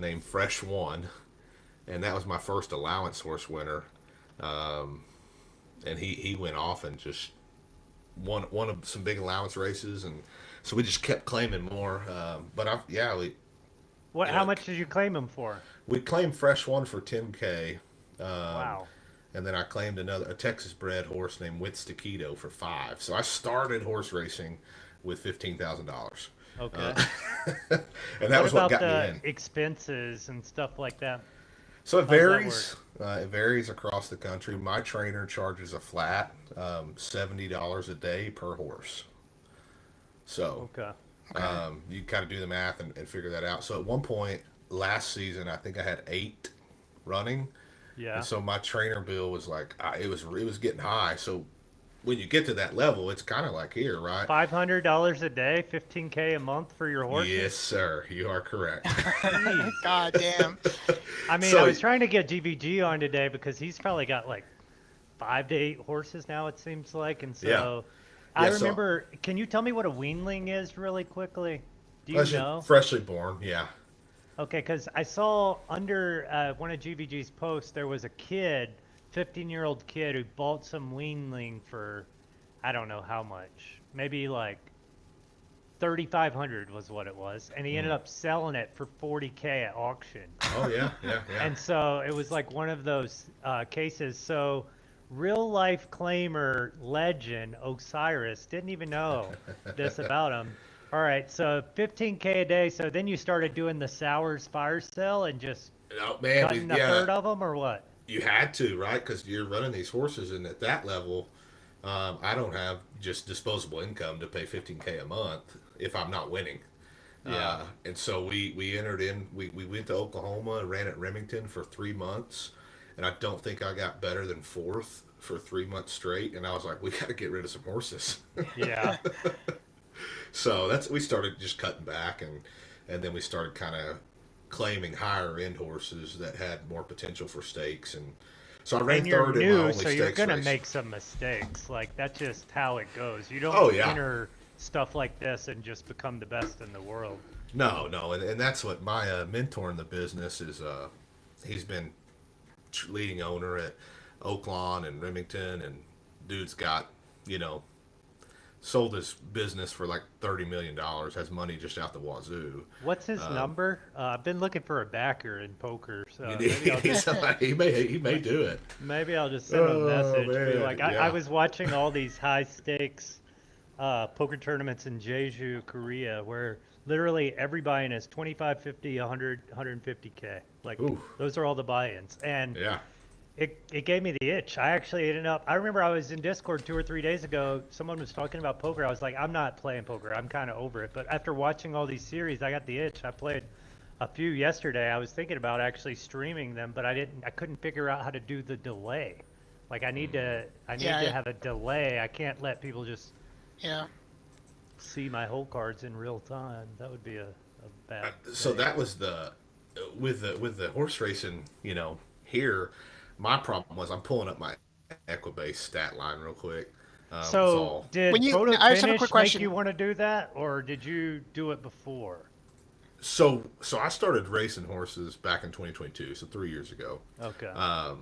named Fresh One, and that was my first allowance horse winner. And he went off and just won of some big allowance races, and so we just kept claiming more. What? Yeah. How much did you claim them for? We claimed Fresh One for 10K. Wow. And then I claimed a Texas bred horse named Wits Taquito for 5. So I started horse racing with $15,000. Okay. And that was what about got me the in. expenses and stuff like that? So it does that varies. It varies across the country. My trainer charges a flat $70 a day per horse. So Okay. you kind of do the math and figure that out. So at one point last season, I think I had 8 running. Yeah. And so my trainer bill was like, it was getting high. So when you get to that level, it's kind of like here, right? $500 a day, 15K a month for your horses. Yes, sir. You are correct. Jeez. God damn. I mean, So- I was trying to get GVG on today because he's probably got like 5 to 8 horses now. It seems like, and so Yeah. I Yeah, so- remember. Can you tell me what a weanling is really quickly? Do you Freshly- know? Freshly born, yeah. Okay, because I saw under one of GVG's posts there was a kid, 15-year-old kid who bought some weanling for, I don't know how much, maybe like 3,500 was what it was, and he ended up selling it for 40K at auction. Oh yeah, yeah, yeah. And so it was like one of those cases. So real life claimer legend Osiris didn't even know this about him. All right, so 15K a day. So then you started doing the Sours fire sale and just Oh man, cutting a third of them, or what? you had to, right? Because you're running these horses, and at that level, I don't have just disposable income to pay 15K a month if I'm not winning. Yeah. And so we entered in. We went to Oklahoma and ran at Remington for 3 months, and I don't think I got better than 4th for 3 months straight. And I was like, we got to get rid of some horses. Yeah. So we started just cutting back, and then we started kind of claiming higher end horses that had more potential for stakes. And so I ran And you're third in my new, only so you're stakes gonna race. make some mistakes. Like that's just how it goes. You don't Oh, yeah. enter stuff like this and just become the best in the world. No, and that's what my mentor in the business is. He's been leading owner at Oaklawn and Remington, and dude's got, sold his business for like $30 million, has money just out the wazoo. What's his number? I've been looking for a backer in poker, so he may do it. maybe I'll just send him a Oh, message. Be man, like, yeah. I was watching all these high stakes poker tournaments in Jeju, Korea, where literally every buy-in is 25, 50, 100, 150K. Like Ooh. those are all the buy-ins, and Yeah. it gave me the itch. I actually ended up. I remember I was in Discord 2 or 3 days ago. Someone was talking about poker. I was like, I'm not playing poker. I'm kind of over it. But after watching all these series, I got the itch. I played a few yesterday. I was thinking about actually streaming them, but I couldn't figure out how to do the delay. Like I need to have a delay. I can't let people just Yeah. see my hole cards in real time. That would be a bad. So thing. that was with the horse racing, here. My problem was I'm pulling up my Equibase stat line real quick. was So all. did When you- photo I just have a finish quick make question. you want to do that, or did you do it before? So I started racing horses back in 2022, so 3 years ago. Okay. I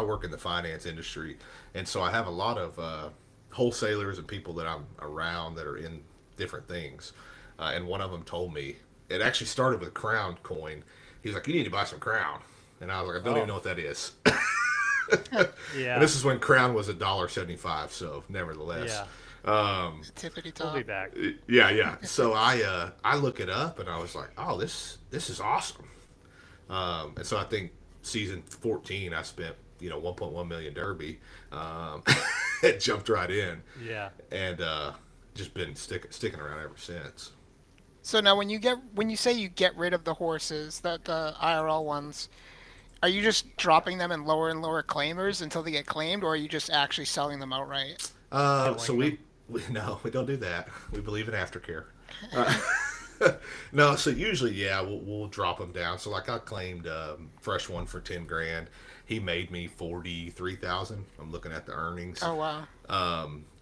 work in the finance industry, and so I have a lot of wholesalers and people that I'm around that are in different things. And one of them told me it actually started with Crown coin. He was like, "You need to buy some Crown," and I was like, "I don't Oh. even know what that is." Yeah. And this is when Crown was $1.75, so nevertheless. Yeah. Tippity We'll top. be back. Yeah. So I look it up and I was like, "Oh, this is awesome." And so I think season 14, I spent 1.1 million Derby. It jumped right in, Yeah. and just been sticking around ever since. So now, when you say you get rid of the horses, that IRL ones, are you just dropping them in lower and lower claimers until they get claimed, or are you just actually selling them outright? So we no, we don't do that. We believe in aftercare. No, so usually, yeah, we'll drop them down. So like I claimed fresh one for 10 grand. He made me 43,000. I'm looking at the earnings. Oh wow.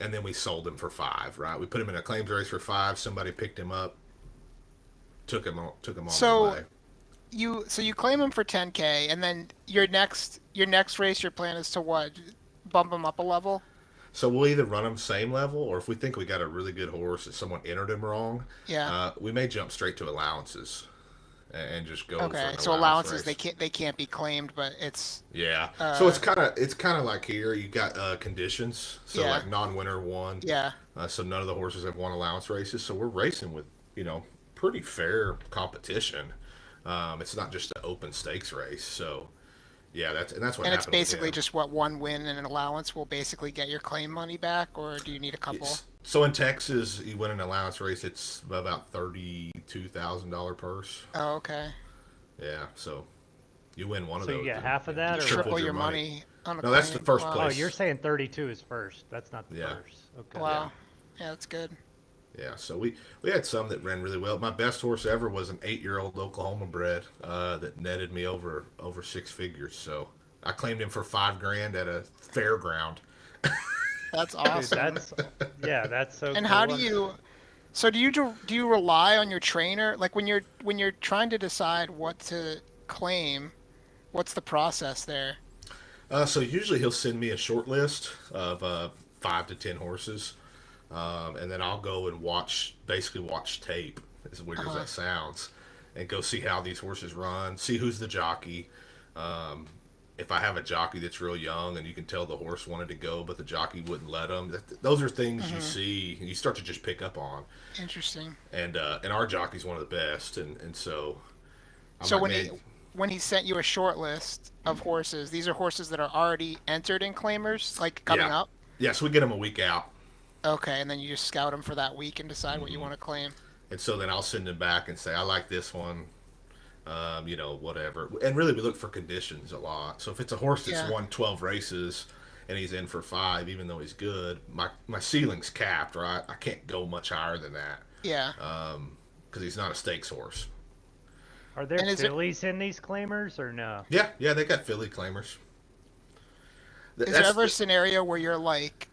And then we sold him for 5. Right, we put him in a claims race for 5. Somebody picked him up, took him on the So way. you claim them for 10K, and then your next race, your plan is to what? Bump them up a level? So we'll either run them same level, or if we think we got a really good horse that someone entered him wrong, Yeah. we may jump straight to allowances and just go. For Okay. an So allowance allowances race. they can't be claimed, but it's Yeah. So it's kind of like here you got conditions. So Yeah. like non-winner one. yeah. So none of the horses have won allowance races. So we're racing with pretty fair competition. It's not just an open stakes race. So yeah, that's what And it's happened with basically him. just what one win and an allowance will basically get your claim money back, or do you need a couple? So in Texas, you win an allowance race, it's about $32,000 purse. Oh, okay. Yeah, so you win one of So those. you get and half of you that, or triple Triple your money on a No, that's the claim. first Wow. Oh, place. you're saying 32 is first. That's not the Yeah. first. Okay. Wow. Yeah, that's good. Yeah, so we had some that ran really well. My best horse ever was an 8-year-old Oklahoma bred that netted me over 6 figures. So I claimed him for 5 grand at a fairground. That's Dude, awesome. that's so And cool. how do you? So do you rely on your trainer? Like when you're trying to decide what to claim, what's the process there? So usually he'll send me a short list of 5 to 10 horses, and then I'll go and basically watch tape, as weird as that sounds, and go see how these horses run, see who's the jockey. If I have a jockey that's real young and you can tell the horse wanted to go, but the jockey wouldn't let him, those are things you see and you start to just pick up on. Interesting. And our jockey's one of the best, and so. I'm So like, man, when he sent you a short list of horses, these are horses that are already entered in claimers, like coming Yeah. up. yeah, so we get them a week out. Okay, and then you just scout them for that week and decide what you want to claim. And so then I'll send them back and say, I like this one, whatever. And really, we look for conditions a lot. So if it's a horse that's Yeah. won 12 races and he's in for 5, even though he's good, my ceiling's capped, right? I can't go much higher than that Yeah. because he's not a stakes horse. Are there And is it- fillies in these claimers or no? Yeah, they got filly claimers. Is there ever a scenario where you're like,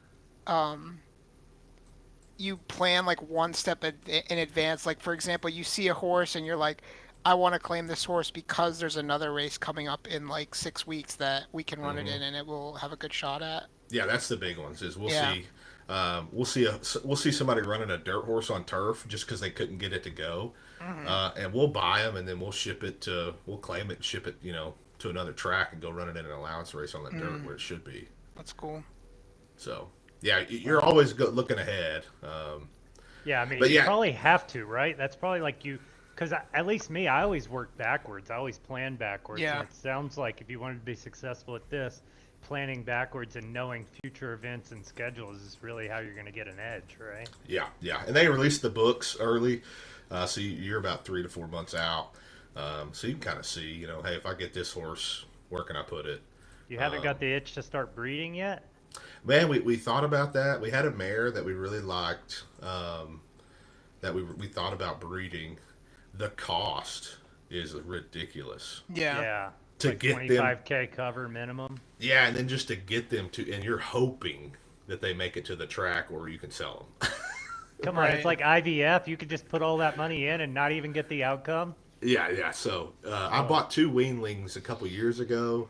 you plan like one step in advance? Like, for example, you see a horse and you're like, I want to claim this horse because there's another race coming up in like 6 weeks that we can run it in and it will have a good shot at. Yeah, that's the big ones. Is we'll Yeah. see, we'll see somebody running a dirt horse on turf just because they couldn't get it to go, and we'll buy them and then we'll claim it and ship it, to another track and go run it in an allowance race on the dirt where it should be. That's cool. So yeah, you're always looking ahead. Yeah, I mean, But you yeah. probably have to, right? That's probably like because at least me, I always work backwards. I always plan backwards. Yeah. And it sounds like if you wanted to be successful at this, planning backwards and knowing future events and schedules is really how you're going to get an edge, right? Yeah, and they released the books early, so you're about 3 to 4 months out. So you can kind of see, hey, if I get this horse, where can I put it? You haven't got the itch to start breeding yet? Man, we thought about that. We had a mare that we really liked, that we thought about breeding. The cost is ridiculous. Yeah. Yeah. To like get them- 25K cover minimum. Yeah, and then just to get them to, and you're hoping that they make it to the track or you can sell them. Come on, it's Right. like IVF. You could just put all that money in and not even get the outcome. Yeah. So I bought 2 weanlings a couple years ago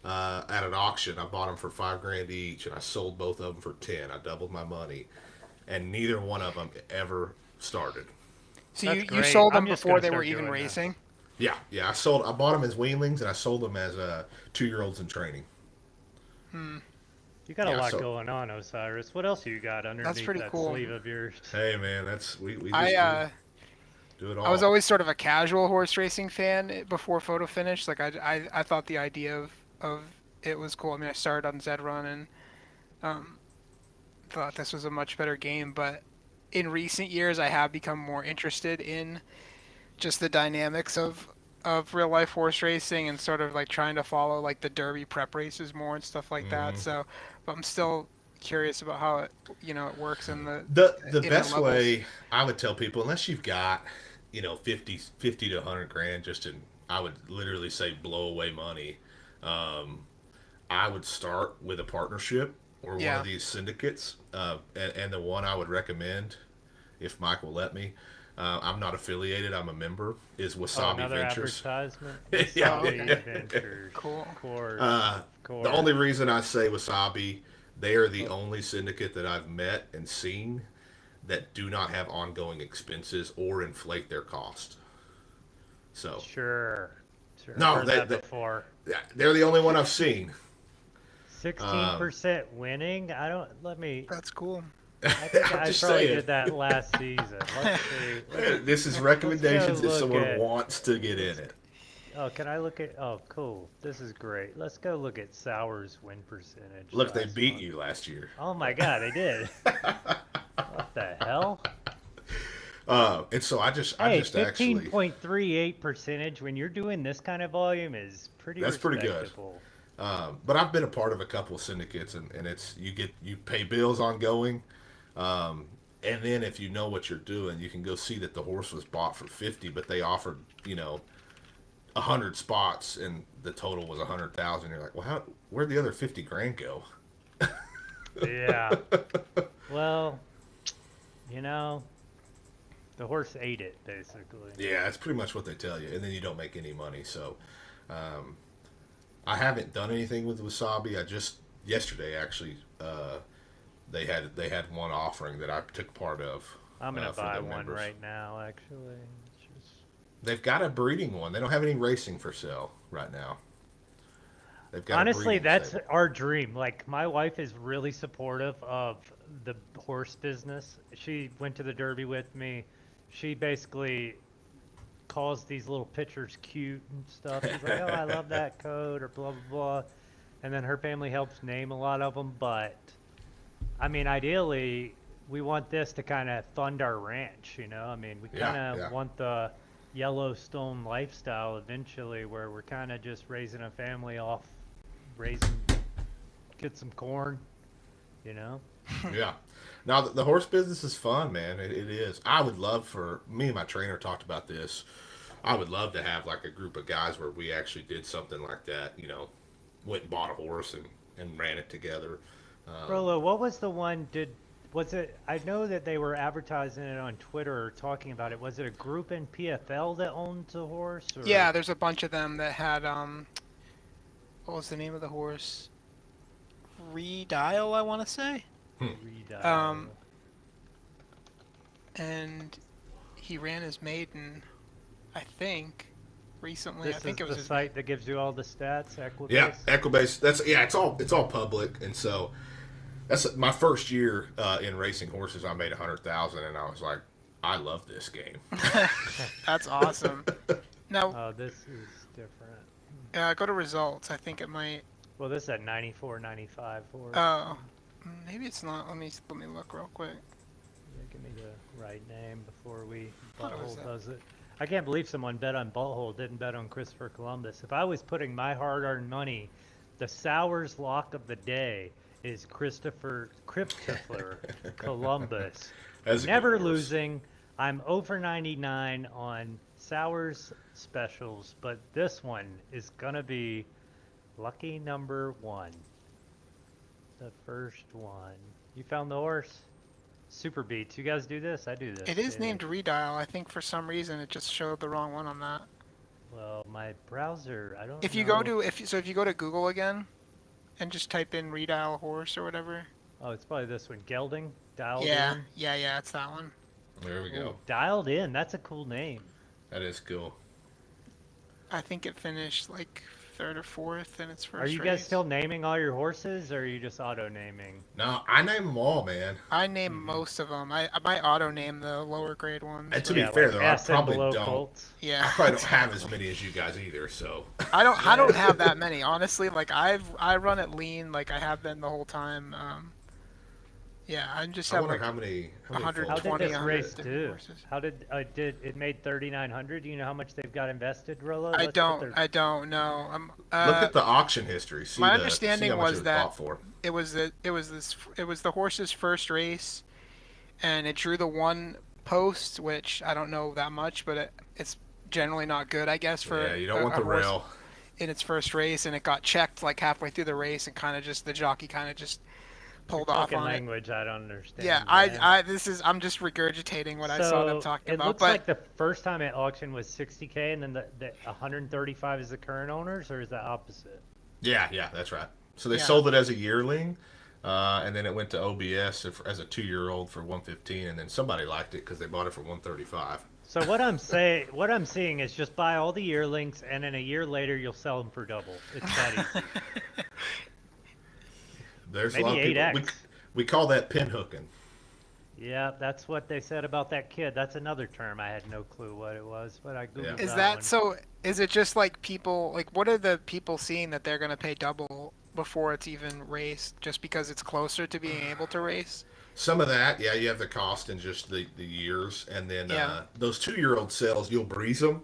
at an auction. I bought them for $5,000 each, and I sold both of them for 10. I doubled my money, and neither one of them ever started. So That's you great. sold I'm them just before gonna they were start even doing that. racing? Yeah. I bought them as weanlings, and I sold them as 2-year-olds in training. You got a Yeah, lot so- going on, Osiris. What else you got underneath pretty that cool. sleeve of yours? Hey man, that's we just I do it all. I was always sort of a casual horse racing fan before photo finish. Like I thought the idea of it was cool. I mean, I started on Zed Run and thought this was a much better game. But in recent years, I have become more interested in just the dynamics of real life horse racing and sort of like trying to follow like the Derby prep races more and stuff like that. So, but I'm still curious about how it it works in the The inner best levels. way I would tell people, unless you've got 50 to 100 grand just in, I would literally say blow away money. I would start with a partnership or one Yeah. of these syndicates, and the one I would recommend, if Mike will let me, I'm not affiliated, I'm a member, is Oh, Wasabi another Ventures. advertisement. Yeah. Wasabi Ventures. Cool. Of course. Uh, of course. The only reason I say Wasabi, they are the only syndicate that I've met and seen that do not have ongoing expenses or inflate their cost. So Sure. No, Heard they- that they- before. they're the only one I've seen. 16% winning. I don't. Let me. That's cool. I think I'm I just probably saying. did that last season. Let's see. This is recommendations if look someone at- wants to get in it. Oh, can I look at? Oh, cool. This is great. Let's go look at Sour's win percentage. Look, they last beat month. you last year. Oh my God, they did. What the hell? And so I just Hey, actually 15.38 percentage when you're doing this kind of volume is pretty. That's pretty good. respectable. but I've been a part of a couple of syndicates, and it's you pay bills ongoing, and then if you know what you're doing, you can go see that the horse was bought for 50, but they offered 100 spots, and the total was 100,000. You're like, well, where'd the other 50 grand go? Yeah. Well, the horse ate it basically. Yeah, that's pretty much what they tell you, and then you don't make any money. So, I haven't done anything with Wasabi. I just yesterday actually, they had one offering that I took part of. I'm gonna for buy their one members. right now. Actually, it's just They've got a breeding one. They don't have any racing for sale right now. They've got a honestly, breeding that's stable. our dream. Like my wife is really supportive of the horse business. She went to the Derby with me. She basically calls these little pictures cute and stuff. She's like, "Oh, I love that coat," or blah blah blah. And then her family helps name a lot of them. But I mean, ideally, we want this to kind of fund our ranch. I mean, we Yeah, kind of yeah. want the Yellowstone lifestyle eventually, where we're kind of just raising a family off get some corn. Yeah. Now the horse business is fun, man. It is. I would love for me and my trainer talked about this. I would love to have like a group of guys where we actually did something like that. Went and bought a horse and ran it together. Rolo, what was the one? Was it? I know that they were advertising it on Twitter or talking about it. Was it a group in PFL that owns a horse? Or Yeah, there's a bunch of them that had what was the name of the horse? Redial, I want to say. Redial. And he ran his maiden, I think, recently. This I think is it was the his site that gives you all the stats. Equibase. Yeah, Equibase. It's all public, and so that's my first year in racing horses. I made 100,000, and I was like, I love this game. That's awesome. Now, Oh, this is different. go to results. I think it might. Well, this is at 94, 95 horse. Oh, maybe it's not. Let me look real quick. Yeah, give me the right name before What was Butthole that? does it. I can't believe someone bet on Butthole, didn't bet on Christopher Columbus. If I was putting my hard-earned money, the Sours lock of the day is Christopher Columbus. That's a good Never horse. losing. I'm over 99 on Sours specials, but this one is gonna be lucky number 1. the first one. You found the horse? Super Beats. You guys do this? I do this. It is daily. named Redial. I think for some reason it just showed the wrong one on that. Well, my browser, I don't If you know. go to if you go to Google again, and just type in Redial horse or whatever. Oh, it's probably this one. Gelding? Dialed Yeah, in? yeah, it's that one. There we Ooh, go. Dialed in. That's a cool name. That is cool. I think it finished like third or fourth in its first Are you guys race. still naming all your horses, or are you just auto naming? No, I name them all, man. I name most of them. I might auto name the lower grade ones. And to but- be fair, like though, I S and probably below don't. colts. yeah, I probably don't have as many as you guys either. So I don't have that many honestly. Like I run it lean, like I have been the whole time. Yeah, I just I have wonder like how many. How many 100 How folds did 20 this on race different do? horses. How did it made 3,900? Do you know how much they've got invested, Rolo? I Let's put their- I don't know. Look at the auction history. See my the, understanding see how much was it that- bought for. it was the horse's first race, and it drew the one post, which I don't know that much, but it's generally not good, I guess, for Yeah, you don't a- want a the horse rail. in its first race, and it got checked like halfway through the race, and kind of just the jockey kind of just pulled off Fucking on it. language I don't understand. Yeah, man. I'm just regurgitating what I saw them talking it about, looks but like the first time at auction was 60K, and then the 135 is the current owners, or is that opposite? Yeah, that's right. So they Yeah. sold it as a yearling, and then it went to OBS as a 2-year-old for 115, and then somebody liked it because they bought it for 135. So what I'm seeing is just buy all the yearlings, and then a year later you'll sell them for double. It's that easy. There's Maybe a lot of people. 8X. We call that pin hooking. Yeah, that's what they said about that kid. That's another term. I had no clue what it was, but I googled Yeah. is that that one. so? Is it just like people like what are the people seeing that they're gonna pay double before it's even raced, just because it's closer to being able to race? Some of that, yeah, you have the cost in just the years, and then Yeah. those 2-year-old sales, you'll breeze them,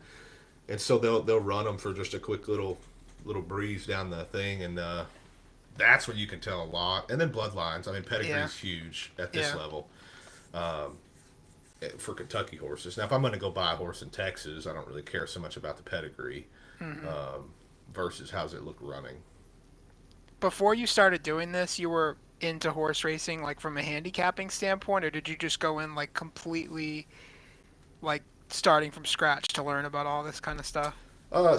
and so they'll run them for just a quick little breeze down the thing, and that's when you can tell a lot. And then bloodlines. I mean, pedigree's Yeah. huge at this Yeah. level for Kentucky horses. Now, if I'm going to go buy a horse in Texas, I don't really care so much about the pedigree versus how's it look running. Before you started doing this, you were into horse racing, like from a handicapping standpoint, or did you just go in like completely, like starting from scratch to learn about all this kind of stuff?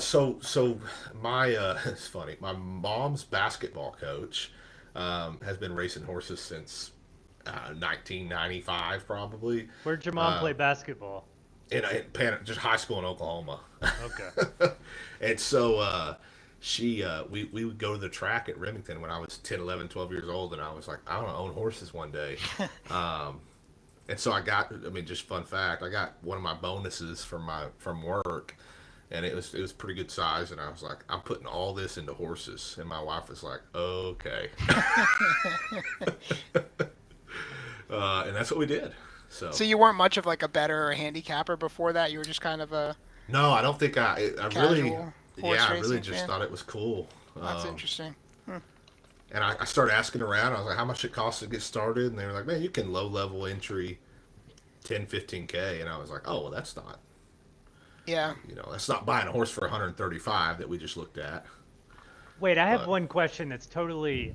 So my it's funny. My mom's basketball coach has been racing horses since 1995, probably. Where'd your mom play basketball? In just high school in Oklahoma. Okay. And so we would go to the track at Remington when I was 10, 11, 12 years old, and I was like, I want to own horses one day. And so just fun fact, I got one of my bonuses from work, and it was pretty good size, and I was like, I'm putting all this into horses, and my wife was like, okay. And that's what we did. So you weren't much of like a bettor or a handicapper before that. You were just kind of a No, I don't think I really, casual horse I really racing just fan? thought it was cool. That's interesting. And I started asking around. I was like, how much it costs to get started? And they were like, man, you can low level entry 10, 15K. And I was like, oh, well, that's not, Yeah. that's not buying a horse for 135 that we just looked at. Wait, I have But- one question that's totally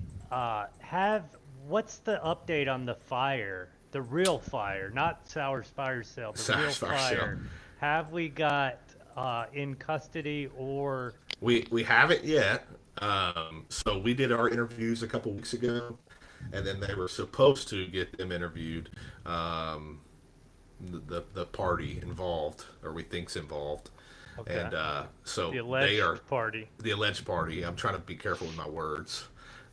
what's the update on the fire? The real fire, not Sour's fire sale, the real Sour's fire sale. fire. Have we got in custody or We haven't yet. So we did our interviews a couple weeks ago, and then they were supposed to get them interviewed. The party involved, or we think's involved, Okay. and so the alleged they are party? the alleged party. I'm trying to be careful with my words,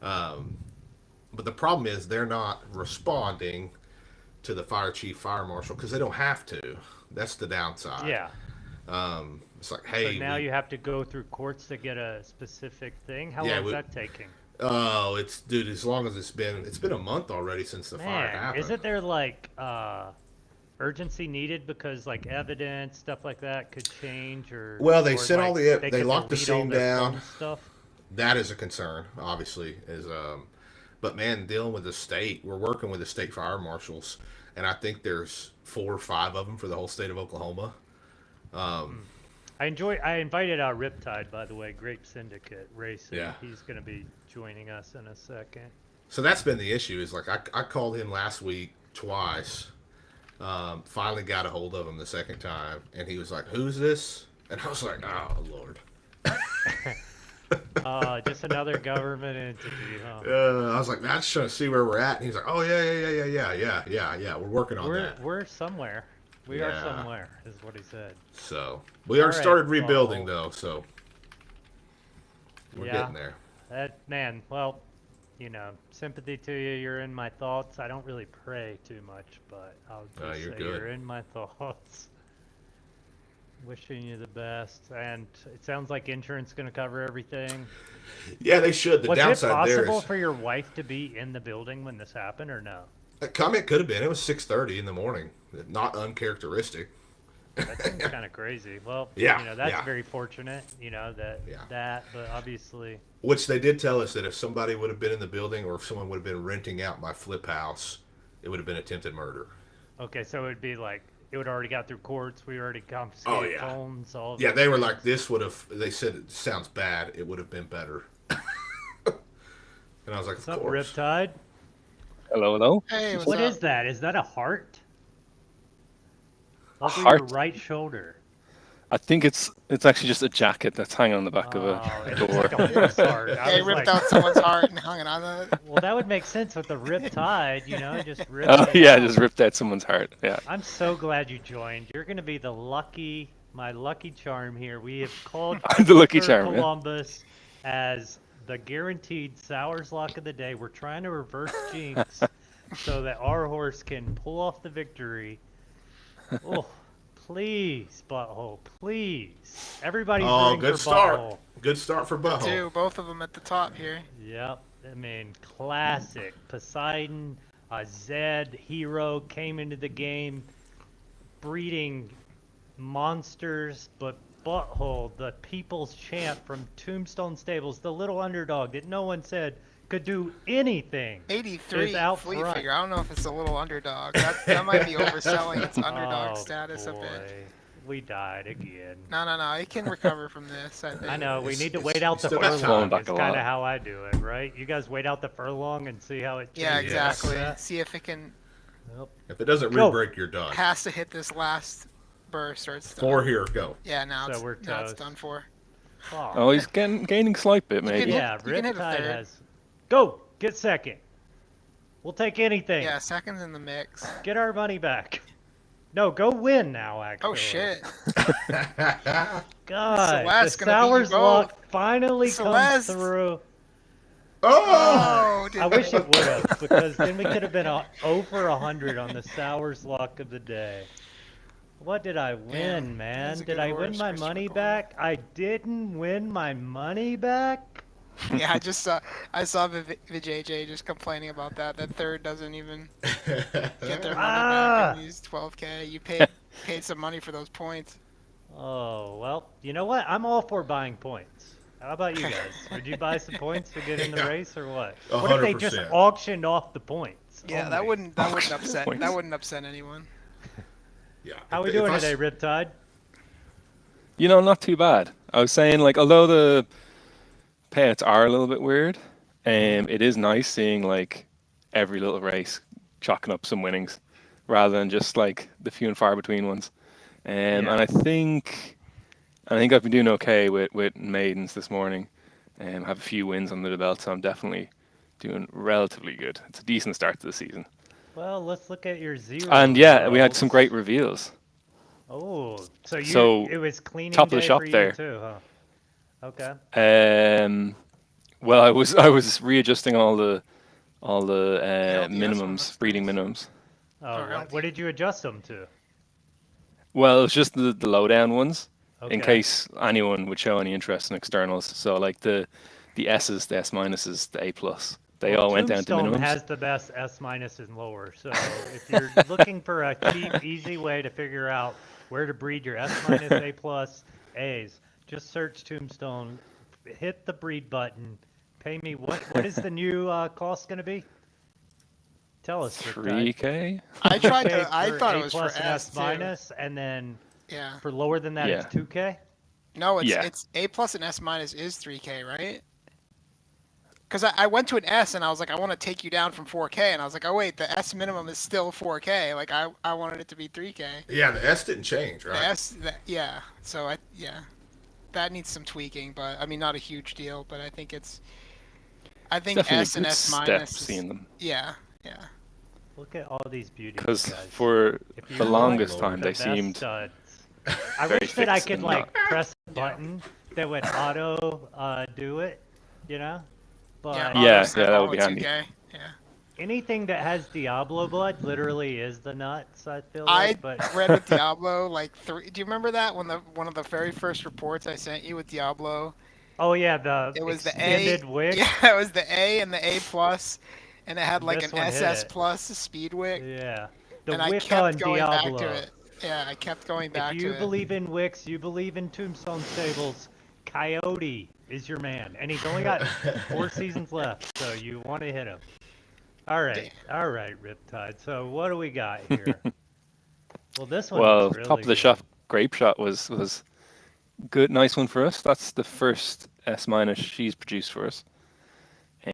but the problem is they're not responding to the fire chief, fire marshal, because they don't have to. That's the downside. Yeah. It's like, hey, So now you have to go through courts to get a specific thing. How Yeah, long is we- that taking? oh, dude, as long as it's been a month already since the fire Man, happened. isn't there like urgency needed because like evidence stuff like that could change or? Well, they or, sent all like, they could locked the delete all scene their down. phone Stuff. That is a concern, obviously. But man, dealing with the state, we're working with the state fire marshals, and I think there's 4 or 5 of them for the whole state of Oklahoma. I invited out Riptide, by the way, Grape Syndicate Racing. Yeah. He's going to be joining us in a second. So that's been the issue. Is like I called him last week twice. Finally got a hold of him the second time, and he was like, "Who's this?" And I was like, "Oh Lord." Just another government entity, huh? I was like, "Man, I'm just trying to see where we're at." And he's like, "Oh yeah. We're working on that." We're somewhere. We are Yeah. somewhere, is what he said. So we are All right, started rebuilding well, though. So we're yeah. getting there. That man, well, sympathy to you. You're in my thoughts. I don't really pray too much, but I'll just You're say good. you're in my thoughts. Wishing you the best, and it sounds like insurance going to cover everything. Yeah, they should. The Was it downside there possible is for your wife to be in the building when this happened, or no? that comment could have been. It was 6:30 in the morning. Not uncharacteristic. That seems kind of crazy. Well, Yeah, that's yeah. very fortunate, that, but obviously, Which they did tell us that if somebody would have been in the building or if someone would have been renting out my flip house, it would have been attempted murder. okay, so it would be like, it would already got through courts, we already confiscated Oh, yeah. phones, all of Yeah, those they were things. like, this would have, they said it sounds bad, it would have been better. And I was like, What's of up, course. Riptide? Hello, hello. Hey, what's What up? is that? Is that a heart? Over your heart? right shoulder. I think it's actually just a jacket that's hanging on the back of Oh, a it door. looks like a horse heart. I Yeah, he was ripped like, out someone's heart and hung it on the. well, that would make sense with the Riptide, just rip Oh it yeah, out. just ripped out someone's heart. Yeah. I'm so glad you joined. You're going to be my lucky charm here. We have called I'm the lucky Christopher charm, yeah. Columbus as the guaranteed Sours lock of the day. We're trying to reverse jinx so that our horse can pull off the victory. Oh, please, Butthole, please. Everybody's Oh, rooting good for start. Butthole. Good start for Butthole. Two, both of them at the top here. Yep, I mean, classic. Poseidon, Zed, hero, came into the game breeding monsters, but Butthole, the people's champ from Tombstone Stables, the little underdog that no one said could do anything. 83 Is out Fleet front. Figure. I don't know if it's a little underdog. That might be overselling its underdog Oh, status a bit. boy. We died again. No. It can recover from this, I think. I know, we It's- need to it's- wait out the still got time. furlong. Back It's a kind of lot. how I do it, right? You guys wait out the furlong and see how it changes. Yeah, exactly. Yeah. See if it can. If it doesn't Go. re-break, you're done. Has to hit this last burst or it's done. 4 here, go. Yeah, now So it's, we're now it's toast. done for. Oh, he's gaining slight bit, You maybe. can Yeah, you can hit a Riptide third. has. Go! Get second. We'll take anything. Yeah, second's in the mix. Get our money back. No, go win now, actually. Oh shit. God, Celeste the gonna beat you Sours luck both. finally Celeste. comes through. Oh! Oh, dude. I wish it would have, because then we could have been over 100 on the Sours luck of the day. What did I win, Damn, man? that's a Did good I win horse, my Christopher money Columbus. back? I didn't win my money back? Yeah, I saw Vijay just complaining about that. That third doesn't even get their money back in these 12K. You paid some money for those points. Oh, well, you know what? I'm all for buying points. How about you guys? Would you buy some points to get in the Yeah. race or what? What if they just 100%. auctioned off the points? Yeah, only? that wouldn't upset Points. that wouldn't upset anyone. Yeah. How we If doing I today, s- Riptide? Not too bad. I was saying, like, although the payouts are a little bit weird, it is nice seeing like every little race chalking up some winnings, rather than just like the few and far between ones. And I think I've been doing okay with maidens this morning, and have a few wins under the belt, so I'm definitely doing relatively good. It's a decent start to the season. Well, let's look at your zero. And yeah, we had some results. great reveals. Oh, so So, it was cleaning top of the day shop for you there. too, huh? Okay. Well, I was readjusting all the LDS one minimums, looks breeding nice. minimums. Oh, Or what did you adjust them to? Well, it's just the lowdown ones, in Okay. case anyone would show any interest in externals. So like the S's, the S minuses, the A plus, they Well, all went down to Tombstone minimums. has the best S minus and lower. So if you're looking for a cheap, easy way to figure out where to breed your S minus, A plus, A's, just search Tombstone, hit the breed button, pay me. What is the new cost going to be? Tell us. Riptide. 3K. I tried Okay, to. I for thought A it was for plus and S S too. minus, and then Yeah. for lower than that, Yeah. it's 2K. No, Yeah. it's A plus and S minus is 3K, right? because I went to an S and I was like, I want to take you down from 4K, and I was like, oh wait, the S minimum is still 4K. Like I wanted it to be 3K. Yeah, the S didn't change, The right? S, yeah. So that needs some tweaking, but I mean, not a huge deal. But I think Definitely S a and good S step minus. seeing them. Yeah. Look at all these beauties, Because guys. for If you the want longest the time, they best seemed studs, I very wish that I fixed could and like not- press a button that would auto do it, you know. But Yeah, auto-set that all would be the handy. 2K. Yeah. anything that has Diablo blood literally is the nuts. I feel I like, but read with Diablo like 3. Do you remember that when one of the very first reports I sent you with Diablo? oh yeah, the It was the A. extended wick. Yeah, it was the A and the A plus, and it had like This an one hit SS it. plus speed wick, Yeah, the and I wick kept on going back Diablo. to it. Yeah, I kept going back If to you it. believe in wicks, you believe in Tombstone Stables. Coyote is your man, and he's only got 4 seasons left, so you want to hit him. All right, Riptide. So what do we got here? Well, this one Well, looks really top of the good. shop, Grape Shot was good, nice one for us. That's the first S minus she's produced for us.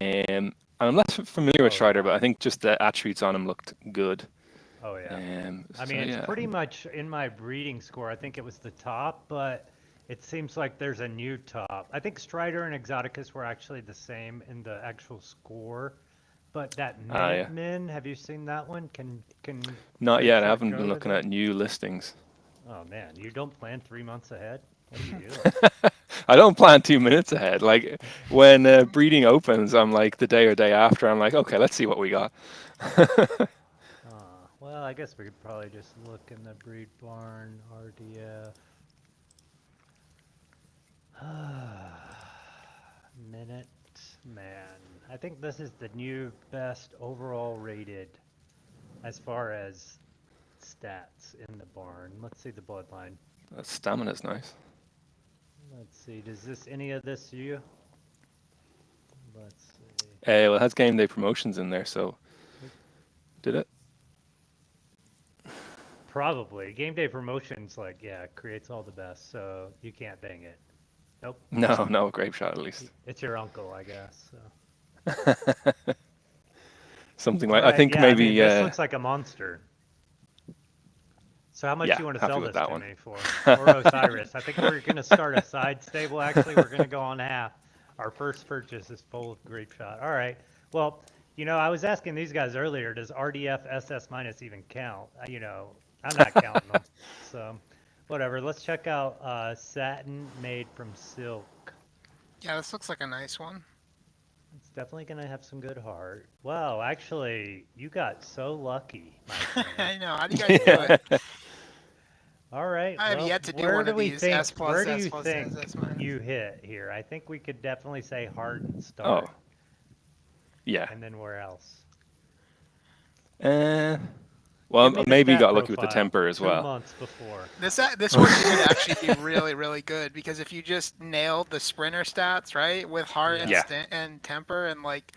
And I'm less familiar with Oh, Strider, but I think just the attributes on him looked good. Oh yeah. I So, mean, it's yeah. pretty much in my breeding score. I think it was the top, but it seems like there's a new top. I think Strider and Exoticus were actually the same in the actual score, but that Yeah. Min, have you seen that one? Can Not Grape yet. I Shot haven't go been with looking it? at new listings. Oh man, you don't plan 3 months ahead? What are you doing? I don't plan 2 minutes ahead. Like when breeding opens, I'm like the day or day after. I'm like, okay, let's see what we got. Well, I guess we could probably just look in the breed barn, RDF. Minute Man. I think this is the new best overall rated as far as stats in the barn. Let's see the bloodline. That stamina's nice. Let's see, does this any of this you? Let's see. Well, it has game day promotions in there, so did it? Probably. Game day promotions, like, yeah, creates all the best, so you can't bang it. Nope. No, Grape Shot at least. It's your uncle, I guess. So. Something like I Alright, think yeah, maybe. mean, this looks like a monster. So how much Yeah, do you want to happy sell with this that to one. me for? Or Osiris? I think we're going to start a side stable, actually. We're going to go on half. Our first purchase is full of Grape Shot. All right. Well, you know, I was asking these guys earlier, does RDF SS minus even count? You know, I'm not counting them. So, whatever. Let's check out Satin made from silk. Yeah, this looks like a nice one. It's definitely going to have some good heart. Wow, actually, you got so lucky, my friend. I know. How do you guys do it? All right. I have well, yet to do where one do of we these think, S plus, where do S you plus, think S minus. you hit here? I think we could definitely say heart and start. Oh, yeah. And then where else? Well, Give me the maybe you stat got lucky with the profile temper as 2 well. months before. This one could actually be really, really good because if you just nailed the sprinter stats, right, with heart Yeah. and temper, and like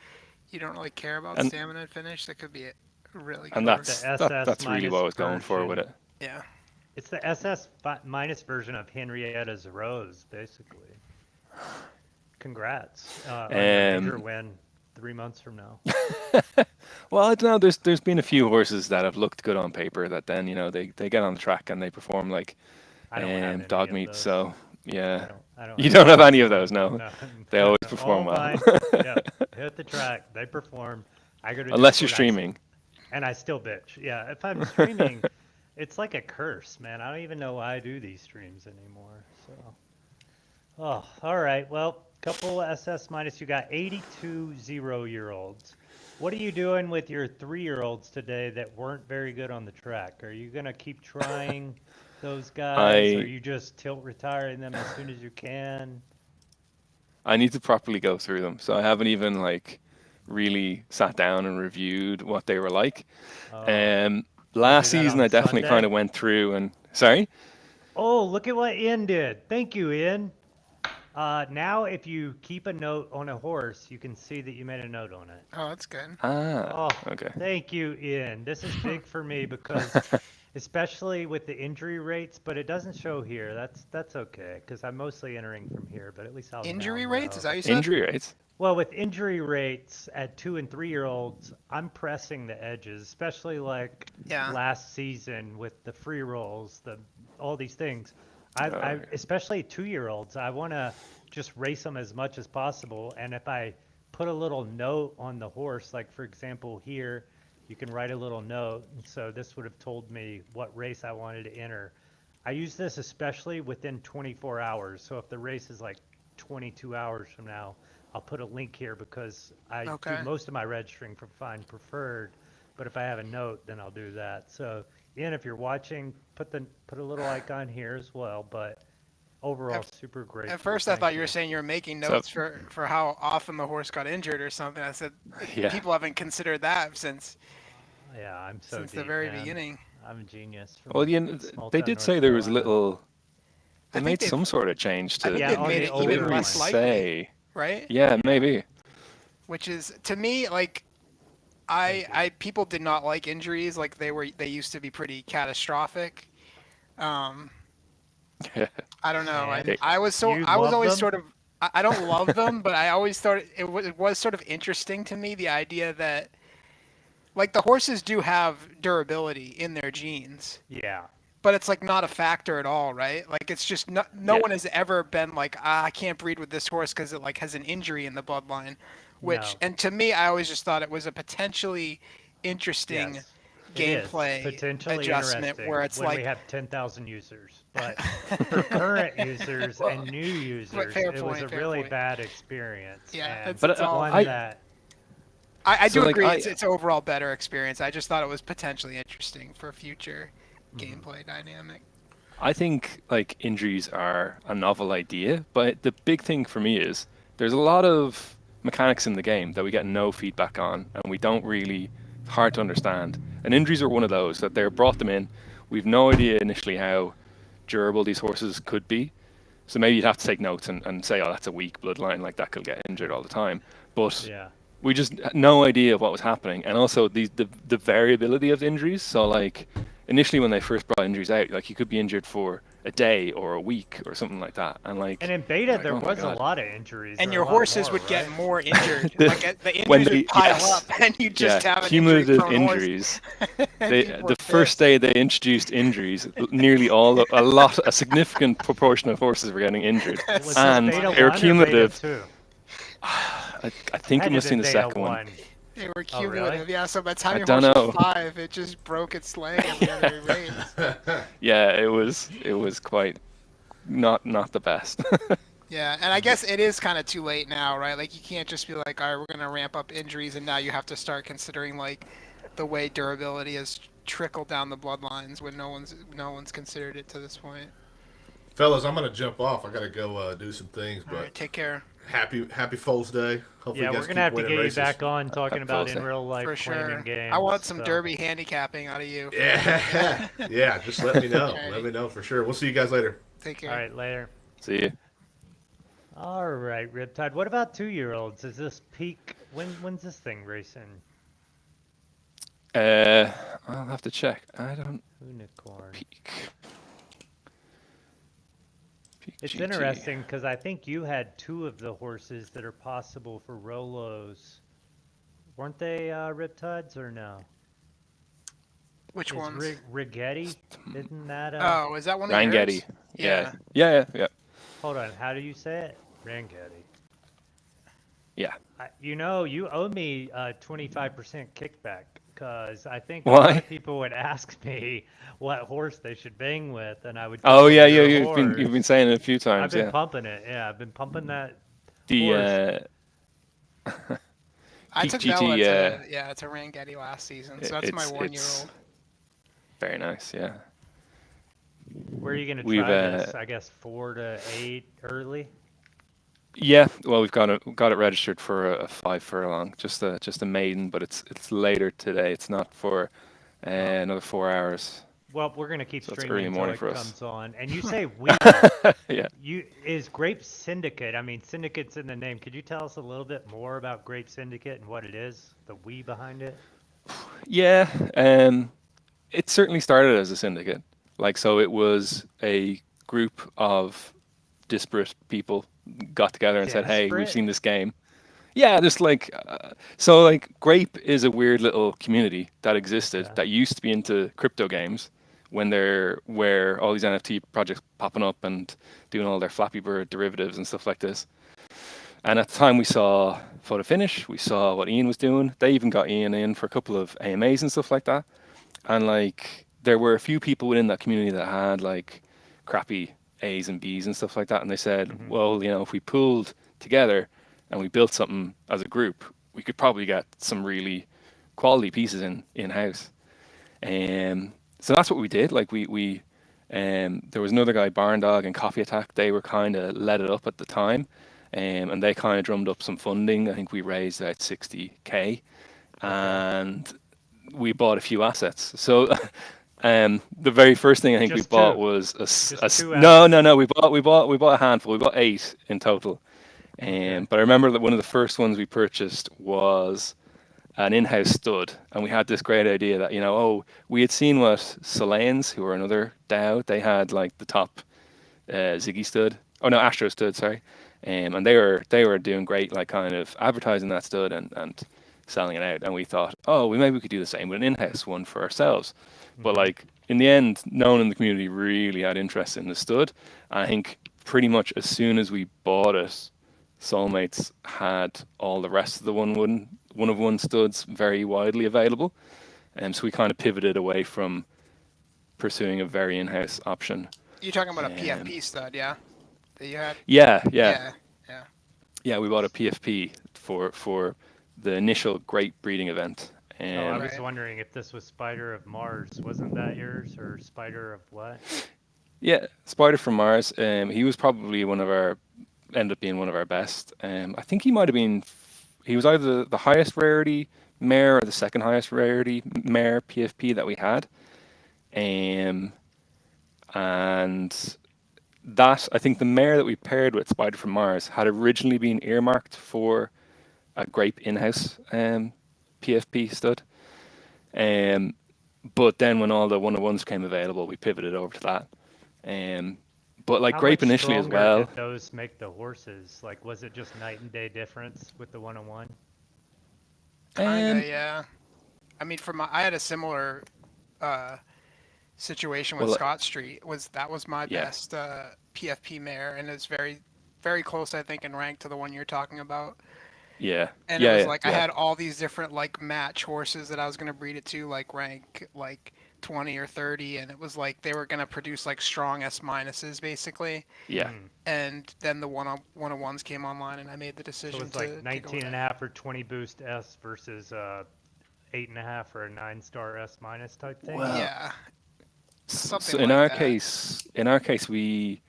you don't really care about And- stamina and finish, that could be a really good. And one. that's The that's really SS what I was going for with version. it. Yeah. It's the SS minus version of Henrietta's Rose, basically. Congrats on your major win 3 months from now. Well, I don't know. There's been a few horses that have looked good on paper that then they get on the track and they perform like I don't have any dog of meat. those. So yeah, I don't you don't have any of those, no. No. They always No, perform all well. mine, yeah, hit the track. They perform. I go to Unless you're Discord, streaming. and I still bitch. Yeah, if I'm streaming, it's like a curse, man. I don't even know why I do these streams anymore. So, oh, all right. Well, couple SS minus. You got 82 0-year-olds. What are you doing with your 3-year-olds today that weren't very good on the track? Are you gonna keep trying those guys, or you just tilt retiring them as soon as you can? I need to properly go through them. So I haven't even like really sat down and reviewed what they were like. Oh. Last do that season on I definitely Sunday? kind of went through and sorry. Oh, look at what Ian did. Thank you, Ian. Now, if you keep a note on a horse, you can see that you made a note on it. Oh, that's good. Ah, Oh, okay. thank you, Ian. This is big for me because, especially with the injury rates, but it doesn't show here. That's okay because I'm mostly entering from here, but at least I'll Injury now rates? know. Is that what you said? Injury rates. Well, with injury rates at 2 and 3 year olds, I'm pressing the edges, especially like Yeah. last season with the free rolls, all these things. Oh, yeah. Especially 2 year olds, I want to just race them as much as possible. And if I put a little note on the horse, like for example here, you can write a little note. And so this would have told me what race I wanted to enter. I use this especially within 24 hours. So if the race is like 22 hours from now, I'll put a link here because I Okay. do most of my registering for Find Preferred, but if I have a note, then I'll do that. So, Ian, if you're watching, put a little icon here as well. But overall, super great. At first, I thought you were saying you were making So- notes for how often the horse got injured or something. I said Yeah. people haven't considered that since Yeah, I'm so since the deep, very man. beginning. I'm a genius. Well, they did say there was a little. They I think made they've- some sort of change to. I think Yeah, they've on made the it older even Didn't less really likely, say. right? Yeah, maybe. Which is to me like I people did not like injuries, like they used to be pretty catastrophic. I don't know. And I was you I was love always them? sort of I don't love them, but I always thought it was sort of interesting to me, the idea that like the horses do have durability in their genes, Yeah. but it's like not a factor at all, right? Like it's just no Yeah. one has ever been like, I can't breed with this horse because it like has an injury in the bloodline, which No. and to me, I always just thought it was a potentially interesting Yes. It is gameplay potentially adjustment interesting where it's when like we have 10,000 users, but for current users and new users, fair it was point, a fair really point. bad experience. Yeah, and it's- it's all- one I- that I So, do like, agree. I- It's overall better experience. I just thought it was potentially interesting for future Mm-hmm. gameplay dynamic. I think like injuries are a novel idea, but the big thing for me is there's a lot of mechanics in the game that we get no feedback on, and we don't really hard to understand. And injuries are one of those that they're brought them in. We've no idea initially how durable these horses could be. So maybe you'd have to take notes and say, oh, that's a weak bloodline, like that could get injured all the time. But yeah. we just had no idea what was happening, and also the variability of injuries. So like initially when they first brought injuries out, like you could be injured for a day or a week or something like that, and like And in beta, like, there oh my was a God. lot of injuries. And or your a lot horses more, would get right? more injured. The- Like the when injuries they- would pile yes. up, and you just have an cumulative injury-prone horse. injuries. And They, people were the first pissed. day they introduced injuries, nearly a significant proportion of horses were getting injured. Was this and beta they were 1 or cumulative. Beta 2? I think it Had must to have been the beta second one. They were Oh, really? cumulative, yeah. So by the time I your don't horse know. was 5, it just broke its leg every other race. Yeah, it was quite not the best. Yeah, and I guess it is kind of too late now, right? Like you can't just be like, all right, we're gonna ramp up injuries, and now you have to start considering like the way durability has trickled down the bloodlines when no one's considered it to this point. Fellas, I'm gonna jump off. I gotta go do some things, All but right, take care. happy Foals Day. Hopefully, Yeah, you we're guys gonna keep have to winning get races. you back on talking about in Thursday. real life For claiming sure. games. I want some so- derby handicapping out of you. Yeah, yeah. Just let me know. Okay. Let me know for sure. We'll see you guys later. Take care. All right, later. See you. All right, Riptide. What about 2-year-olds? Is this peak? When's this thing racing? I'll have to check. I don't Unicorn. peak. Peak It's GT. interesting because I think you had 2 of the horses that are possible for Rolos. Weren't they Riptides or no? Which Is ones? Rigetti? Isn't that Oh, is that one of Rangetti. yours? Yeah. Yeah. Yeah. Hold on, how do you say it? Rangetti. Yeah. You owe me 25% kickback because I think a lot Why? of people would ask me what horse they should bang with, and I would. Oh tell yeah, them yeah. your You've been horse. saying it a few I've times. been Yeah. pumping it. Yeah, I've been pumping that. The I Peak took GT, Bella to Rangetti last season, so that's my it's 1-year-old. very nice. Yeah. Where are you gonna We've, try this? I guess 4 to 8 early. Yeah, well, we've got it registered for a 5 furlong, just a maiden, but it's later today. It's not for another 4 hours. Well, we're gonna keep So it's streaming early until morning it for us. comes on. And you say we. Yeah. Is Grape Syndicate? I mean, Syndicate's in the name. Could you tell us a little bit more about Grape Syndicate and what it is? The we behind it. Yeah, it certainly started as a syndicate. Like, so it was a group of disparate people got together and said, "Hey, we've Desperate? seen this game." Yeah, just like so like Grape is a weird little community that existed Yeah. that used to be into crypto games when there were all these NFT projects popping up and doing all their Flappy Bird derivatives and stuff like this. And at the time we saw Photo Finish, we saw what Ian was doing. They even got Ian in for a couple of AMAs and stuff like that. And like there were a few people within that community that had like crappy A's and B's and stuff like that. And they said, well, you know, if we pooled together and we built something as a group, we could probably get some really quality pieces in house. So that's what we did. Like we there was another guy, Barn Dog and Coffee Attack. They were kind of led it up at the time, and they kind of drummed up some funding. I think we raised about 60K, and we bought a few assets. So the very first thing I think we Just bought two. was Just two no assets. no no we bought a handful. We bought 8 in total. But I remember that one of the first ones we purchased was an in-house stud, and we had this great idea that we had seen what Solans, who were another DAO, they had like the top Ziggy stud. Oh no, Astro stud, sorry. And they were doing great, like kind of advertising that stud and selling it out. And we thought, oh, maybe we could do the same with an in-house one for ourselves. But like in the end, no one in the community really had interest in the stud. And I think pretty much as soon as we bought it, Soulmates had all the rest of the one of one studs very widely available. And so we kind of pivoted away from pursuing a very in-house option. You're talking about a Um, PFP stud, yeah? That you had? Yeah. Yeah. Yeah, we bought a PFP for the initial great breeding event. Oh, I was Right. wondering if this was Spider of Mars. Wasn't that yours, or Spider of what? Yeah, Spider from Mars. He was probably ended up being one of our best. I think he might have been. He was either the highest rarity mare or the second highest rarity mare PFP that we had. And that I think the mare that we paired with Spider from Mars had originally been earmarked for a Grape in-house PFP stud. But then when all the one-on-ones came available, we pivoted over to that. But like How Grape much initially as stronger well. did those make the horses? Like, was it just night and day difference with the one-on-one? Kinda, Um, yeah. I mean, I had a similar situation with well, Scott Street. That was my yeah, best PFP mare, and it's very, very close, I think, in rank to the one you're talking about. yeah, And it yeah, was yeah, like I yeah, had all these different like match horses that I was gonna breed it to, like rank like 20 or 30, and it was like they were gonna produce like strong S minuses basically. yeah. And then the one-on-ones came online, and I made the So decision it's like to go 19 with and that. a half or 20 boost S versus 8.5 or a 9-star S minus type thing. Well, Yeah, So something in like our that. case, we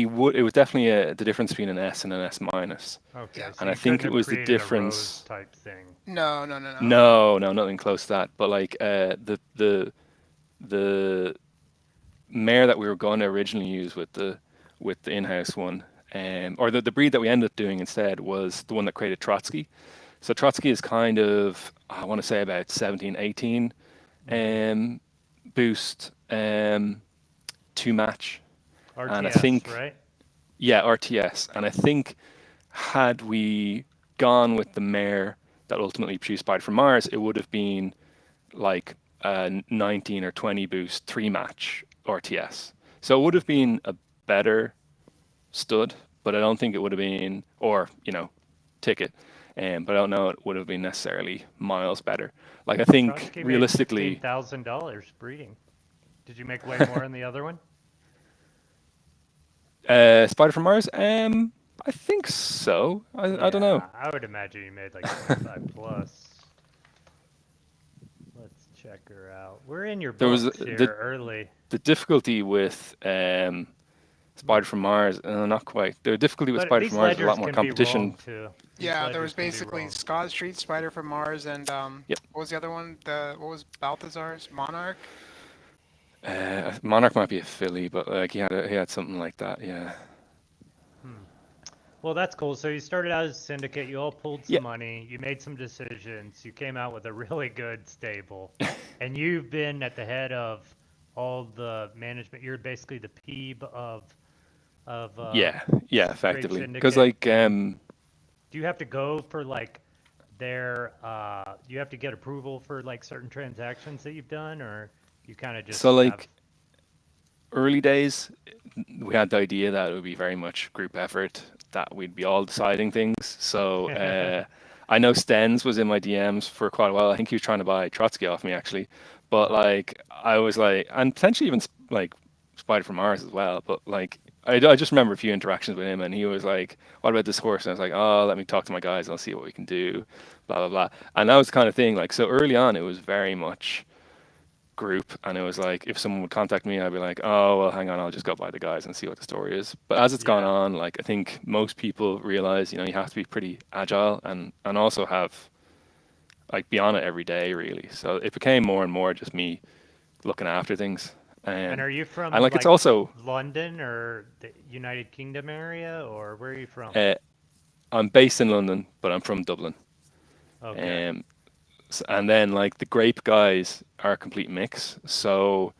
would it was definitely the difference between an S and an S minus, Okay, Yeah. so and I you think couldn't it have was the created a difference. rose type thing. No, no, no, no. No, nothing close to that. But like the mare that we were going to originally use with the in-house one, or the breed that we ended up doing instead was the one that created Trotsky. So Trotsky is kind of, I want to say about 17, 18 boost to match. And I RTS, think, right? yeah, RTS. And I think had we gone with the mare that ultimately produced Spider from Mars, it would have been like a 19 or 20 boost 3 match RTS. So it would have been a better stud, but I don't think it would have been, or, ticket. But I don't know it would have been necessarily miles better. Like I think Trotsky made realistically, $16,000 breeding. Did you make way more in the other one? Spider from Mars, I think so. I don't know. Yeah, I would imagine you made like 25 plus. Let's check her out. We're in your There was books here early. the difficulty with Spider from Mars, not quite. The difficulty with But Spider these from Mars is a ledgers lot more can be competition. wrong too. These Yeah, there ledgers was can be basically wrong. Scott Street, Spider from Mars, and Yep. what was the other one? What was Balthazar's Monarch? Monarch might be a filly, but like he had something like that. Yeah. Well, that's cool. So you started out as a syndicate, you all pulled some Yeah. money, you made some decisions, you came out with a really good stable, and you've been at the head of all the management. You're basically the PEEB of Yeah. Grape Effectively, because Syndicate. like Do do you have to go for like you have to get approval for like certain transactions that you've done, or you kind of just So have, like early days, we had the idea that it would be very much group effort, that we'd be all deciding things. So I know Stens was in my DMs for quite a while. I think he was trying to buy Trotsky off me actually, but like I was like, and potentially even like Spider from Mars as well. But like I just remember a few interactions with him, and he was like, "What about this horse?" And I was like, "Oh, let me talk to my guys. I'll see what we can do." Blah blah blah. And that was the kind of thing. Like so early on, it was very much group, and it was like if someone would contact me, I'd be like, oh well, hang on, I'll just go by the guys and see what the story is. But as it's gone yeah, on, like I think most people realize, you have to be pretty agile and also have like be on it every day really. So it became more and more just me looking after things. and um, are you and from like it's like also London or the United Kingdom area, or where are you from? uh, I'm based in London, but I'm from Dublin. Okay. um, and then like the grape guys are a complete mix, so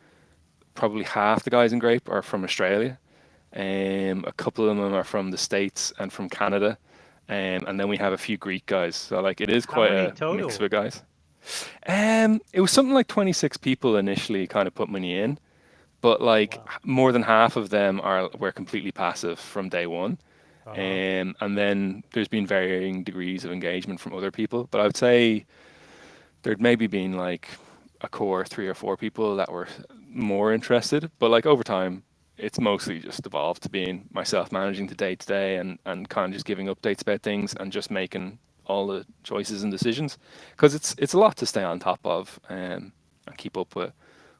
probably half the guys in grape are from Australia. A couple of them are from the States and from Canada. And then we have a few Greek guys. So like it is How quite many a mix of total? it, guys. It was something like 26 people initially kind of put money in, but like Wow. more than half of them were completely passive from day one. Uh-huh. And then there's been varying degrees of engagement from other people. But I would say there'd maybe been like a core 3 or 4 people that were more interested. But like over time, it's mostly just evolved to being myself managing the day to day and kind of just giving updates about things and just making all the choices and decisions because it's a lot to stay on top of and keep up with.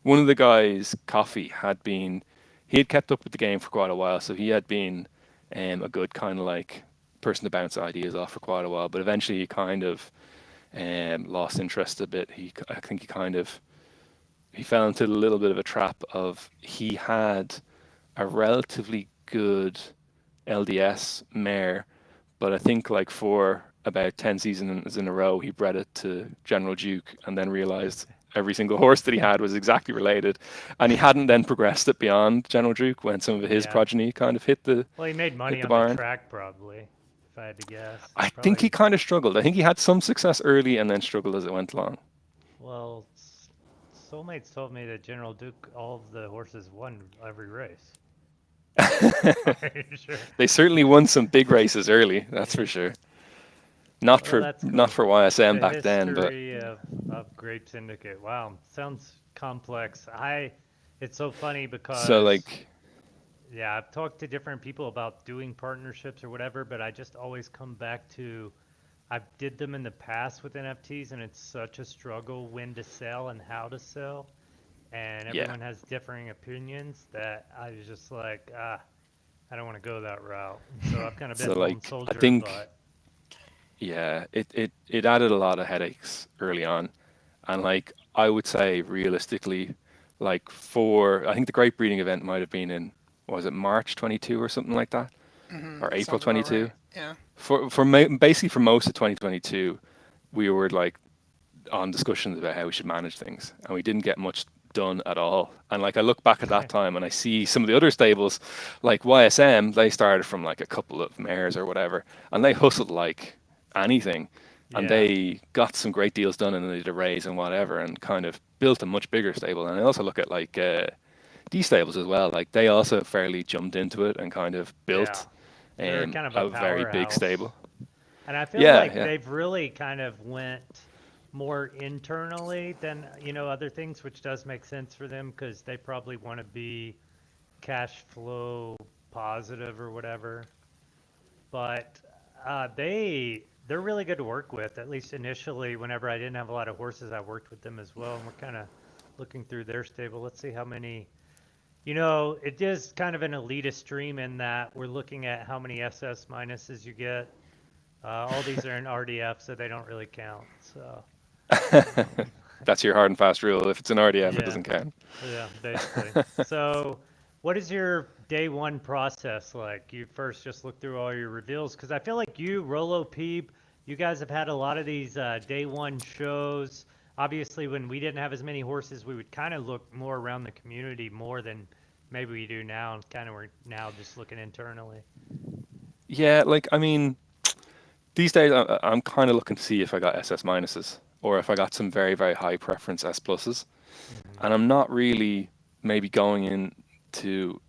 One of the guys, Coffee, he had kept up with the game for quite a while, so he had been a good kind of like person to bounce ideas off for quite a while. But eventually, he kind of lost interest a bit. I think he fell into a little bit of a trap of he had a relatively good LDS mare, but I think like for about 10 seasons in a row, he bred it to General Duke and then realized every single horse that he had was exactly related. And he hadn't then progressed it beyond General Duke when some of his Yeah. progeny kind of hit the Well, he made money on the barn. track probably, if I had to guess. I think he Probably. kind of struggled. I think he had some success early and then struggled as it went along. Well, soulmates told me that General Duke, all of the horses won every race. Are you sure? They certainly won some big races early, that's for sure. Not Well, for that's not cool. for YSM The back then, but history of Grape Syndicate. Wow, sounds complex. It's so funny so because, like yeah, I've talked to different people about doing partnerships or whatever, but I just always come back to I've did them in the past with NFTs, and it's such a struggle when to sell and how to sell, and yeah. everyone has differing opinions that I was just like, I don't want to go that route. So I've kind of So been lone like I soldier, think but yeah, it added a lot of headaches early on. And like I would say realistically, like for I think the great breeding event might have been in what was it March 22 or something like that, or April Sounds about 22. right. Yeah. Basically for most of 2022, we were like on discussions about how we should manage things, and we didn't get much done at all. And like I look back at that time and I see some of the other stables, like YSM, they started from like a couple of mares or whatever, and they hustled like anything, and yeah, they got some great deals done, and they did a raise and whatever, and kind of built a much bigger stable. And I also look at like D stables as well, like they also fairly jumped into it and kind of yeah. built They're kind of a a very big powerhouse. stable. And I feel Yeah, like yeah. they've really kind of went more internally than, other things, which does make sense for them because they probably want to be cash flow positive or whatever. But they're really good to work with. At least initially, whenever I didn't have a lot of horses, I worked with them as well. And we're kind of looking through their stable. Let's see how many. It is kind of an elitist stream in that we're looking at how many SS minuses you get. All these are in RDF, so they don't really count. So, um, That's your hard and fast rule. If it's an RDF, it yeah, doesn't count. yeah, basically. So, what is your day one process like? You first just look through all your reveals because I feel like you, Rolo Peep, you guys have had a lot of these day one shows. Obviously, when we didn't have as many horses, we would kind of look more around the community more than maybe we do now, and kind of we're now just looking internally. Yeah, like I mean, these days I'm kind of looking to see if I got SS minuses or if I got some very, very high preference S pluses. And I'm not really maybe going into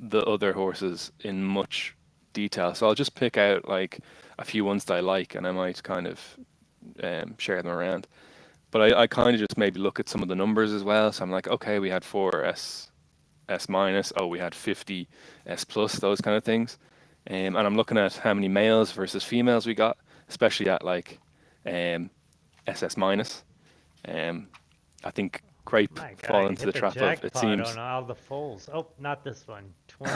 the other horses in much detail. So I'll just pick out like a few ones that I like, and I might kind of share them around. But I kind of just maybe look at some of the numbers as well. So I'm like, okay, we had 4 S minus. Oh, we had 50 S plus, those kind of things. And I'm looking at how many males versus females we got, especially at like SS minus. I think Grape My God, fall you into hit the trap of it jackpot seems. on all the foals. Oh, not this one. 20,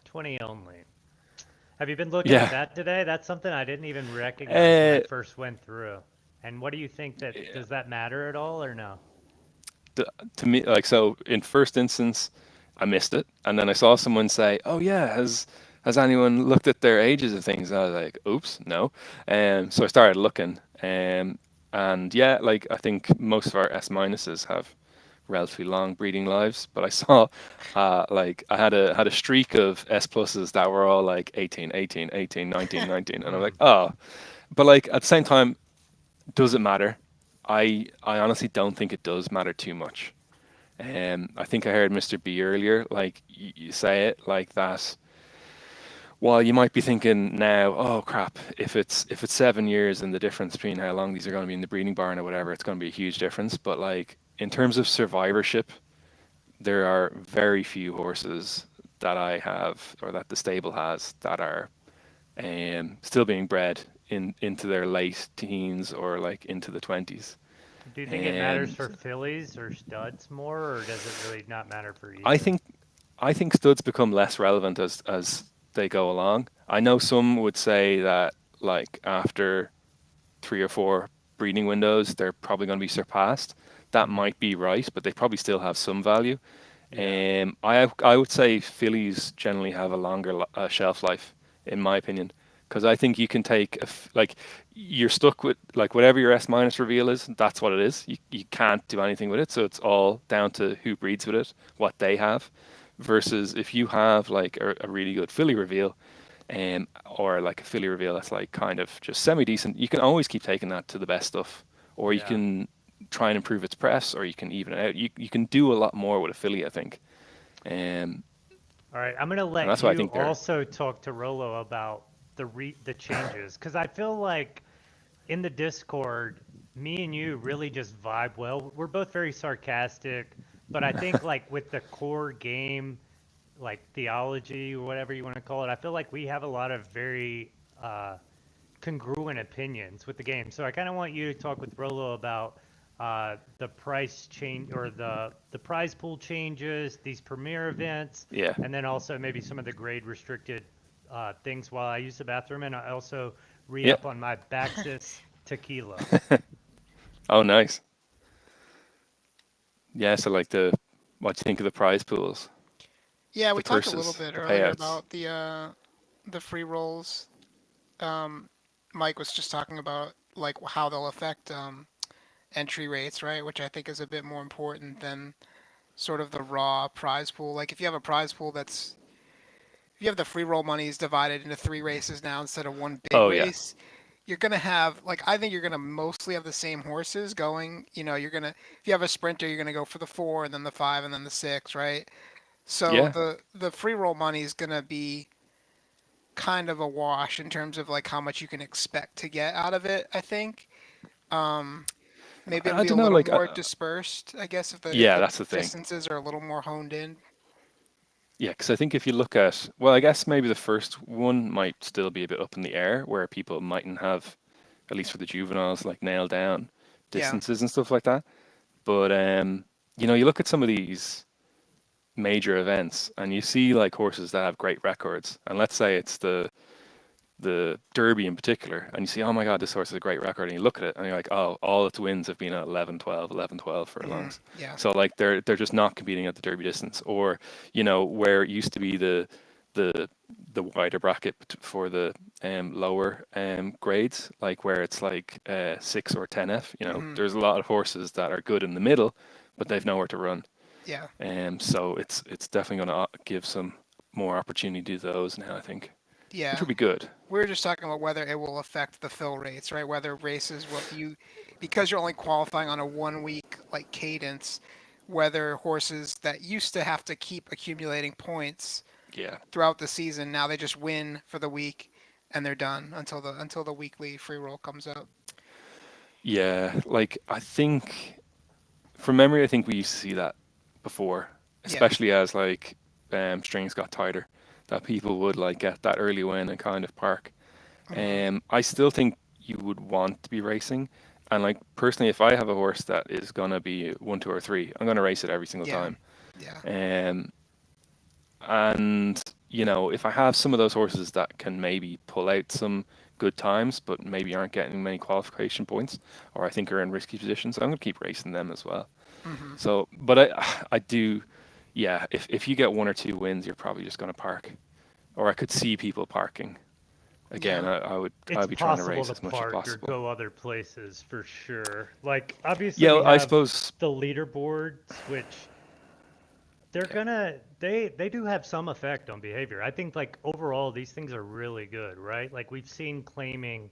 20 only. Have you been looking Yeah. at that today? That's something I didn't even recognize when I Uh, first went through. And what do you think that, does that matter at all or no? To me, like, so in first instance, I missed it, and then I saw someone say, "Oh yeah, has anyone looked at their ages of things?" And I was like, "Oops, no." So I started looking, and yeah, like I think most of our S minuses have relatively long breeding lives, but I saw, like I had a streak of S pluses that were all like 18, 18, 18, 19, 19, and I'm like, oh, but like at the same time, does it matter? I honestly don't think it does matter too much. I think I heard Mr. B earlier, like you say it like that. While you might be thinking now, oh crap, if it's 7 years and the difference between how long these are going to be in the breeding barn or whatever, it's going to be a huge difference. But like in terms of survivorship, there are very few horses that I have or that the stable has that are still being bred into their late teens or like into the 20s. Do you think it matters And for fillies or studs more, or does it really not matter for I either? think I think studs become less relevant as they go along. I know some would say that like after 3 or 4 breeding windows, they're probably going to be surpassed. That Hmm. might be right, but they probably still have some value. Yeah. I would say fillies generally have a longer shelf life, in my opinion, because I think you can take like you're stuck with like whatever your S minus reveal is. That's what it is. You can't do anything with it, so it's all down to who breeds with it, what they have, versus if you have like a really good filly reveal, or like a filly reveal that's like kind of just semi decent, you can always keep taking that to the best stuff, or you Yeah. can try and improve its press, or you can even it out. You can do a lot more with a filly, I think, um, All right, I'm gonna and let that's why I you think they're. also talk to Rolo about the changes, because I feel like in the Discord, me and you really just vibe well. We're both very sarcastic, but I think like with the core game, like theology or whatever you want to call it, I feel like we have a lot of very congruent opinions with the game. So I kind of want you to talk with Rolo about the price change or the prize pool changes, these premier events, Yeah. and then also maybe some of the grade restricted things while I use the bathroom. And I also read Yeah. up on my Baxis tequila. Oh, nice. Yeah. So like what do you think of the prize pools, Yeah, the we talked a little purses, bit the earlier payouts? about the free rolls. Um, Mike was just talking about like how they'll affect entry rates, right? Which I think is a bit more important than sort of the raw prize pool. Like if you have a prize pool that's if you have the free roll monies divided into 3 races now instead of one big Oh yeah. race, you're gonna have like I think you're gonna mostly have the same horses going. You know, you're gonna if you have a sprinter, you're gonna go for the 4 and then the 5 and then the 6, right? So Yeah. the free roll money is gonna be kind of a wash in terms of like how much you can expect to get out of it, I think. Um, Maybe it'll I be a don't know. little Like, more dispersed, I guess, if yeah, the that's the thing. distances are a little more honed in. Yeah, because I think if you look at, well, I guess maybe the first one might still be a bit up in the air, where people mightn't have, at least for the juveniles, like nailed down Yeah. distances and stuff like that. But you look at some of these major events, and you see like horses that have great records, and let's say it's the Derby in particular, and you see, oh my God, this horse has a great record, and you look at it, and you're like, oh, all its wins have been at 11-12, 11-12 furlongs. Yeah. So like they're just not competing at the Derby distance, or where it used to be the wider bracket for the lower grades, like where it's like 6 or 10F. There's a lot of horses that are good in the middle, but they've nowhere to run. Yeah. So it's definitely going to give some more opportunity to those now, I think. Yeah. which would be good. We were just talking about whether it will affect the fill rates, right? Whether races because you're only qualifying on a 1 week like cadence, whether horses that used to have to keep accumulating points Yeah. throughout the season, now they just win for the week and they're done until the weekly free roll comes up. Yeah, like I think from memory, I think we used to see that before, Yeah. especially as like strings got tighter, that people would like get that early win and kind of park. I still think you would want to be racing, and like personally, if I have a horse that is gonna be 1, 2, or 3, I'm gonna race it every single Yeah. time. Yeah. And you know, if I have some of those horses that can maybe pull out some good times, but maybe aren't getting many qualification points, or I think are in risky positions, I'm gonna keep racing them as well. Hmm. So, but I do, yeah. If you get 1 or 2 wins, you're probably just gonna park, or I could see people parking. Again, Yeah. I'd It's be trying to possible race to as much as park or possible. go other places for sure. Like obviously Yeah, we well, I have suppose. the leaderboards, which they're gonna they do have some effect on behavior. I think like overall these things are really good, right? Like we've seen claiming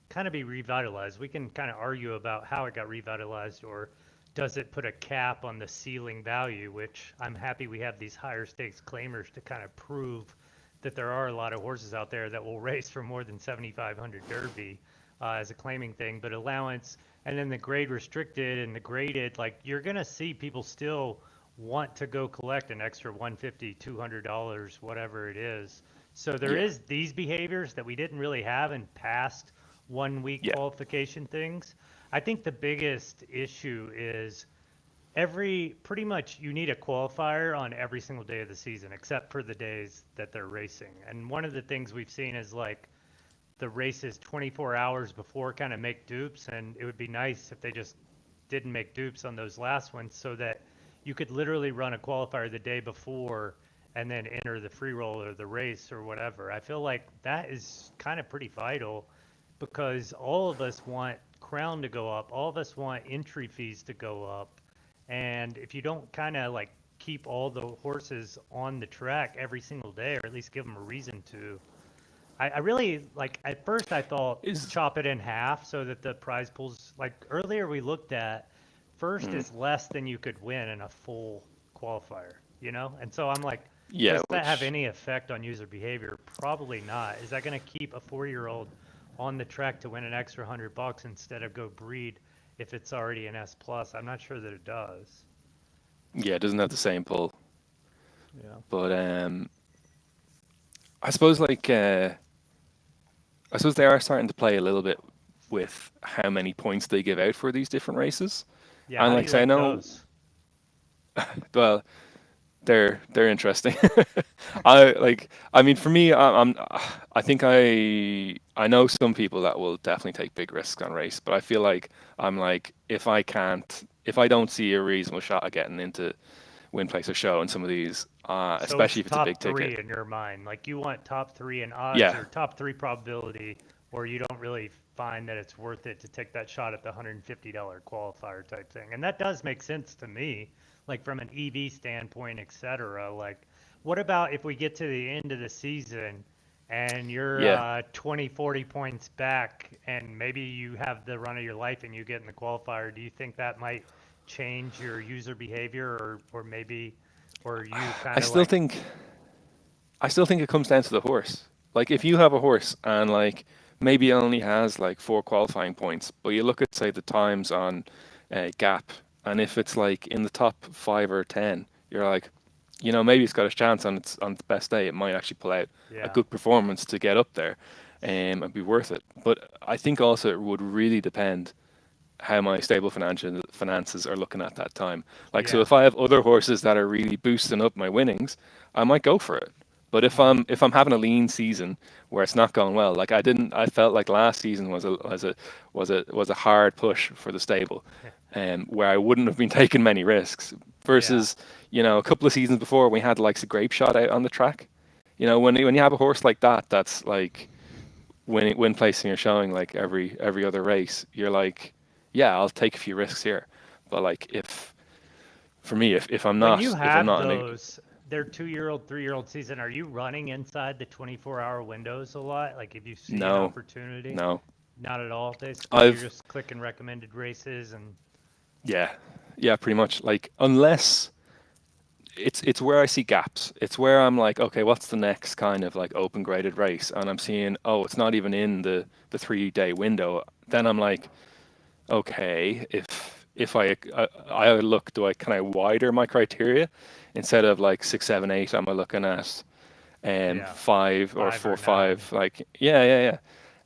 kind of be revitalized. We can kind of argue about how it got revitalized or does it put a cap on the ceiling value, which I'm happy we have these higher stakes claimers to kind of prove that there are a lot of horses out there that will race for more than 7,500 Derby as a claiming thing. But allowance and then the grade restricted and the graded, like you're gonna see people still want to go collect an extra 150, $200, whatever it is. So there Yeah. is these behaviors that we didn't really have in past 1 week Yeah. qualification things. I think the biggest issue is pretty much you need a qualifier on every single day of the season except for the days that they're racing. And one of the things we've seen is like the races 24 hours before kind of make dupes, and it would be nice if they just didn't make dupes on those last ones so that you could literally run a qualifier the day before and then enter the free roll or the race or whatever. I feel like that is kind of pretty vital because all of us want crown to go up, all of us want entry fees to go up, and if you don't kind of like keep all the horses on the track every single day, or at least give them a reason to, I really like. At first, I thought Is- chop it in half so that the prize pools. Like earlier, we looked at first is less than you could win in a full qualifier, you know. And so I'm like, Yeah, does that have which- any effect on user behavior? Probably not. Is that going to keep a 4-year-old on the track to win an extra $100 instead of go breed if it's already an S plus? I'm not sure that it does. Yeah, it doesn't have the same pull. Yeah. But I suppose I suppose they are starting to play a little bit with how many points they give out for these different races. Yeah. And how like do you say, I like know, those? well, they're interesting. I mean, for me, I think I know some people that will definitely take big risks on race, but I feel like I'm like if I don't see a reasonable shot at getting into win, place, or show in some of these, especially if it's a top big three ticket. in your mind. Like you want top 3 in odds Yeah. or top 3 probability, or you don't really find that it's worth it to take that shot at the $150 qualifier type thing. And that does make sense to me, like from an EV standpoint, etc. Like, what about if we get to the end of the season and you're Yeah. 20, 40 points back, and maybe you have the run of your life and you get in the qualifier? Do you think that might change your user behavior, or maybe, or you kind I of still like? think I still think it comes down to the horse. Like if you have a horse and like maybe it only has like 4 qualifying points, but you look at say the times on Gap, and if it's like in the top 5 or 10, you're like, you know, maybe it's got a chance on its best day. It might actually pull out a Yeah. good performance to get up there, and be worth it. But I think also it would really depend how my stable finances are looking at that time. Like, so Yeah. if I have other horses that are really boosting up my winnings, I might go for it. But if I'm having a lean season where it's not going well, like I felt like last season was a hard push for the stable, where I wouldn't have been taking many risks. Versus, you know, a couple of seasons before we had like a grape shot out on the track. You know, when you have a horse like that, that's like when placing or showing like every other race, you're like, yeah, I'll take a few risks here. But like if for me, if I'm When not you if I'm have not in a, those, their 2-year-old, 3-year-old season, are you running inside the 24-hour windows a lot? Like if you see an No, opportunity? no. Not at all, basically. You're I've just clicking recommended races and Yeah, yeah, pretty much. Like unless it's where I see gaps. It's where I'm like, okay, what's the next kind of like open graded race? And I'm seeing, oh, it's not even in the 3 day window. Then I'm like, okay, if I look, do I can I wider my criteria instead of like 6, 7, 8? Am I looking at yeah, 5 or 5 4, or 9. 5? Like yeah, yeah, yeah.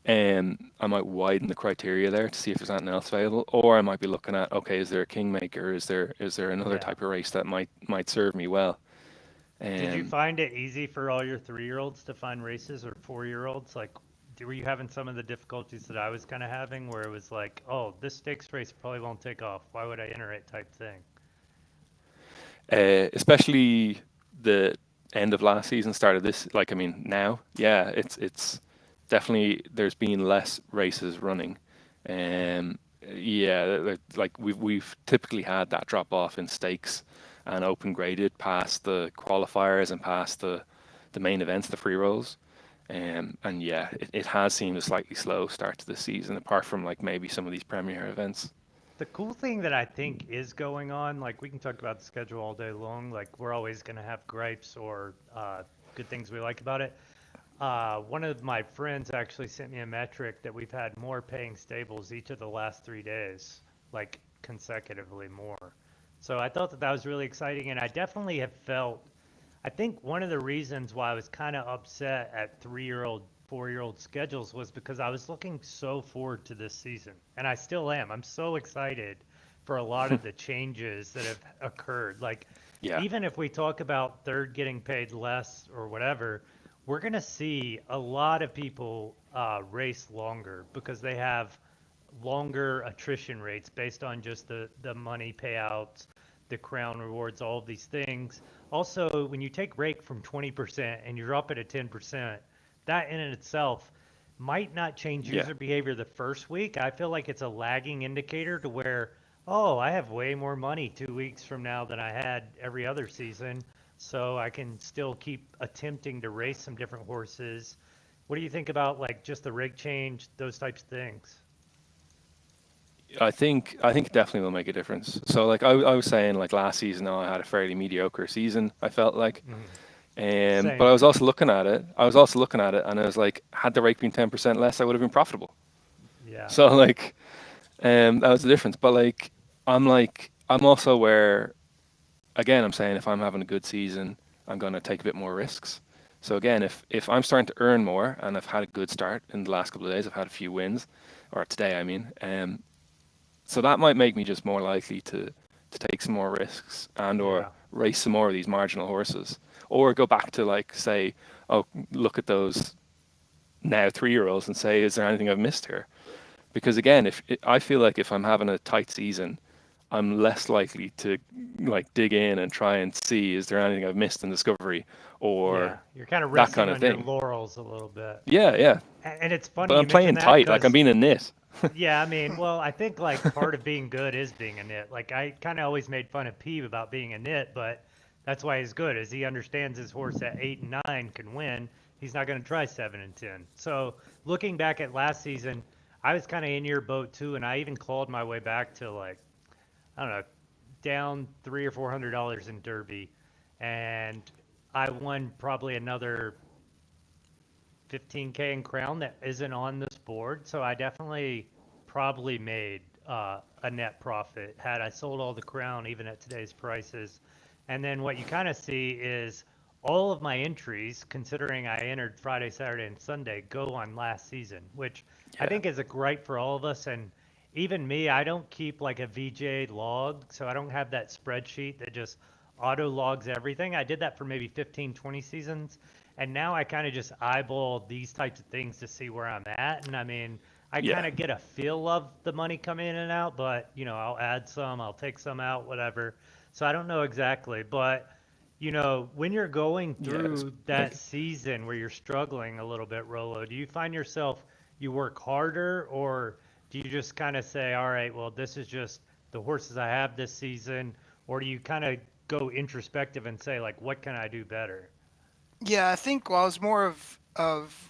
I might widen the criteria there to see if there's anything else available, or I might be looking at, okay, is there a kingmaker? Is there another Yeah. type of race that might serve me well? Did you Um, find it easy for all your 3-year-olds to find races or 4-year-olds? Like, were you having some of the difficulties that I was kind of having where it was like, oh, this stakes race probably won't take off. Why would I enter it type thing? especially the end of last season, start of this. Like, I mean, now, yeah, it's definitely there's been less races running. Um, yeah, like we've typically had that drop off in stakes and open graded past the qualifiers and past the main events, the free rolls. And yeah, it has seemed a slightly slow start to the season, apart from like maybe some of these premier events. The cool thing that I think is going on, like we can talk about the schedule all day long, like we're always going to have gripes or good things we like about it. One of my friends actually sent me a metric that we've had more paying stables each of the last 3 days, like consecutively more. So I thought that that was really exciting, and I definitely have felt. I think one of the reasons why I was kind of upset at 3-year-old, 4-year-old schedules was because I was looking so forward to this season, and I still am. I'm so excited for a lot of the changes that have occurred. Like, Yeah, even if we talk about third getting paid less or whatever, we're going to see a lot of people race longer because they have longer attrition rates based on just the money payouts, the crown rewards, all of these things. Also, when you take rake from 20% and you drop it at 10%, that in itself might not change yeah. user behavior the first week. I feel like it's a lagging indicator to where, oh, I have way more money 2 weeks from now than I had every other season. So I can still keep attempting to race some different horses. What do you think about like just the rig change, those types of things? I think it definitely will make a difference. So like I was saying like last season I had a fairly mediocre season, I felt like. Mhm. But Same. I was also looking at it. I was also looking at it and I was like, had the rate been 10% less, I would have been profitable. Yeah. So like that was the difference. But like I'm also where again I'm saying if I'm having a good season, I'm gonna take a bit more risks. So again, if I'm starting to earn more and I've had a good start in the last couple of days, I've had a few wins, or today I mean, so that might make me just more likely to take some more risks and or Yeah. race some more of these marginal horses, or go back to like say, oh, look at those now 3-year-olds and say, is there anything I've missed here? Because again, if I feel like if I'm having a tight season, I'm less likely to like dig in and try and see is there anything I've missed in Discovery Yeah. or You're kind of that resting kind of on your thing. laurels a little bit. Yeah, yeah. And it's funny But you I'm playing mentioned that tight, like I'm because, being a nit. yeah, I mean, well, I think like part of being good is being a nit. Like I kind of always made fun of Peeve about being a nit, but that's why he's good, is he understands his horse at 8 and 9 can win. He's not going to try 7 and 10. So looking back at last season, I was kind of in your boat too, and I even clawed my way back to like, I don't know, down $300 or $400 in Derby, and I won probably another 15K in Crown that isn't on this board. So I definitely probably made a net profit had I sold all the Crown even at today's prices. And then what you kind of see is all of my entries, considering I entered Friday, Saturday, and Sunday, go on last season, which I Yeah. think is a gripe for all of us. And even me, I don't keep like a VJ log, so I don't have that spreadsheet that just auto logs everything. I did that for maybe 15, 20 seasons. And now I kind of just eyeball these types of things to see where I'm at. And I mean, I kind Yeah. of get a feel of the money coming in and out, but I'll add some, I'll take some out, whatever. So I don't know exactly, but when you're going Yeah. It's through that like season where you're struggling a little bit, Rolo, do you find yourself you work harder, or do you just kind of say, all right, well, this is just the horses I have this season, or do you kind of go introspective and say like, what can I do better? Yeah, I think well, it's more of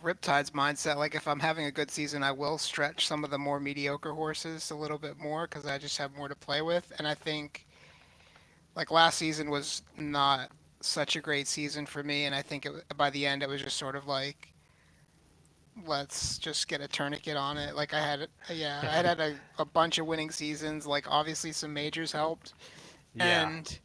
Riptide's mindset. Like if I'm having a good season, I will stretch some of the more mediocre horses a little bit more because I just have more to play with. And I think like last season was not such a great season for me, and I think by the end it was just sort of like let's just get a tourniquet on it. Like I had, yeah, I had a bunch of winning seasons. Like obviously some majors helped, Yeah. and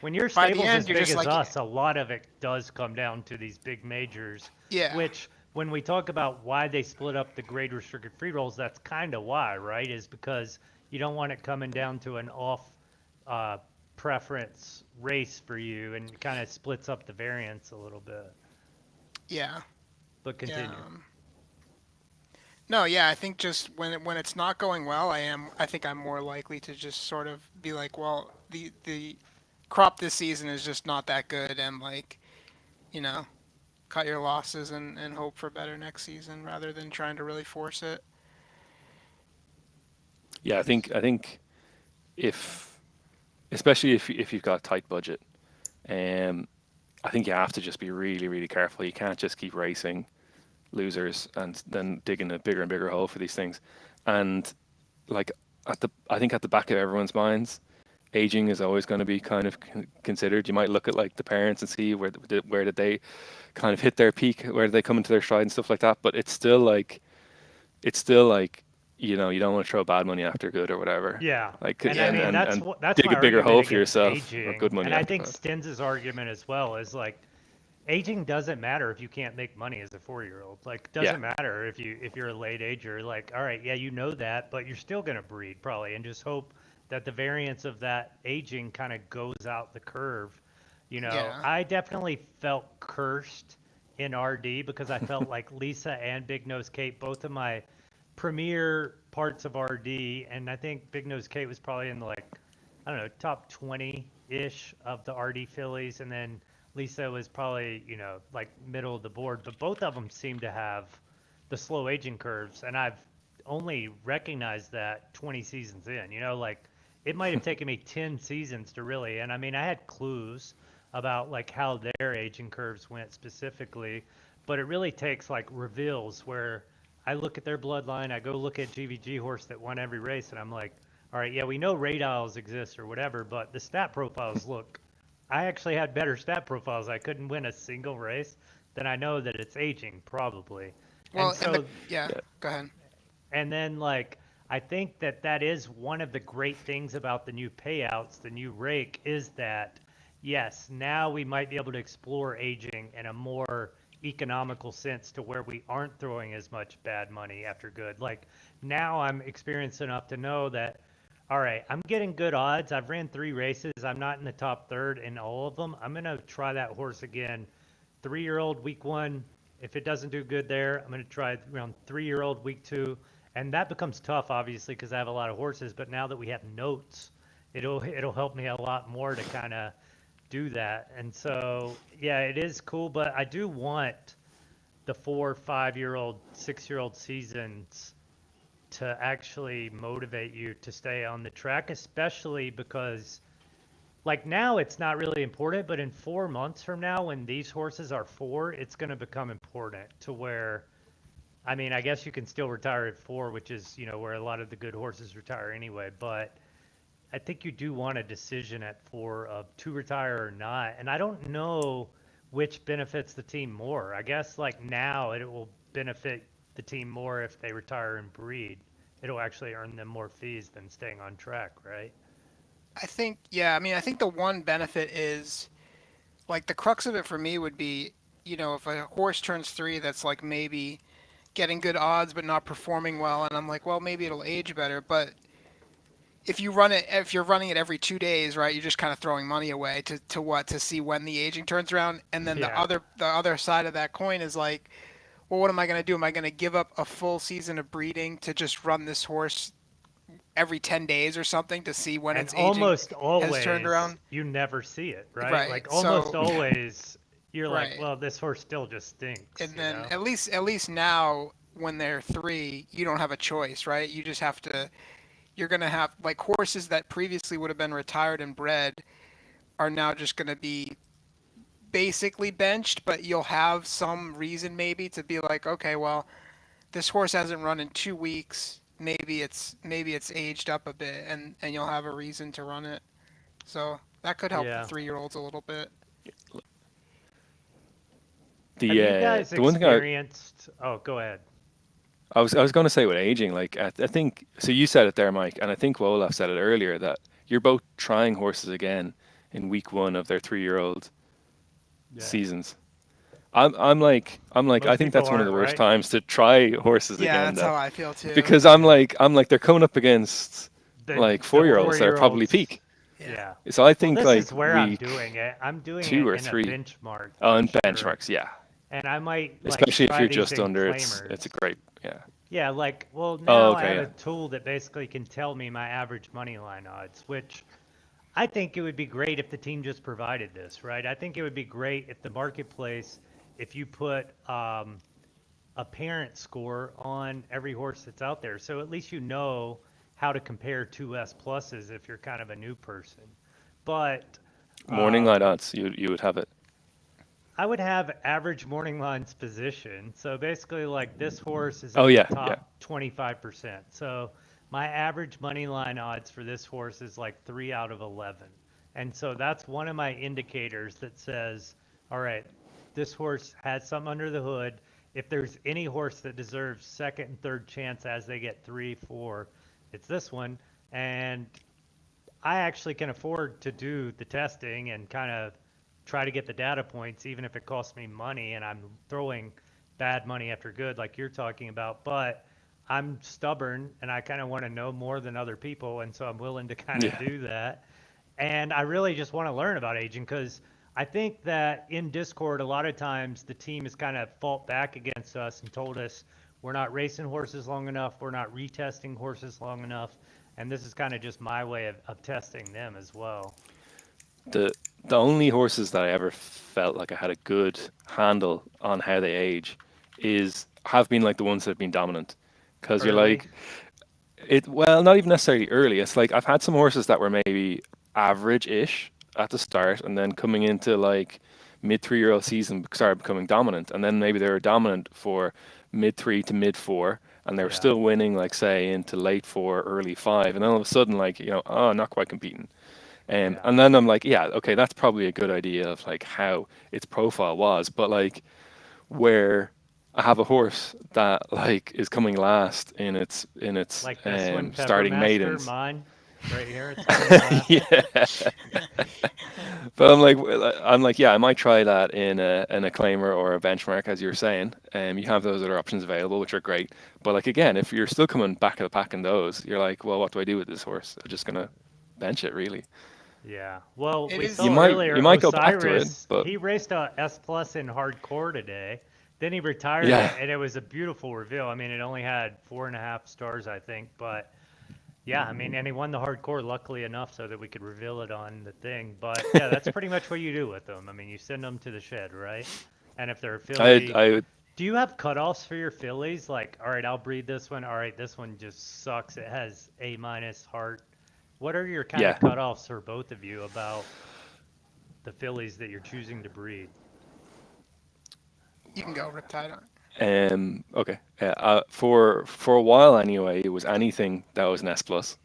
When your by the stable's end as you're big just as like, us, a lot of it does come down to these big majors, yeah, which when we talk about why they split up the grade restricted free rolls, that's kind of why, right? Is because you don't want it coming down to an off uh, preference race for you and kind of splits up the variance a little bit. yeah, But yeah. continue. No, yeah, I think just when it's not going well, I think I'm more likely to just sort of be like, well, the crop this season is just not that good, and like, you know, cut your losses and hope for better next season rather than trying to really force it. Yeah, I think if, especially if you've got a tight budget, um, I think you have to just be really, really careful. You can't just keep racing losers and then digging a bigger and bigger hole for these things. And like I think at the back of everyone's minds, aging is always going to be kind of considered. You might look at like the parents and see where did they kind of hit their peak, where did they come into their stride and stuff like that. But it's still like you know, you don't want to throw bad money after good or whatever. Yeah, Like and I mean and that's dig my a bigger argument hole for against yourself or aging, good money and I after think bad. Stenz's argument as well is like aging doesn't matter if you can't make money as a 4-year-old. Like Yeah. doesn't matter if you're a late ager. Like all right, yeah, you know that, but you're still gonna breed probably, and just hope that the variance of that aging kind of goes out the curve. You know, Yeah, I definitely felt cursed in RD because I felt like Lisa and Big Nose Kate, both of my premier parts of RD, and I think Big Nose Kate was probably in the like, I don't know, top 20-ish of the RD fillies, and then Lisa was probably, you know, like middle of the board, but both of them seem to have the slow aging curves, and I've only recognized that 20 seasons in, you know, like it might have taken me 10 seasons to really, and I mean, I had clues about like how their aging curves went specifically, but it really takes like reveals where I look at their bloodline, I go look at GVG horse that won every race, and I'm like, all right, yeah, we know radials exist or whatever, but the stat profiles look. I actually had better stat profiles. I couldn't win a single race. Then I know that it's aging probably, and well, so yeah, Yeah. go ahead. and then like I think that that is one of the great things about the new payouts, the new rake, is that yes, now we might be able to explore aging in a more economical sense to where we aren't throwing as much bad money after good. Like now I'm experienced enough to know that all right, I'm getting good odds. I've ran 3 races. I'm not in the top third in all of them. I'm gonna try that horse again. 3-year-old week 1. If it doesn't do good there, I'm gonna try around 3-year-old week 2, and that becomes tough obviously because I have a lot of horses. But now that we have notes, it'll help me a lot more to kind of do that. And so yeah, it is cool, but I do want the 4, 5-year-old, 6-year-old seasons to actually motivate you to stay on the track, especially because like now it's not really important, but in 4 months from now, when these horses are 4, it's going to become important to where, I mean, I guess you can still retire at 4, which is, you know, where a lot of the good horses retire anyway, but I think you do want a decision at 4 of to retire or not. And I don't know which benefits the team more. I guess like now it will benefit the team more if they retire and breed. It'll actually earn them more fees than staying on track, right? I think, yeah, I mean, I think the one benefit is like the crux of it for me would be, you know, if a horse turns 3 that's like maybe getting good odds but not performing well, and I'm like, well, maybe it'll age better. But if you're running it every 2 days, right, you're just kind of throwing money away to see when the aging turns around. And then Yeah. the other side of that coin is like, well, what am I going to do? Am I going to give up a full season of breeding to just run this horse every 10 days or something to see when And its aging almost has turned always around? you never see it, right? Right. Like almost So, always you're like, right. well, this horse still just stinks, And you then know? at least now when they're 3, you don't have a choice, right? You just have to, you're going to have like horses that previously would have been retired and bred are now just going to be basically benched, but you'll have some reason maybe to be like, okay, well, this horse hasn't run in 2 weeks. Maybe it's aged up a bit, and you'll have a reason to run it. So that could help Yeah. the 3-year-olds a little bit. Have you guys The one thing experienced? Oh, go ahead. I was going to say with aging, like I think so. You said it there, Mike, and I think Olaf said it earlier that you're both trying horses again in week 1 of their 3-year-old Yeah. seasons. I'm like I Most think that's people one of the aren't, worst right? times to try horses Yeah, again. that's how I feel too. Because I'm like they're coming up against The 4-year-olds that are probably 4-year-olds. peak. Yeah. So I Well, think this like is where I'm week doing it. I'm doing 2 it or in 3 a benchmark. on for sure. benchmarks, yeah. And I might like Especially if try you're these just in under, it's claimers. a great, yeah. Yeah, like, well, Oh, now I okay, have yeah. a tool that basically can tell me my average money line odds, which I think it would be great if the team just provided this, right? I think it would be great if the marketplace, if you put a parent score on every horse that's out there, so at least you know how to compare two S pluses if you're kind of a new person. But Morning line odds, you would have it. I would have average morning line's position. So basically, like this horse is Oh, in yeah, the yeah. top 25%. So my average money line odds for this horse is like 3 out of 11. And so that's one of my indicators that says, all right, this horse has some under the hood. If there's any horse that deserves second and third chance as they get 3, 4, it's this one. And I actually can afford to do the testing and kind of try to get the data points, even if it costs me money and I'm throwing bad money after good, like you're talking about. But I'm stubborn and I kind of want to know more than other people. And so I'm willing to kind of Yeah. do that. And I really just want to learn about aging because I think that in Discord, a lot of times the team has kind of fought back against us and told us we're not racing horses long enough, we're not retesting horses long enough. And this is kind of just my way of testing them as well. The only horses that I ever felt like I had a good handle on how they age have been like the ones that have been dominant, because you're Early. like well, not even necessarily early. It's like I've had some horses that were maybe average-ish at the start, and then coming into like mid 3-year-old season started becoming dominant, and then maybe they were dominant for mid 3 to mid 4, and they were Yeah. still winning like say into late 4, early 5, and then all of a sudden like not quite competing. Yeah. And then I'm like, yeah, okay, that's probably a good idea of like how its profile was, but like where I have a horse that like is coming last in its Like this one, starting Peppermaster, maidens. mine, right here. It's coming last. Yeah. But I'm like, yeah, I might try that in a claimer or a benchmark, as you were saying. You have those other options available, which are great. But like again, if you're still coming back of the pack in those, you're like, well, what do I do with this horse? I'm just gonna bench it, really. Yeah. Well, It we is- saw You might- earlier you might go back to it, Osiris, but- he raced a S plus in hardcore today. Then he retired Yeah. it, and it was a beautiful reveal. I mean, it only had 4.5 stars, I think, but yeah, I mean, and he won the hardcore luckily enough so that we could reveal it on the thing. But yeah, that's pretty much what you do with them. I mean, you send them to the shed, right? And if they're a filly, I would. do you have cutoffs for your fillies? Like, all right, I'll breed this one. All right, this one just sucks. It has A minus heart. What are your kind Yeah. of cutoffs for both of you about the fillies that you're choosing to breed? You can go, Riptide. Okay. For a while anyway, it was anything that was an S plus.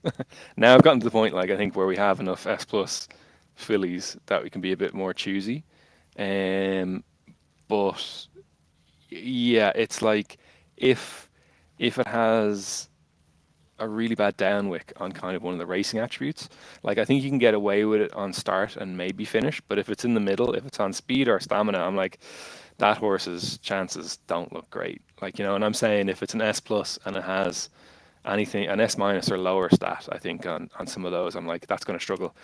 Now I've gotten to the point like I think where we have enough S plus fillies that we can be a bit more choosy. But yeah, it's like if it has a really bad downwick on kind of one of the racing attributes, like I think you can get away with it on start and maybe finish, but if it's in the middle, if it's on speed or stamina, I'm like, that horse's chances don't look great. Like, and I'm saying if it's an S plus and it has anything, an S minus or lower stat, I think on some of those, I'm like, that's going to struggle.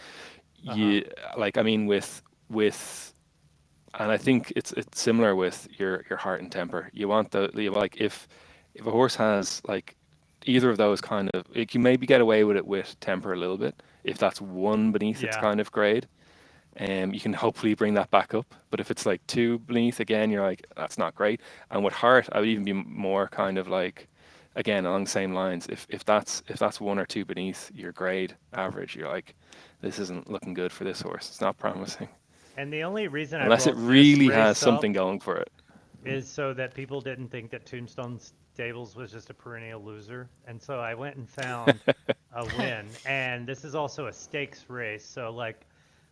You like, I mean, with, and I think it's similar with your heart and temper. You want like if a horse has like either of those kind of, you can maybe get away with it with temper a little bit if that's one beneath its Yeah. kind of grade. You can hopefully bring that back up. But if it's like 2 beneath, again, you're like, that's not great. And with heart, I would even be more kind of like again, along the same lines, if that's one or two beneath your grade average, you're like, this isn't looking good for this horse. It's not promising. And the only reason I Unless it brought this really has race up something going for it. is so that people didn't think that Tombstone Stables was just a perennial loser. And so I went and found a win. And this is also a stakes race. So like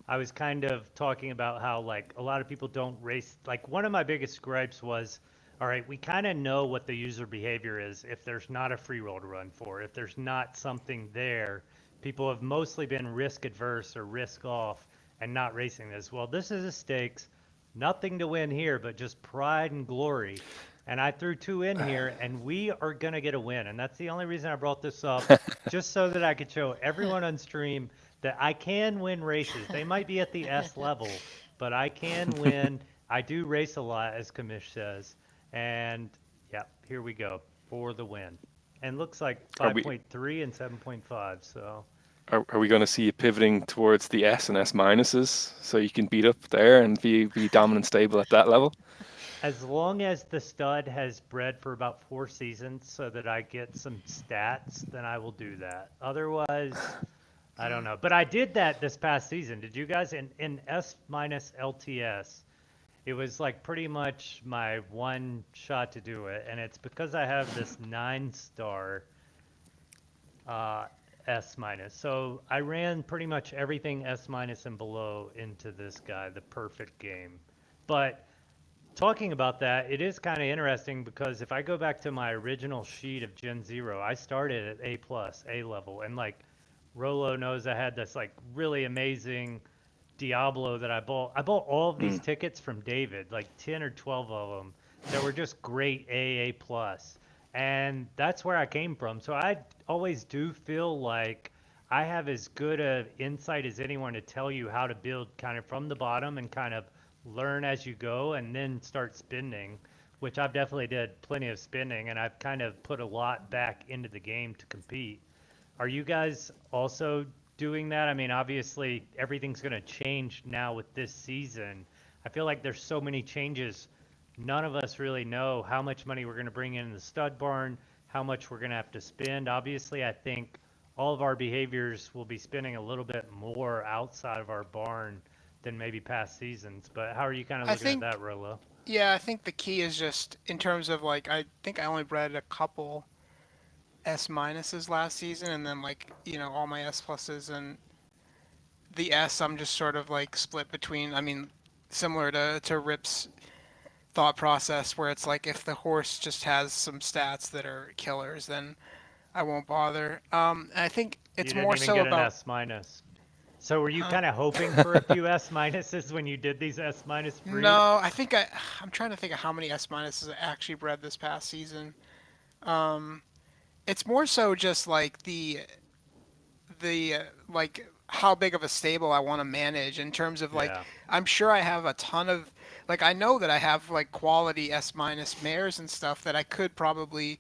I was kind of talking about how like a lot of people don't race. Like one of my biggest gripes was, all right, we kind of know what the user behavior is if there's not a free roll to run for, if there's not something there. People have mostly been risk adverse or risk off and not racing this. Well, this is a stakes, nothing to win here, but just pride and glory. And I threw 2 in here, and we are going to get a win. And that's the only reason I brought this up, just so that I could show everyone on stream that I can win races. They might be at the S level, but I can win. I do race a lot, as Kamish says. And, yeah, here we go for the win. And looks like Are we- 5.3 and 7.5, so... Are we going to see you pivoting towards the S and S minuses so you can beat up there and be dominant stable at that level? As long as the stud has bred for about 4 seasons so that I get some stats, then I will do that. Otherwise, I don't know. But I did that this past season. Did you guys? In S minus LTS, it was like pretty much my one shot to do it. And it's because I have this 9-star S minus. So I ran pretty much everything S minus and below into this guy, the perfect game. But talking about that, it is kind of interesting because if I go back to my original sheet of Gen Zero, I started at A plus, A level, and like Rolo knows I had this like really amazing Diablo that I bought. I bought all of these tickets from David, like 10 or 12 of them that were just great A plus. And that's where I came from. So I always do feel like I have as good an insight as anyone to tell you how to build kind of from the bottom and kind of learn as you go and then start spending, which I've definitely did plenty of spending, and I've kind of put a lot back into the game to compete. Are you guys also doing that? I mean, obviously everything's going to change now with this season. I feel like there's so many changes. None of us really know how much money we're going to bring in the stud barn, how much we're going to have to spend. Obviously, I think all of our behaviors will be spending a little bit more outside of our barn than maybe past seasons. But how are you kind of looking at that, Rolo? Yeah, I think the key is just in terms of like, I think I only bred a couple S minuses last season, and then like, all my S pluses, and the S I'm just sort of like split between, I mean, similar to Rip's thought process, where it's like if the horse just has some stats that are killers, then I won't bother. And I think it's more so get about an S minus. So were you kind of hoping for a few S minuses when you did these S minus breeds? No, I think I'm trying to think of how many S minuses I actually bred this past season. It's more so just like the like how big of a stable I want to manage in terms of like, Yeah. I'm sure I have a ton of, like, I know that I have like quality S minus mares and stuff that I could probably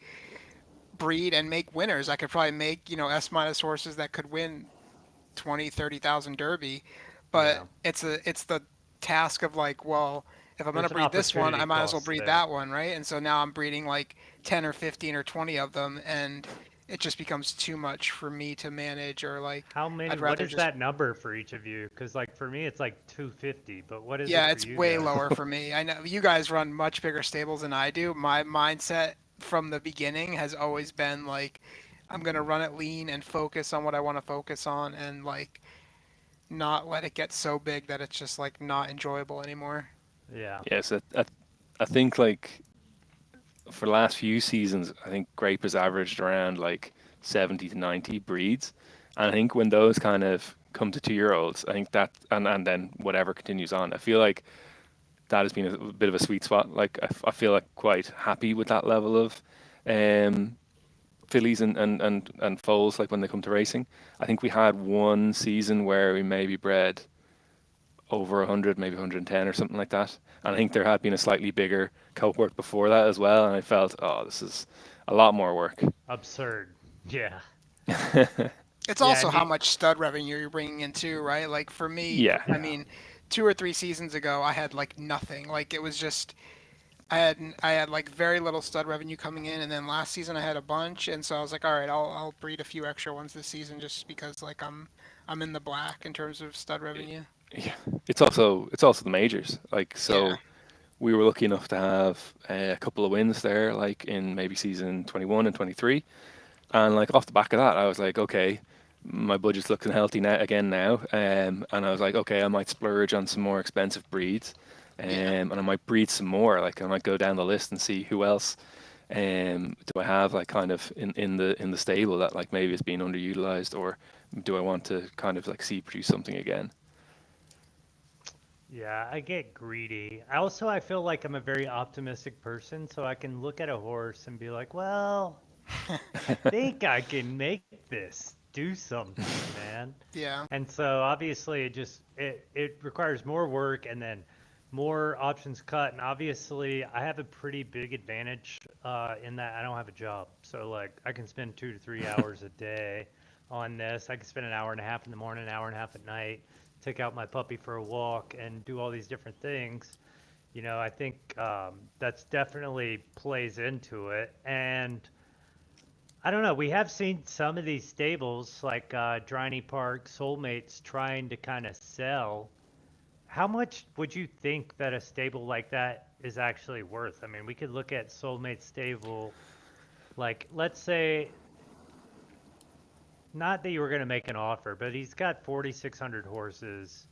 breed and make winners. I could probably make, S minus horses that could win 20, 30,000 Derby, but Yeah. it's the task of like, well, if I'm going to There's an breed this one, I opportunity might as well cost breed there. that one, right? And so now I'm breeding like 10 or 15 or 20 of them, and it just becomes too much for me to manage, or like, How many? I'd What rather is just, that number for each of you? Because like for me, it's like 250. But what is yeah, it it's for you way guys? lower for me. I know you guys run much bigger stables than I do. My mindset from the beginning has always been like, I'm going to run it lean and focus on what I want to focus on, and like not let it get so big that it's just like not enjoyable anymore. Yeah. Yes, I think like for the last few seasons, I think Grape has averaged around like 70 to 90 breeds. And I think when those kind of come to 2-year-olds, I think that, and then whatever continues on, I feel like that has been a bit of a sweet spot. Like I feel like quite happy with that level of fillies and foals, like when they come to racing. I think we had one season where we maybe bred over 100, maybe 110 or something like that. And I think there had been a slightly bigger cohort before that as well. And I felt, oh, this is a lot more work. Absurd. Yeah. It's Yeah, also and how much stud revenue you're bringing in too, right? Like for me, Yeah. I mean, 2 or 3 seasons ago, I had like nothing. Like it was just, I had like very little stud revenue coming in, and then last season I had a bunch, and so I was like, all right, I'll breed a few extra ones this season just because like I'm in the black in terms of stud revenue. Yeah, it's also the majors. Like Yeah. so, we were lucky enough to have a couple of wins there, like in maybe season 21 and 23, and like off the back of that, I was like, okay, my budget's looking healthy now again now, and I was like, okay, I might splurge on some more expensive breeds, Yeah. and I might breed some more. Like I might go down the list and see who else do I have like kind of in the stable that like maybe it's being underutilized, or do I want to kind of like see produce something again? Yeah, I get greedy. I feel like I'm a very optimistic person, so I can look at a horse and be like, well, I think I can make this do something, man. Yeah. And so obviously it requires more work and then more options cut. And obviously I have a pretty big advantage in that I don't have a job. So like I can spend 2 to 3 hours a day on this. I can spend an hour and a half in the morning, an hour and a half at night, take out my puppy for a walk and do all these different things. I think that's definitely plays into it. And I don't know. We have seen some of these stables like Driney Park, Soulmates trying to kind of sell. How much would you think that a stable like that is actually worth? I mean, we could look at Soulmate stable, like let's say, not that you were going to make an offer, but he's got 4,600 horses,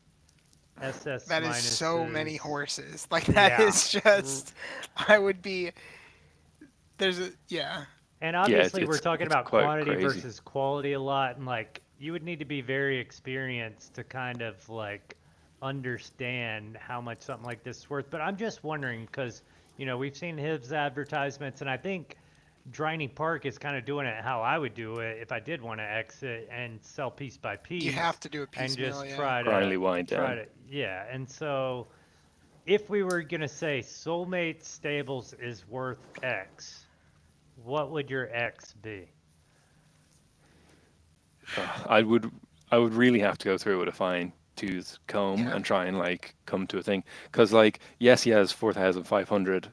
SS That is so many minuses. horses. Like that Yeah. is just I would be there's a yeah. And Yeah, obviously, we're talking it's about quite quantity crazy. versus quality a lot, and like you would need to be very experienced to kind of like understand how much something like this is worth. But I'm just wondering because we've seen his advertisements, and I think Driney Park is kind of doing it how I would do it if I did want to exit and sell piece by You piece, have to do a and piecemeal, just yeah. Grindly wind down. yeah. And so if we were gonna say Soulmate Stables is worth X, what would your X be? I would I would really have to go through with a fine tooth comb Yeah. and try and like come to a thing. Because like yes, he has 4,500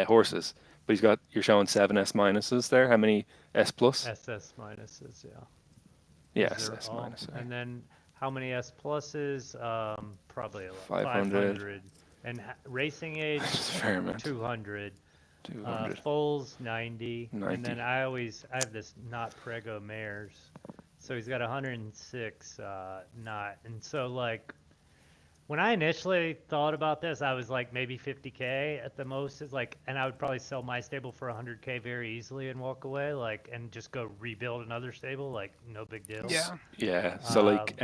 horses, but you're showing 7S minuses there. How many S plus? SS minuses, yeah. Yes, Those are S all. minus. Sorry. And then how many S pluses? Probably a lot. 500. 500. And racing age, Just a fair amount. 200. 200. Foals 90. And 90. then I have this not Prego mares. So he's got 106 not. And so like when I initially thought about this, I was like maybe 50K at the most is like, and I would probably sell my stable for 100K very easily and walk away, like, and just go rebuild another stable, like no big deal. Yeah. Yeah. So like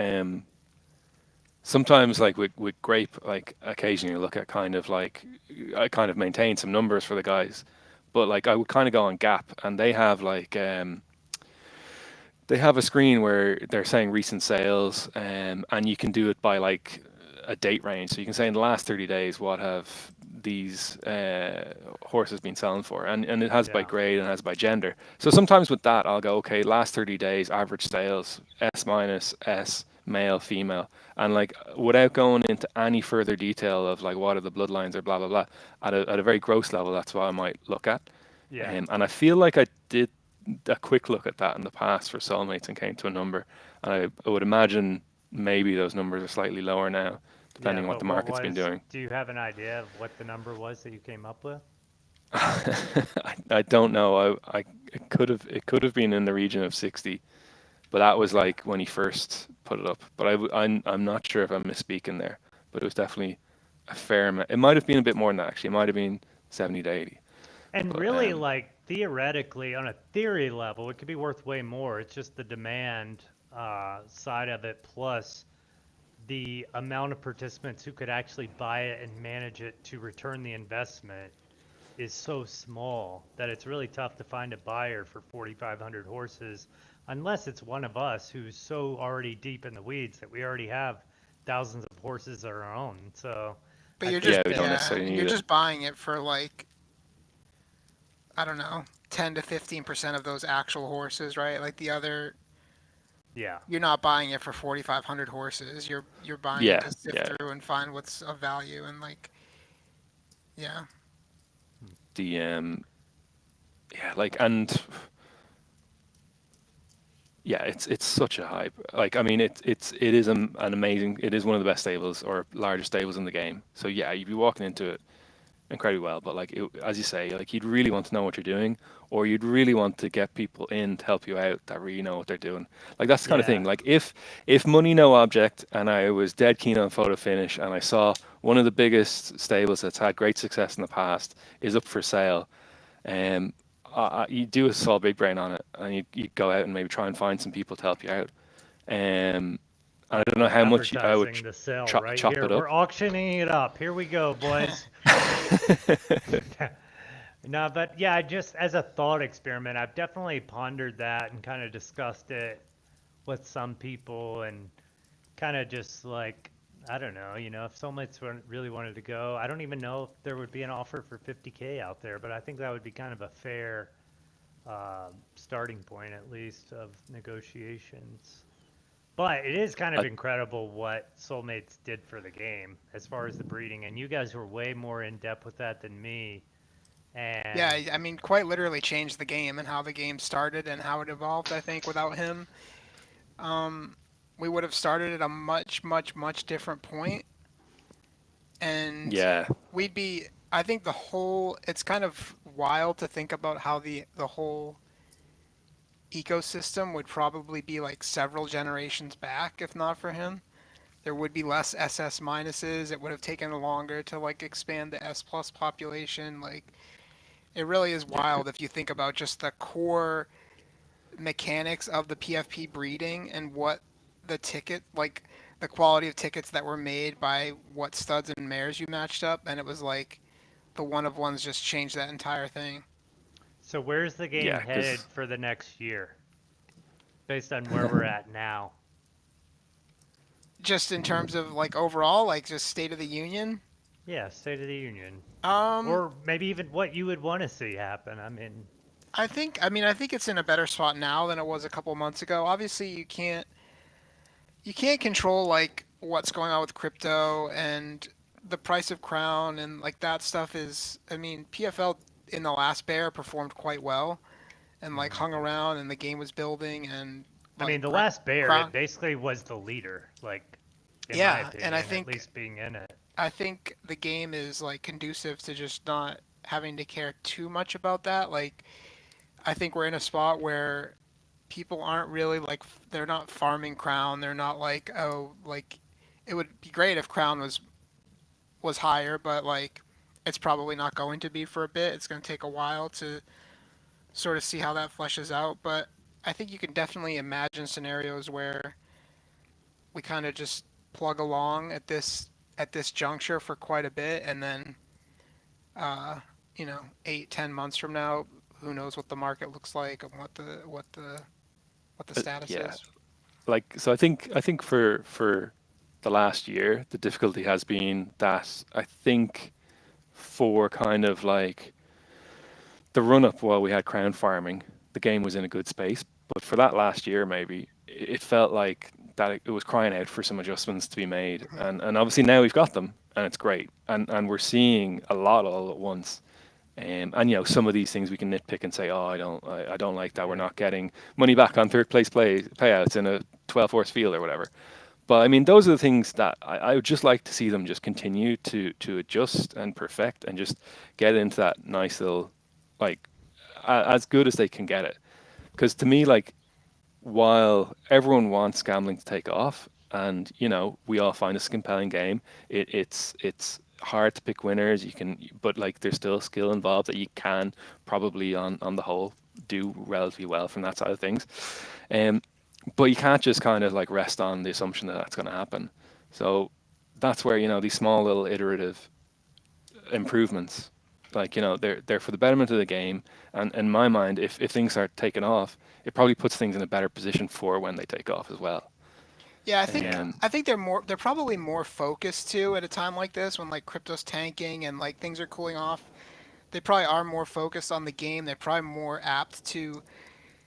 sometimes like with grape, like occasionally you look at kind of like I kind of maintain some numbers for the guys, but like I would kind of go on Gap and they have like they have a screen where they're saying recent sales, and you can do it by like a date range. So you can say in the last 30 days, what have these horses been selling for? And it has by Yeah. grade and has by gender. So sometimes with that, I'll go, okay, last 30 days, average sales, S minus, S, male, female. And like without going into any further detail of like what are the bloodlines or blah, blah, blah, at a very gross level, that's what I might look at. Yeah. And I feel like I did a quick look at that in the past for Soulmates and came to a number. And I would imagine maybe those numbers are slightly lower now, depending on what but the market's been doing. Do you have an idea of what the number was that you came up with? I don't know. It could have been in the region of 60, but that was like when he first put it up. But I'm not sure if I'm misspeaking there, but it was definitely a fair amount. It might have been a bit more than that actually. It might have been 70 to 80. And But really, like theoretically, on a theory level, it could be worth way more. It's just the demand side of it, plus the amount of participants who could actually buy it and manage it to return the investment is so small that it's really tough to find a buyer for 4,500 horses, unless it's one of us who's so already deep in the weeds that we already have thousands of horses of our own. So, But I you're think just we don't necessarily need you're it. just buying it for like I don't know, 10 to 15% of those actual horses, right? Like the other yeah. you're not buying it for 4,500 horses. You're buying Yeah, it to sift yeah. through and find what's of value and like yeah. the yeah, like, and yeah, it's such a hype. Like, I mean, it is an amazing. It is one of the best stables or largest stables in the game. So yeah, you'd be walking into it incredibly well. But like, as you say, like you'd really want to know what you're doing, or you'd really want to get people in to help you out that really know what they're doing. Like that's the kind of thing. Yeah. Like if money no object, and I was dead keen on photo finish, and I saw one of the biggest stables that's had great success in the past is up for sale. Um, you do a solid big brain on it, and you go out and maybe try and find some people to help you out. I don't know how much I would Advertising the sale chop, right chop here. it up. We're auctioning it up. Here we go, boys. No, but yeah, just as a thought experiment, I've definitely pondered that and kind of discussed it with some people and kind of just like, I don't know, if soulmates really wanted to go, I don't even know if there would be an offer for 50K out there, but I think that would be kind of a fair starting point, at least, of negotiations. But it is kind of incredible what Soulmates did for the game as far as the breeding, and you guys were way more in depth with that than me. And Yeah, I mean, quite literally changed the game and how the game started and how it evolved. I think without him, we would have started at a much, much, much different point, and Yeah, we'd be. I think it's kind of wild to think about how the whole ecosystem would probably be like several generations back if not for him. There would be less SS minuses. It would have taken longer to like expand the S plus population. Like, it really is wild if you think about just the core mechanics of the PFP breeding and what like the quality of tickets that were made by what studs and mares you matched up, and it was like the one of ones just changed that entire thing. so where's the game yeah, headed 'cause for the next year, based on where we're at now? Just in terms of like overall, like just State of the Union. Yeah, State of the Union. Um, Or maybe even what you would want to see happen. I mean, I think it's in a better spot now than it was a couple months ago. Obviously, you can't control like what's going on with crypto and the price of Crown and like that stuff is. I mean, PFL in the last bear performed quite well and like hung around and the game was building and. I mean, like, the last bear, Crown, it basically was the leader, like, in my yeah, opinion, and I at think least being in it. I think the game is like conducive to just not having to care too much about that. Like, I think we're in a spot where people aren't really like they're not farming Crown. They're not like, oh, like it would be great if Crown was higher, but like it's probably not going to be for a bit. It's going to take a while to sort of see how that fleshes out, but I think you can definitely imagine scenarios where we kind of just plug along at this juncture for quite a bit, and then uh, 8-10 months from now, who knows what the market looks like and what the status yeah, is. like so. I think for the last year, the difficulty has been that I think for kind of like the run up while we had crown farming, the game was in a good space. But for that last year, maybe it felt like that it was crying out for some adjustments to be made, and obviously now we've got them, and it's great, and we're seeing a lot all at once. And some of these things we can nitpick and say, oh, I don't like that we're not getting money back on third place payouts in a 12 horse field or whatever. But I mean, those are the things that I would just like to see them just continue to adjust and perfect and just get into that nice little, like, as good as they can get it. Because to me, like, while everyone wants gambling to take off, and we all find this a compelling game, it's hard to pick winners. But like, there's still skill involved that you can probably on the whole do relatively well from that side of things. But you can't just kind of like rest on the assumption that that's going to happen. So that's where these small little iterative improvements, like they're for the betterment of the game. And in my mind, if things start taking off, it probably puts things in a better position for when they take off as well. Yeah, And I think they're probably more focused too at a time like this when like crypto's tanking and like things are cooling off. They probably are more focused on the game. They're probably more apt to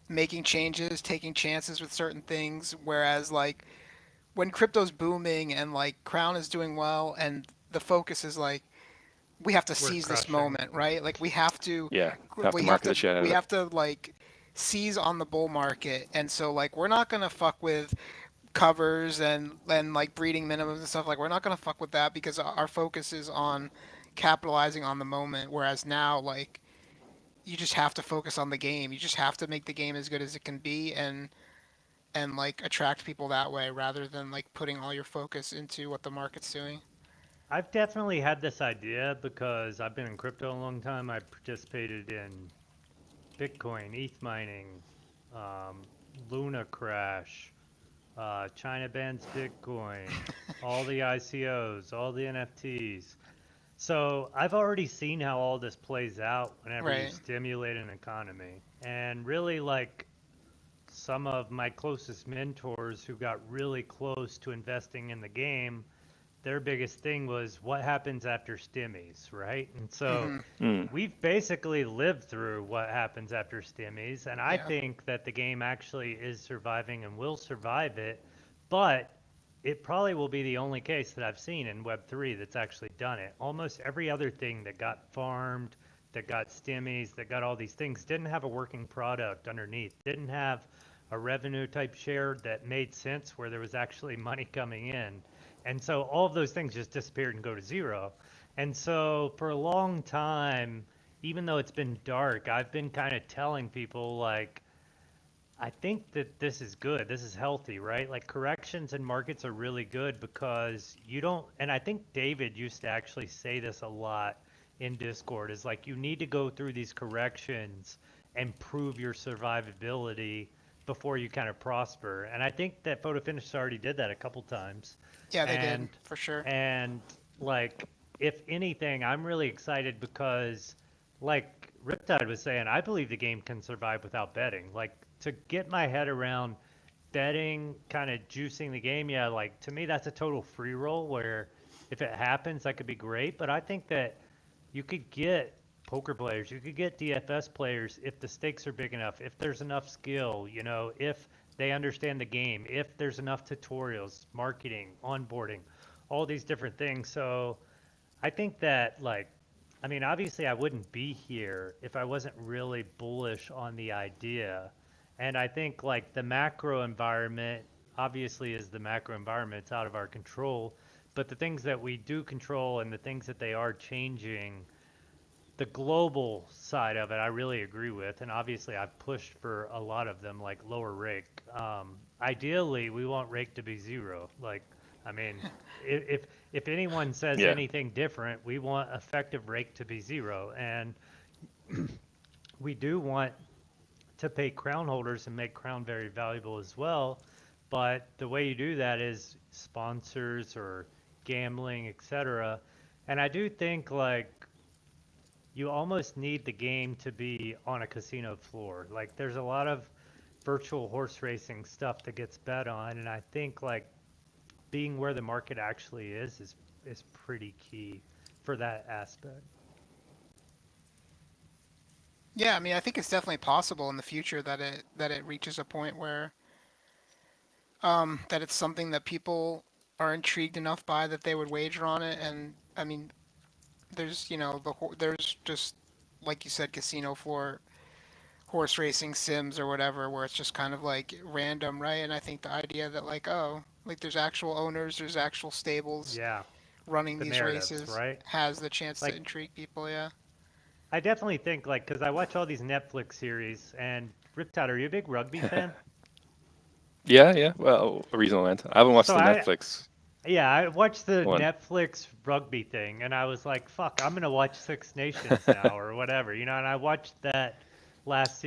making changes, taking chances with certain things. Whereas like when crypto's booming and like Crown is doing well and the focus is like, we have to We're seize this crushing. moment, right? Like we have to Yeah, have we to have market to the shit out we of it. have to like seize on the bull market, and so like we're not gonna fuck with covers and like breeding minimums and stuff. Like we're not gonna fuck with that because our focus is on capitalizing on the moment. Whereas now, like you just have to focus on the game. You just have to make the game as good as it can be, and like attract people that way rather than like putting all your focus into what the market's doing. I've definitely had this idea because I've been in crypto a long time. I participated in Bitcoin, ETH mining, um, Luna crash, China bans Bitcoin, all the ICOs, all the NFTs. So I've already seen how all this plays out whenever you Right. stimulate an economy. And really, like some of my closest mentors who got really close to investing in the game, their biggest thing was what happens after stimmies, right? And so Mm. we've basically lived through what happens after stimmies, and I Yeah. think that the game actually is surviving and will survive it, but it probably will be the only case that I've seen in Web3 that's actually done it. Almost every other thing that got farmed, that got stimmies, that got all these things didn't have a working product underneath, didn't have a revenue type share that made sense where there was actually money coming in. And so all of those things just disappeared and go to zero. And so for a long time, even though it's been dark, I've been kind of telling people like, I think that this is good. This is healthy, right? Like corrections and markets are really good because you don't, and I think David used to actually say this a lot in Discord is like you need to go through these corrections and prove your survivability before you kind of prosper. And I think that Photo Finish already did that a couple times. Yeah, they did And for sure. and like if anything, I'm really excited because like Riptide was saying, I believe the game can survive without betting. Like to get my head around betting, kind of juicing the game, yeah, like to me that's a total free roll where if it happens, that could be great. But I think that you could get poker players, you could get DFS players if the stakes are big enough, if there's enough skill, you know, if they understand the game, if there's enough tutorials, marketing, onboarding, all these different things. So I think that like I mean, obviously I wouldn't be here if I wasn't really bullish on the idea. And I think like the macro environment obviously is the macro environment, it's out of our control, but the things that we do control and the things that they are changing, the global side of it, I really agree with, and obviously I've pushed for a lot of them, like lower rake. Ideally, we want rake to be zero. Like, I mean, if anyone says Yeah. anything different, we want effective rake to be zero, and we do want to pay crown holders and make crown very valuable as well. But the way you do that is sponsors or gambling, etc. And I do think like you almost need the game to be on a casino floor. Like there's a lot of virtual horse racing stuff that gets bet on, and I think like being where the market actually is pretty key for that aspect. Yeah, I mean, I think it's definitely possible in the future that it reaches a point where that it's something that people are intrigued enough by that they would wager on it. And I mean, there's there's just like you said, casino floor horse racing sims or whatever, where it's just kind of like random, right? And I think the idea that like like there's actual owners, there's actual stables Yeah, running the these narratives, races right? has the chance to Like intrigue people. Yeah. I definitely think like because I watch all these Netflix series and Riptide, are you a big rugby fan? Yeah, yeah. Well, a reasonable amount. I haven't watched So the I Netflix yeah, I watched the one. Netflix rugby thing and I was like, fuck, I'm gonna watch Six Nations now or whatever, you know, and I watched that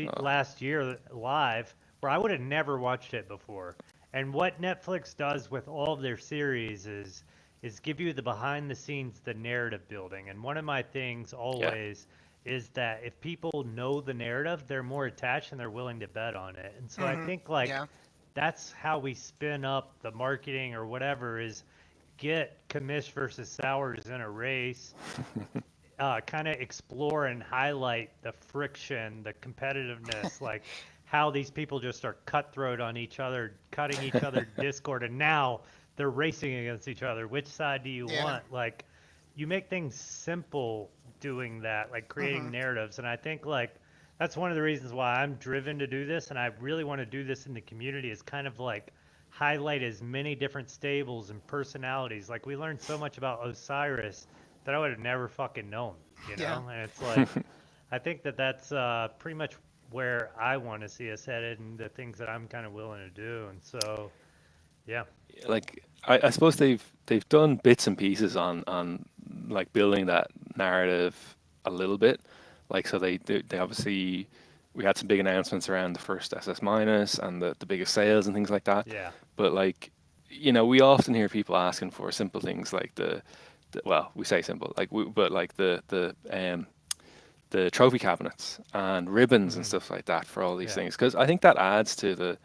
Oh, last year live where I would have never watched it before. And what Netflix does with all of their series is give you the behind the scenes, the narrative building. And one of my things yeah. always is that if people know the narrative, they're more attached and they're willing to bet on it. And so I Mm-hmm. think like Yeah. that's how we spin up the marketing or whatever is get Kamish versus Sours in a race, kind of explore and highlight the friction, the competitiveness, like how these people just are cutthroat on each other, cutting each other Discord, and now they're racing against each other. Which side do you Yeah. want? Like you make things simple doing that, like creating narratives. And I think like that's one of the reasons why I'm driven to do this, and I really want to do this in the community, is kind of like highlight as many different stables and personalities. Like we learned so much about Osiris that I would have never fucking known, you Yeah. know? And it's like, I think that that's pretty much where I want to see us headed and the things that I'm kind of willing to do. And so, yeah. Like I suppose they've done bits and pieces on like building that narrative a little bit. Like so they obviously we had some big announcements around the first SS minus and the biggest sales and things like that. Yeah. But like we often hear people asking for simple things like well, we say simple, like but like the trophy cabinets and ribbons and stuff like that for all these Yeah. things, because I think that adds to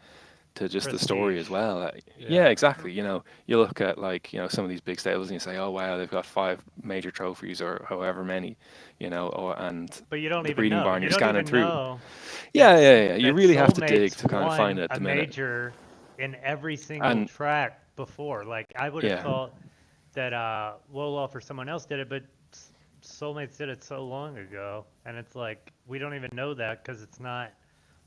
just the story as Prestige. well. Yeah. Yeah, exactly. You look at like some of these big stables and you say, oh wow, they've got 5 major trophies or however many, and But you don't the even breeding know. barn You you're don't scanning even through. know Yeah. You that really have to dig Soulmates to kind of find won it at a the minute. major in every single And track before. Like I would have yeah, thought that Wolof or someone else did it, but Soulmates did it so long ago, and it's like we don't even know that because it's not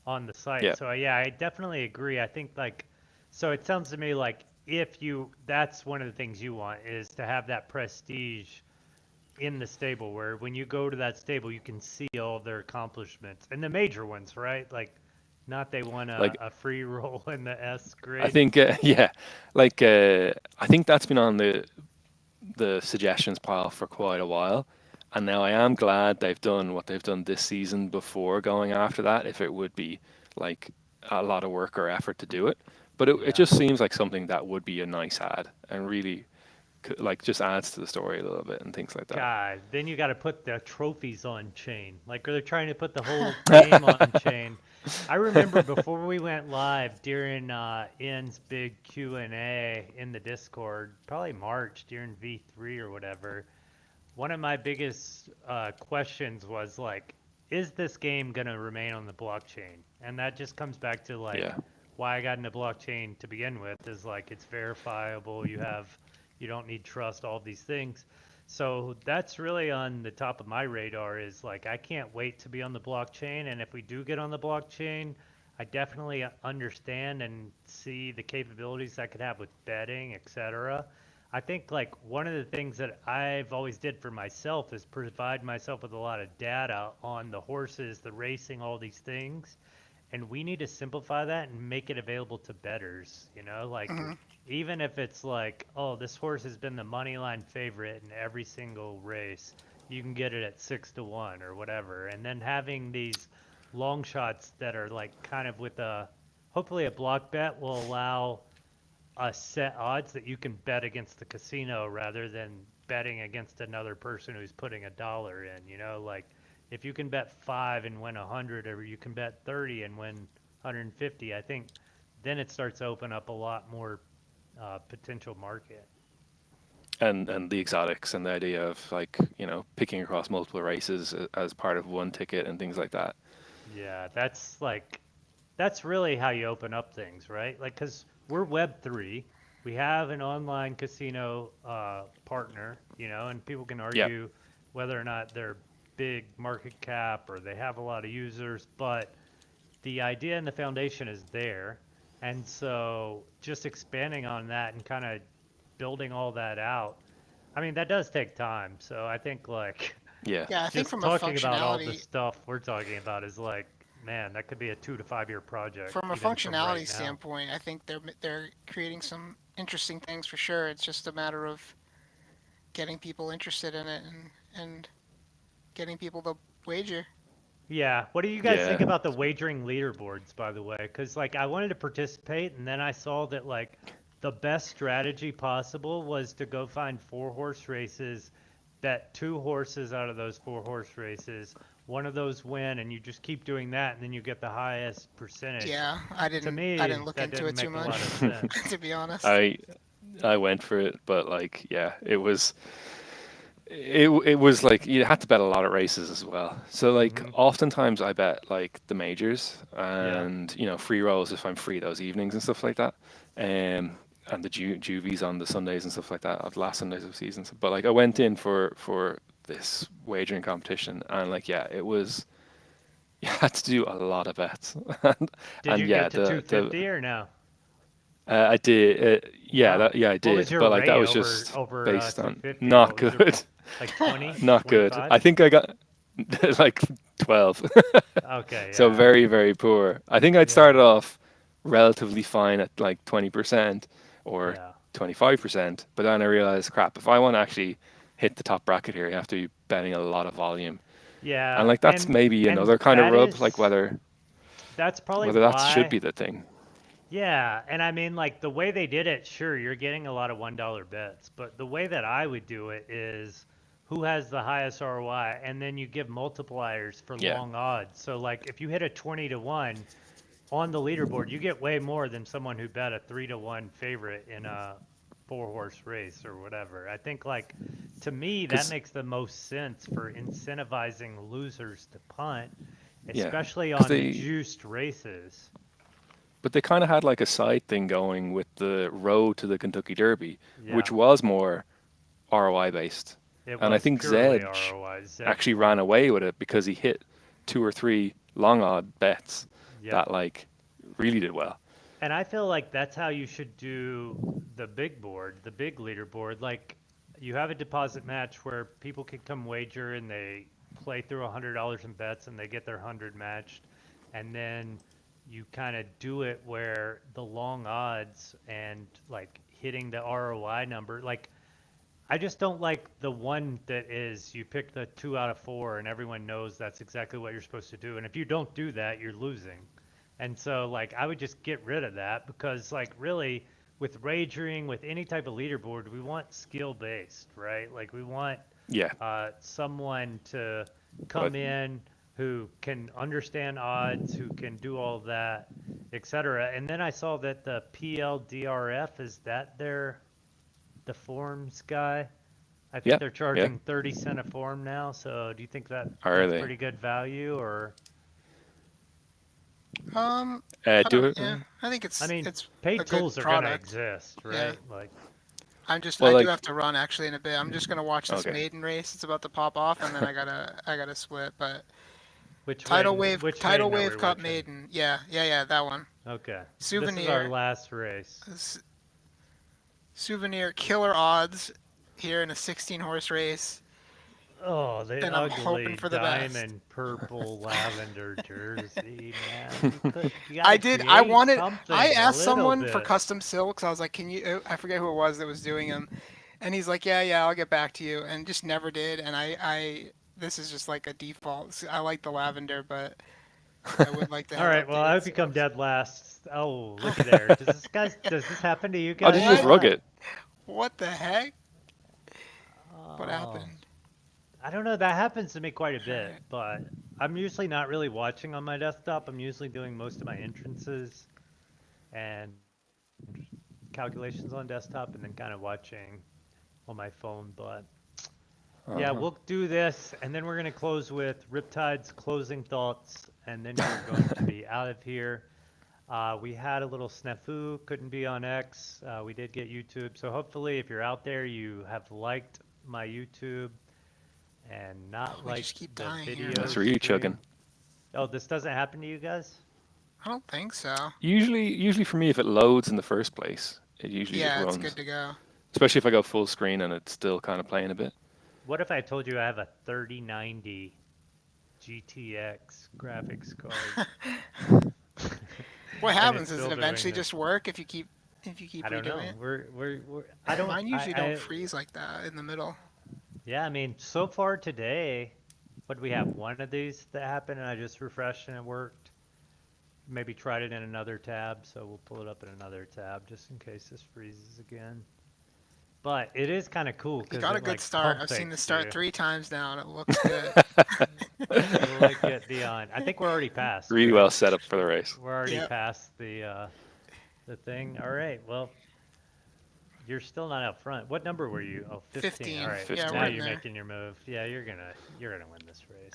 on the site. yeah, So yeah, I definitely agree. I think like, so it sounds to me like that's one of the things you want is to have that prestige in the stable, where when you go to that stable, you can see all their accomplishments and the major ones, right? Like, not they won like a free roll in the S I grade. think yeah, like I think that's been on the suggestions pile for quite a while. And now I am glad they've done what they've done this season before going after that, if it would be like a lot of work or effort to do it. But it Yeah. just seems like something that would be a nice ad and really like just adds to the story a little bit and things like that. God, then you got to put the trophies on chain. Like, they're trying to put the whole game on chain. I remember before we went live during Ian's big Q&A in the Discord, probably March during V3 or whatever. One of my biggest questions was like, is this game gonna remain on the blockchain? And that just comes back to like Yeah. why I got into blockchain to begin with, is like it's verifiable. You don't need trust, all these things. So that's really on the top of my radar, is like I can't wait to be on the blockchain. And if we do get on the blockchain, I definitely understand and see the capabilities I could have with betting, etc. I think like one of the things that I've always did for myself is provide myself with a lot of data on the horses, the racing, all these things. And we need to simplify that and make it available to bettors, like even if it's like, oh, this horse has been the money line favorite in every single race, you can get it at 6-1 or whatever. And then having these long shots that are like kind of with hopefully a block bet will allow set odds that you can bet against the casino rather than betting against another person who's putting $1 in, like if you can bet 5 and win 100, or you can bet 30 and win 150, I think then it starts to open up a lot more potential market. And the exotics and the idea of like, picking across multiple races as part of one ticket and things like that. Yeah, that's really how you open up things, right? Like, because we're Web3, we have an online casino partner, and people can Yeah. argue whether or not they're big market cap or they have a lot of users, but the idea and the foundation is there. And so just expanding on that and kind of building all that out, I mean, that does take time. So I think like Yeah. Yeah, I think just from a talking about all the functionality stuff we're talking about is like, man, that could be a 2 to 5 year project. from a even right functionality now. standpoint, I think they're creating some interesting things for sure. It's just a matter of getting people interested in it and getting people to wager. Yeah. What do you guys think Yeah. about the wagering leaderboards, by the way? Because like I wanted to participate, and then I saw that like the best strategy possible was to go find 4 horse races, bet 2 horses out of those 4 horse races. One of those win, and you just keep doing that, and then you get the highest percentage. Yeah, I To didn't me, I didn't look that into it didn't too make a lot of much, sense. to be honest. I went for it, but like, yeah, it was like you had to bet a lot of races as well. So like Mhm. oftentimes I bet like the majors Yeah. and free rolls if I'm free those evenings and stuff like that. and the juvies on the Sundays and stuff like that, of the last Sundays of seasons. But like I went in for this wagering competition, and like yeah, it was you had to do a lot of bets. Did and you yeah, get to 250 or no? I did. Yeah, Wow. I What was did. your But like that rate was over just over based on 250? not What was your good. like 20? Not good. 25? I think I got like 12. Okay, So yeah. very, very poor. I think I'd Yeah. started off relatively fine at like 20% or Yeah. 25%, but then I realized, crap, if I want to actually hit the top bracket here, you have to be betting a lot of volume. Yeah. And like that's maybe And another kind of that rub, like is whether that's probably that should why. be the thing. Yeah, and I mean, like the way they did it, sure, you're getting a lot of $1 bets, but the way that I would do it is who has the highest ROI, and then you give multipliers for Yeah. long odds. So, like, if you hit a 20 to 1 on the leaderboard, you get way more than someone who bet a 3 to 1 favorite in a 4-horse race or whatever. I think, like, to me, that 'Cause makes the most sense for incentivizing losers to punt, yeah, especially 'cause on juiced races. but they kind of had like a side thing going with the road to the Kentucky Derby, Yeah. which was more ROI based. It And I was think purely Zedge ROI. Zedge actually won. ran away with it because he hit 2 or 3 long odd bets Yep. that like really did well. And I feel like that's how you should do the big board, the big leaderboard. Like you have a deposit match where people can come wager and they play through $100 in bets and they get their 100 matched. And then you kind of do it where the long odds and like hitting the ROI number, like I just don't like the one that is you pick the 2 out of 4 and everyone knows that's exactly what you're supposed to do. And if you don't do that, you're losing. And so like I would just get rid of that because like really with wagering, with any type of leaderboard, we want skill based, right? Like we want Yeah. someone to But come in who can understand odds, who can do all that, etc. And then I saw that the PLDRF, is that the forms guy? I think yeah, they're yeah. charging 30 cent a form now. So do you think that Are that's they? pretty good value or? I Do don't. it. Yeah, I think it's I mean, it's paid a good tools are gonna product. exist, Yeah. right? Like, Well, I like do have to run actually in a bit. I'm just gonna watch this okay. maiden race. It's about to pop off, and then I gotta split. But which Tidal maiden, Wave which Tidal maiden are Wave we Cup watching? maiden. Yeah, that one. Okay. This is our Souvenir. last race. Souvenir killer odds here in a 16-horse race. Oh, the And I'm ugly hoping for the best. diamond purple lavender jersey, man. You I gotta did. I create wanted. something I a asked little someone for bit. custom silks. I was like, "Can you?" I forget who it was that was doing them, and he's like, "Yeah, I'll get back to you," and just never did. And this is just like a default. I like the lavender, but I would like to All have right, well, I updated hope you come silks. dead last. Oh, look at there. Does this happen to you Oh, guys? did you just rug it? What the heck? What Oh, happened? I don't know. That happens to me quite a bit, but I'm usually not really watching on my desktop. I'm usually doing most of my entrances and calculations on desktop and then kind of watching on my phone. But yeah, Uh-huh. we'll do this and then we're going to close with Riptide's closing thoughts and then we're going to be out of here. We had a little snafu, couldn't be on X. We did get YouTube. So hopefully if you're out there, you have liked my YouTube and not We like just keep the dying here. video. That's for you, chugging. Oh, this doesn't happen to you guys? I don't think so. Usually for me, if it loads in the first place, it usually Yeah, just it's runs. good to go. Especially if I go full screen and it's still kind of playing a bit. What if I told you I have a 3090 GTX graphics card? What And happens? it's Does still it doing eventually this. just work if you keep I don't know. redoing it? We're I don't Mine usually I- don't freeze like that in the middle. Yeah, I mean, so far today, what do we have? One of these that happened and I just refreshed and it worked. Maybe tried it in another tab, so we'll pull it up in another tab just in case this freezes again. But it is kind of cool You because got a it good like start. pump I've seen this fakes start you. 3 times now, and it looks good. It'll like get beyond. I think we're already past. Really right? well set up for the race. We're already Yep. past the thing. All right. Well, you're still not out front. What number were you? Oh, 15. 15. All right. Yeah, Now we're in you're there. making your move. Yeah, you're gonna win this race.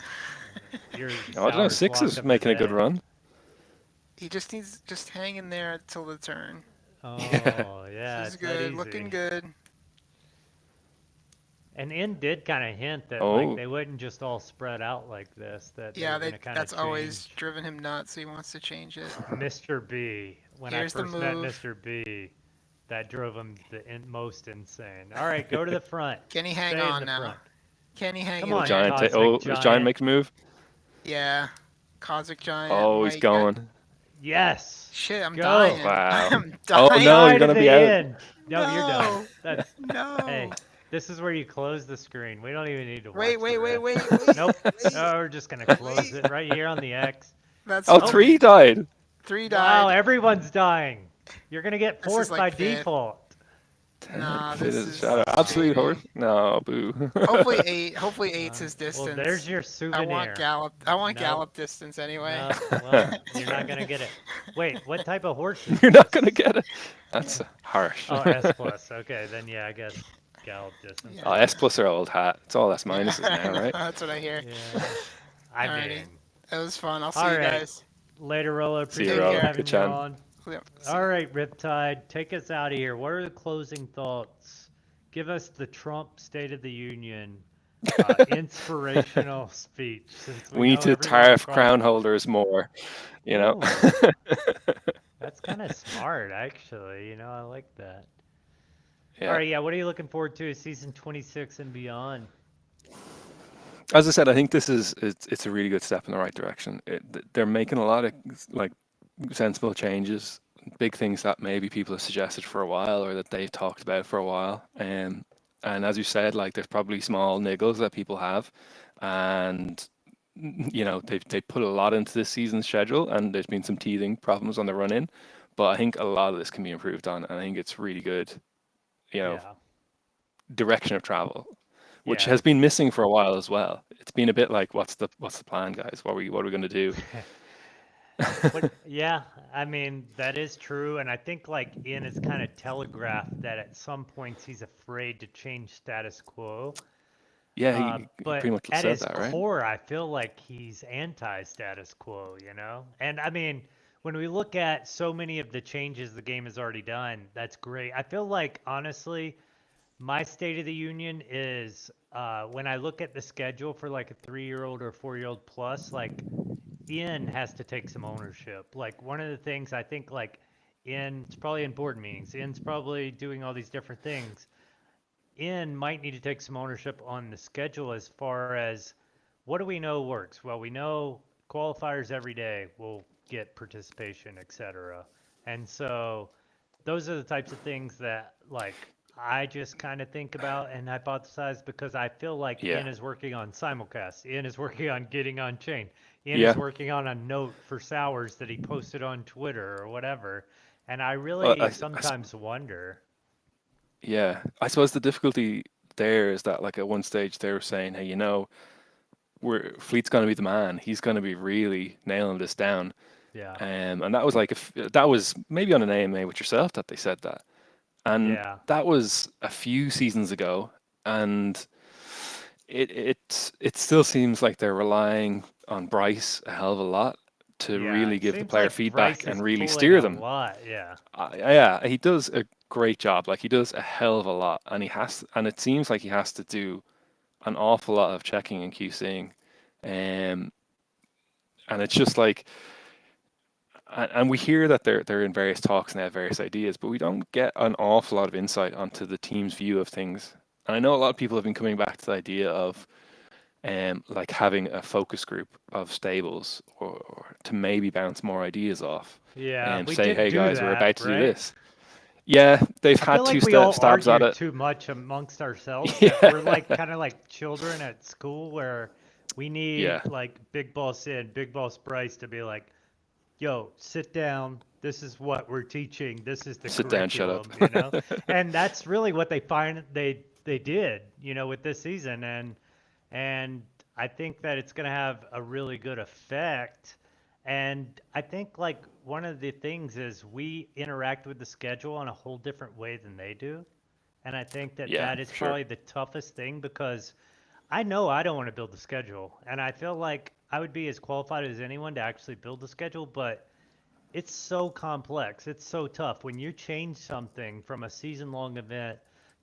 You're Oh, I don't know. sour's 6 locked is up making a today. good run. He just needs just hang in there till the turn. Oh, yeah, This is it's not good. Looking easy. good. And In did kind of hint that like Oh, they wouldn't just all spread out like this, that they Yeah, were gonna kind of that's always change. driven him nuts. He wants to change it. Mr. B, when I Here's the first met move. Mr. B, that drove him most insane. All right, go to the front. Can he hang Stay in on the now? front. Can he hang Come in will on, there? Giant. Cosmic Oh, does Giant Giant. make the move? Yeah. Cosmic Giant Oh, he's might get. going. Yes. Shit, I'm Go. dying. Wow. I'm Oh, dying. no, you're Side gonna of be the out. end. No, you're done. No. That's No. hey. This is where you close the screen. We don't even need to Wait, watch wait, the wait, rest. wait, wait. Nope. wait. Oh, we're just gonna close it right here on the X. That's Oh, Oh. 3 died. 3 Wow, died. everyone's dying. You're gonna get This is fourth like by fifth. default. Nah, It this is a is shadow. Absolute cheating. horse. No, boo. Hopefully 8. Hopefully 8's his Well, distance. there's your I souvenir. want Gallop. I want No. Gallop distance anyway. No, well, you're not gonna get it. Wait, what type of horse is You're not this? gonna get it. That's harsh. Oh, S plus. Okay, then yeah, I guess gallop distance. Yeah. Oh, S plus are old hat. It's all S minuses now, right? That's what I hear. Yeah. I Alrighty. mean, It was fun. I'll see All you right. guys. later, Rolo. See you, Appreciate Rolo. you having Good me chatting. on. Yep. All right, Riptide, take us out of here. What are the closing thoughts? Give us the Trump State of the Union inspirational speech. Since We need know to everyone's tariff probably- crown holders more. You know. Ooh. That's kind of smart, actually. You know, I like that. Yeah. All right, yeah. What are you looking forward to season 26 and beyond? As I said, I think this is it's a really good step in the right direction. They're making a lot of like sensible changes, big things that maybe people have suggested for a while or that they've talked about for a while. And as you said, like there's probably small niggles that people have, and you know they put a lot into this season's schedule, and there's been some teething problems on the run in, but I think a lot of this can be improved on, and I think it's really good, you know, Yeah. direction of travel, which Yeah. has been missing for a while as well. It's been a bit like, what's the plan, guys? What are we going to do? Yeah, I mean, that is true. And I think like Ian has kind of telegraphed that at some points he's afraid to change status quo. Yeah, he But pretty much at said his that, right? core, I feel like he's anti-status quo, you know? And I mean, when we look at so many of the changes the game has already done, that's great. I feel like, honestly, my State of the Union is when I look at the schedule for like a 3-year-old or 4-year-old plus, like Ian has to take some ownership. Like one of the things I think like Ian's probably in board meetings, Ian's probably doing all these different things. Ian might need to take some ownership on the schedule as far as what do we know works? Well, we know qualifiers every day will get participation, etc. And so those are the types of things that like I just kind of think about and hypothesize because I feel like Yeah. Ian is working on simulcast. Ian is working on getting on chain. Ian Yeah. is working on a note for Sours that he posted on Twitter or whatever. And I really Well, I sometimes wonder. Yeah, I suppose the difficulty there is that like at one stage they were saying, hey, you know, Fleet's going to be the man. He's going to be really nailing this down. Yeah. And that was like that was maybe on an AMA with yourself that they said that, and Yeah. that was a few seasons ago, and it still seems like they're relying on Bryce a hell of a lot to Yeah, really it give the seems player like feedback Bryce and is really pulling steer a them. lot, yeah. Yeah, he does a great job. Like he does a hell of a lot, and it seems like he has to do an awful lot of checking and QCing, and it's just like, and we hear that they're in various talks and they have various ideas, but we don't get an awful lot of insight onto the team's view of things. And I know a lot of people have been coming back to the idea of, like having a focus group of stables or to maybe bounce more ideas off. Yeah, And we say, did hey do guys, we're that, about to do right? this. Yeah, they've I had feel like two we all stabs at argued it. too much amongst ourselves. Yeah. That we're like kind of like children at school where we need Yeah. like Big Boss Sid, Big Boss Bryce to be like, "Yo, sit down. This is what we're teaching. This is the Sit down, shut curriculum." up. You know, and that's really what they find they did. You know, with this season, and I think that it's gonna have a really good effect. And I think like one of the things is we interact with the schedule in a whole different way than they do. And I think that Yeah, that is sure. probably the toughest thing because I know I don't want to build the schedule. And I feel like I would be as qualified as anyone to actually build the schedule, but it's so complex. It's so tough. When you change something from a season-long event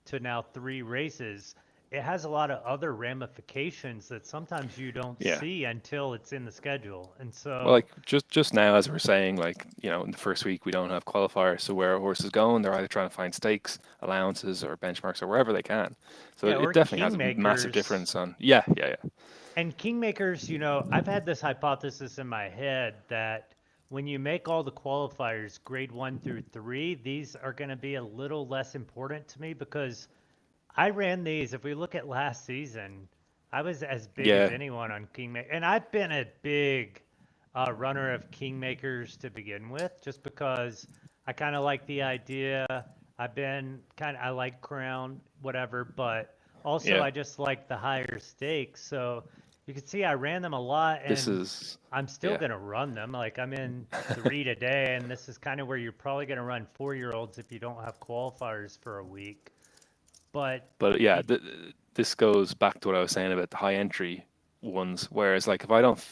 to now 3 races, it has a lot of other ramifications that sometimes you don't Yeah. see until it's in the schedule. And Well, so, like just now, as we're saying, like in the first week we don't have qualifiers, so where a horse is going, they're either trying to find stakes, allowances, or benchmarks, or wherever they can. So yeah, it or definitely has a massive kingmakers. difference on. Yeah, yeah, yeah. And kingmakers, I've had this hypothesis in my head that when you make all the qualifiers grade 1 through 3, these are going to be a little less important to me because I ran these. If we look at last season, I was as big as Yeah. anyone on Kingmaker, and I've been a big runner of Kingmakers to begin with, just because I kind of like the idea. I like Crown, whatever, but also Yeah. I just like the higher stakes. So you can see I ran them a lot, This and is I'm still yeah. gonna run them. Like I'm in 3 today, and this is kind of where you're probably gonna run 4-year-olds if you don't have qualifiers for a week. But But yeah, you, this goes back to what I was saying about the high entry ones. Whereas, like,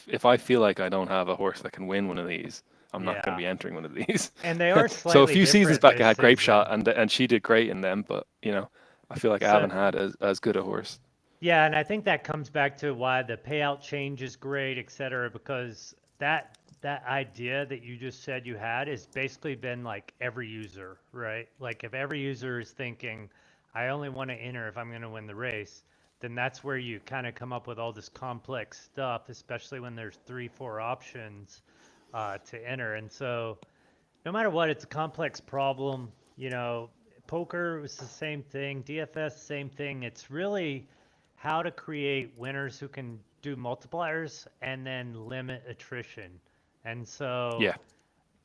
if I feel like I don't have a horse that can win one of these, I'm not going to yeah, be entering one of these. and they are So a slightly few seasons different back, I this had Grape Shot, season. and she did great in them. But I feel like I So haven't had as good a horse. yeah, and I think that comes back to why the payout change is great, et cetera, because that idea that you just said you had has basically been like every user, right? Like if every user is thinking, I only want to enter if I'm going to win the race, then that's where you kind of come up with all this complex stuff, especially when there's 3, 4 options to enter. And so no matter what, it's a complex problem. Poker was the same thing, DFS, same thing. It's really how to create winners who can do multipliers and then limit attrition. And so Yeah.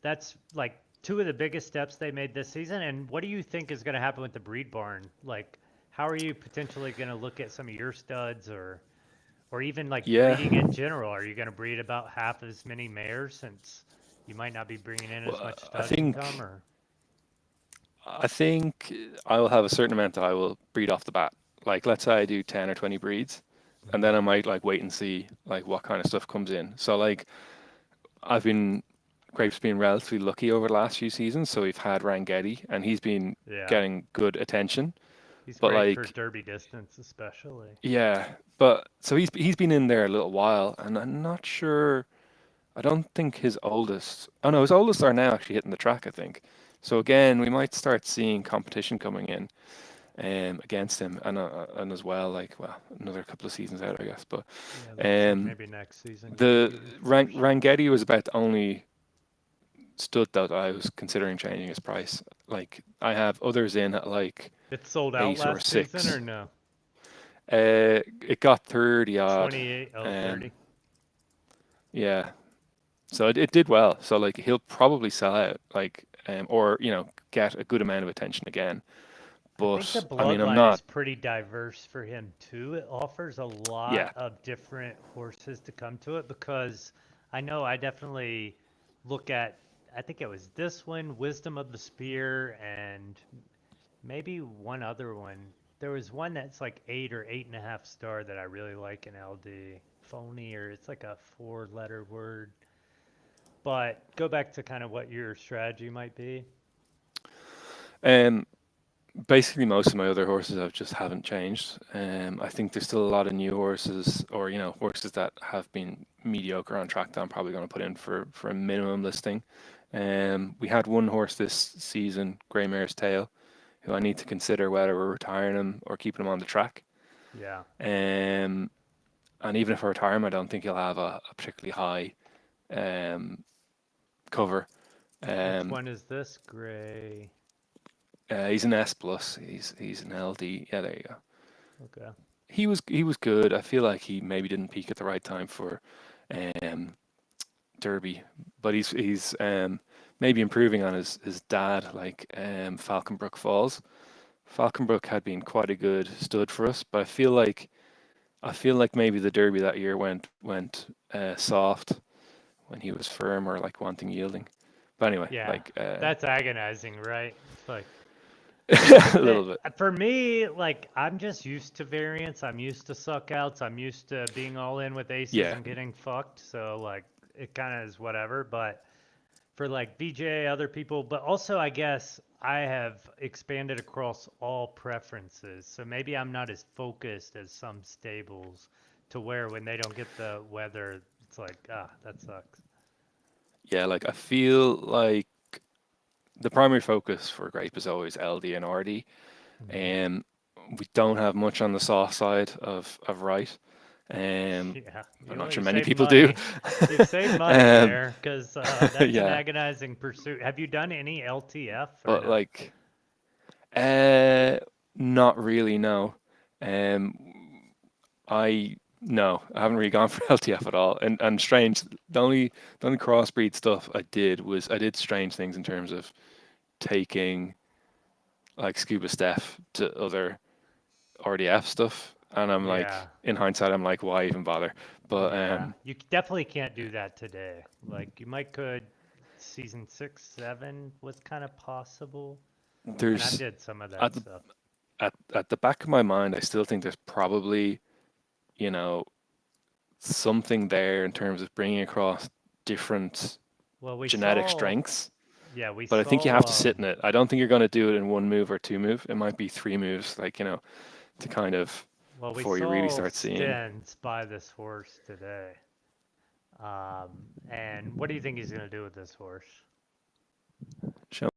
that's like 2 of the biggest steps they made this season. And what do you think is going to happen with the breed barn? Like, how are you potentially going to look at some of your studs or even like Yeah. breeding in general? Are you going to breed about half as many mares since you might not be bringing in as Well, much I stud think income or? I think I will have a certain amount that I will breed off the bat. Like, let's say I do 10 or 20 breeds, and then I might like wait and see like what kind of stuff comes in. So like I've been Grape's been relatively lucky over the last few seasons. So we've had Rangetti, and he's been Yeah, getting good attention. he's But great for like, derby distance, especially. yeah, but so he's been in there a little while, and I'm not sure. I don't think his oldest. Oh no, his oldest are now actually hitting the track, I think. So again, we might start seeing competition coming in against him, and as well, like, well, another couple of seasons out, I guess. But Yeah, looks like um, maybe next season you could the see his first. Rangetti was about the only stud that I was considering changing his price. Like, I have others in at like It sold out 8 or last season 6. or no? It got 30 odd. 28, oh, Um, 30. yeah, so it did well. So like he'll probably sell out, like, or get a good amount of attention again. I think the But I mean, I'm bloodline is not. pretty diverse for him too. It offers a Yeah, lot of different horses to come to it because I know I definitely look at, I think it was this one, Wisdom of the Spear, and maybe one other one. There was one that's like 8 or 8.5 star that I really like in LD. Phony, or it's like a 4-letter word. But go back to kind of what your strategy might be. um, basically most of my other horses I just haven't changed. I think there's still a lot of new horses, or horses that have been mediocre on track that I'm probably going to put in for a minimum listing. We had one horse this season, Grey Mare's Tail, who I need to consider whether we're retiring him or keeping him on the track. Yeah. Um, and even if I retire him, I don't think he'll have a particularly high um, cover. Which Um, one is this? Gray. he's an S plus. He's an LD. Yeah, there you go. Okay. He was good. I feel like he maybe didn't peak at the right time for Derby, but he's maybe improving on his dad, like Falconbrook Falls. Falconbrook had been quite a good stud for us, but I feel like maybe the Derby that year went soft when he was firm or like wanting yielding. But anyway, Yeah. like That's agonizing, right? It's like a little bit. for me, like I'm just used to variance. I'm used to suck outs. I'm used to being all in with aces Yeah. and getting fucked. So like it kind of is whatever. But for like VJ, other people, but also I guess I have expanded across all preferences. So maybe I'm not as focused as some stables to where when they don't get the weather, it's like, ah, that sucks. Yeah, like I feel like the primary focus for Grape is always LD and RD. Mhm. We don't have much on the soft side of right. Yeah, I'm not sure you many save people do. money. You save money Um, there because that's an yeah, agonizing pursuit. Have you done any LTF or but no? like, uh, not really. No. Um, I no, I haven't really gone for LTF at all. And strange, the only crossbreed stuff I did was I did strange things in terms of taking like Scuba Steph to other RDF stuff. And I'm like, Yeah, in hindsight, I'm like, why even bother? But yeah. Definitely can't do that today. Like you might could season 6, 7 was kind of possible. And I there's did some of that at the stuff. at the back of my mind, I still think there's probably, you know, something there in terms of bringing across different Well, we genetic saw, strengths. yeah, we But I think you have to saw, sit in it. I don't think you're going to do it in one move or two move. It might be three moves, like, to kind of well, we before you really saw start seeing. Stens buy this horse today. And what do you think he's going to do with this horse? Show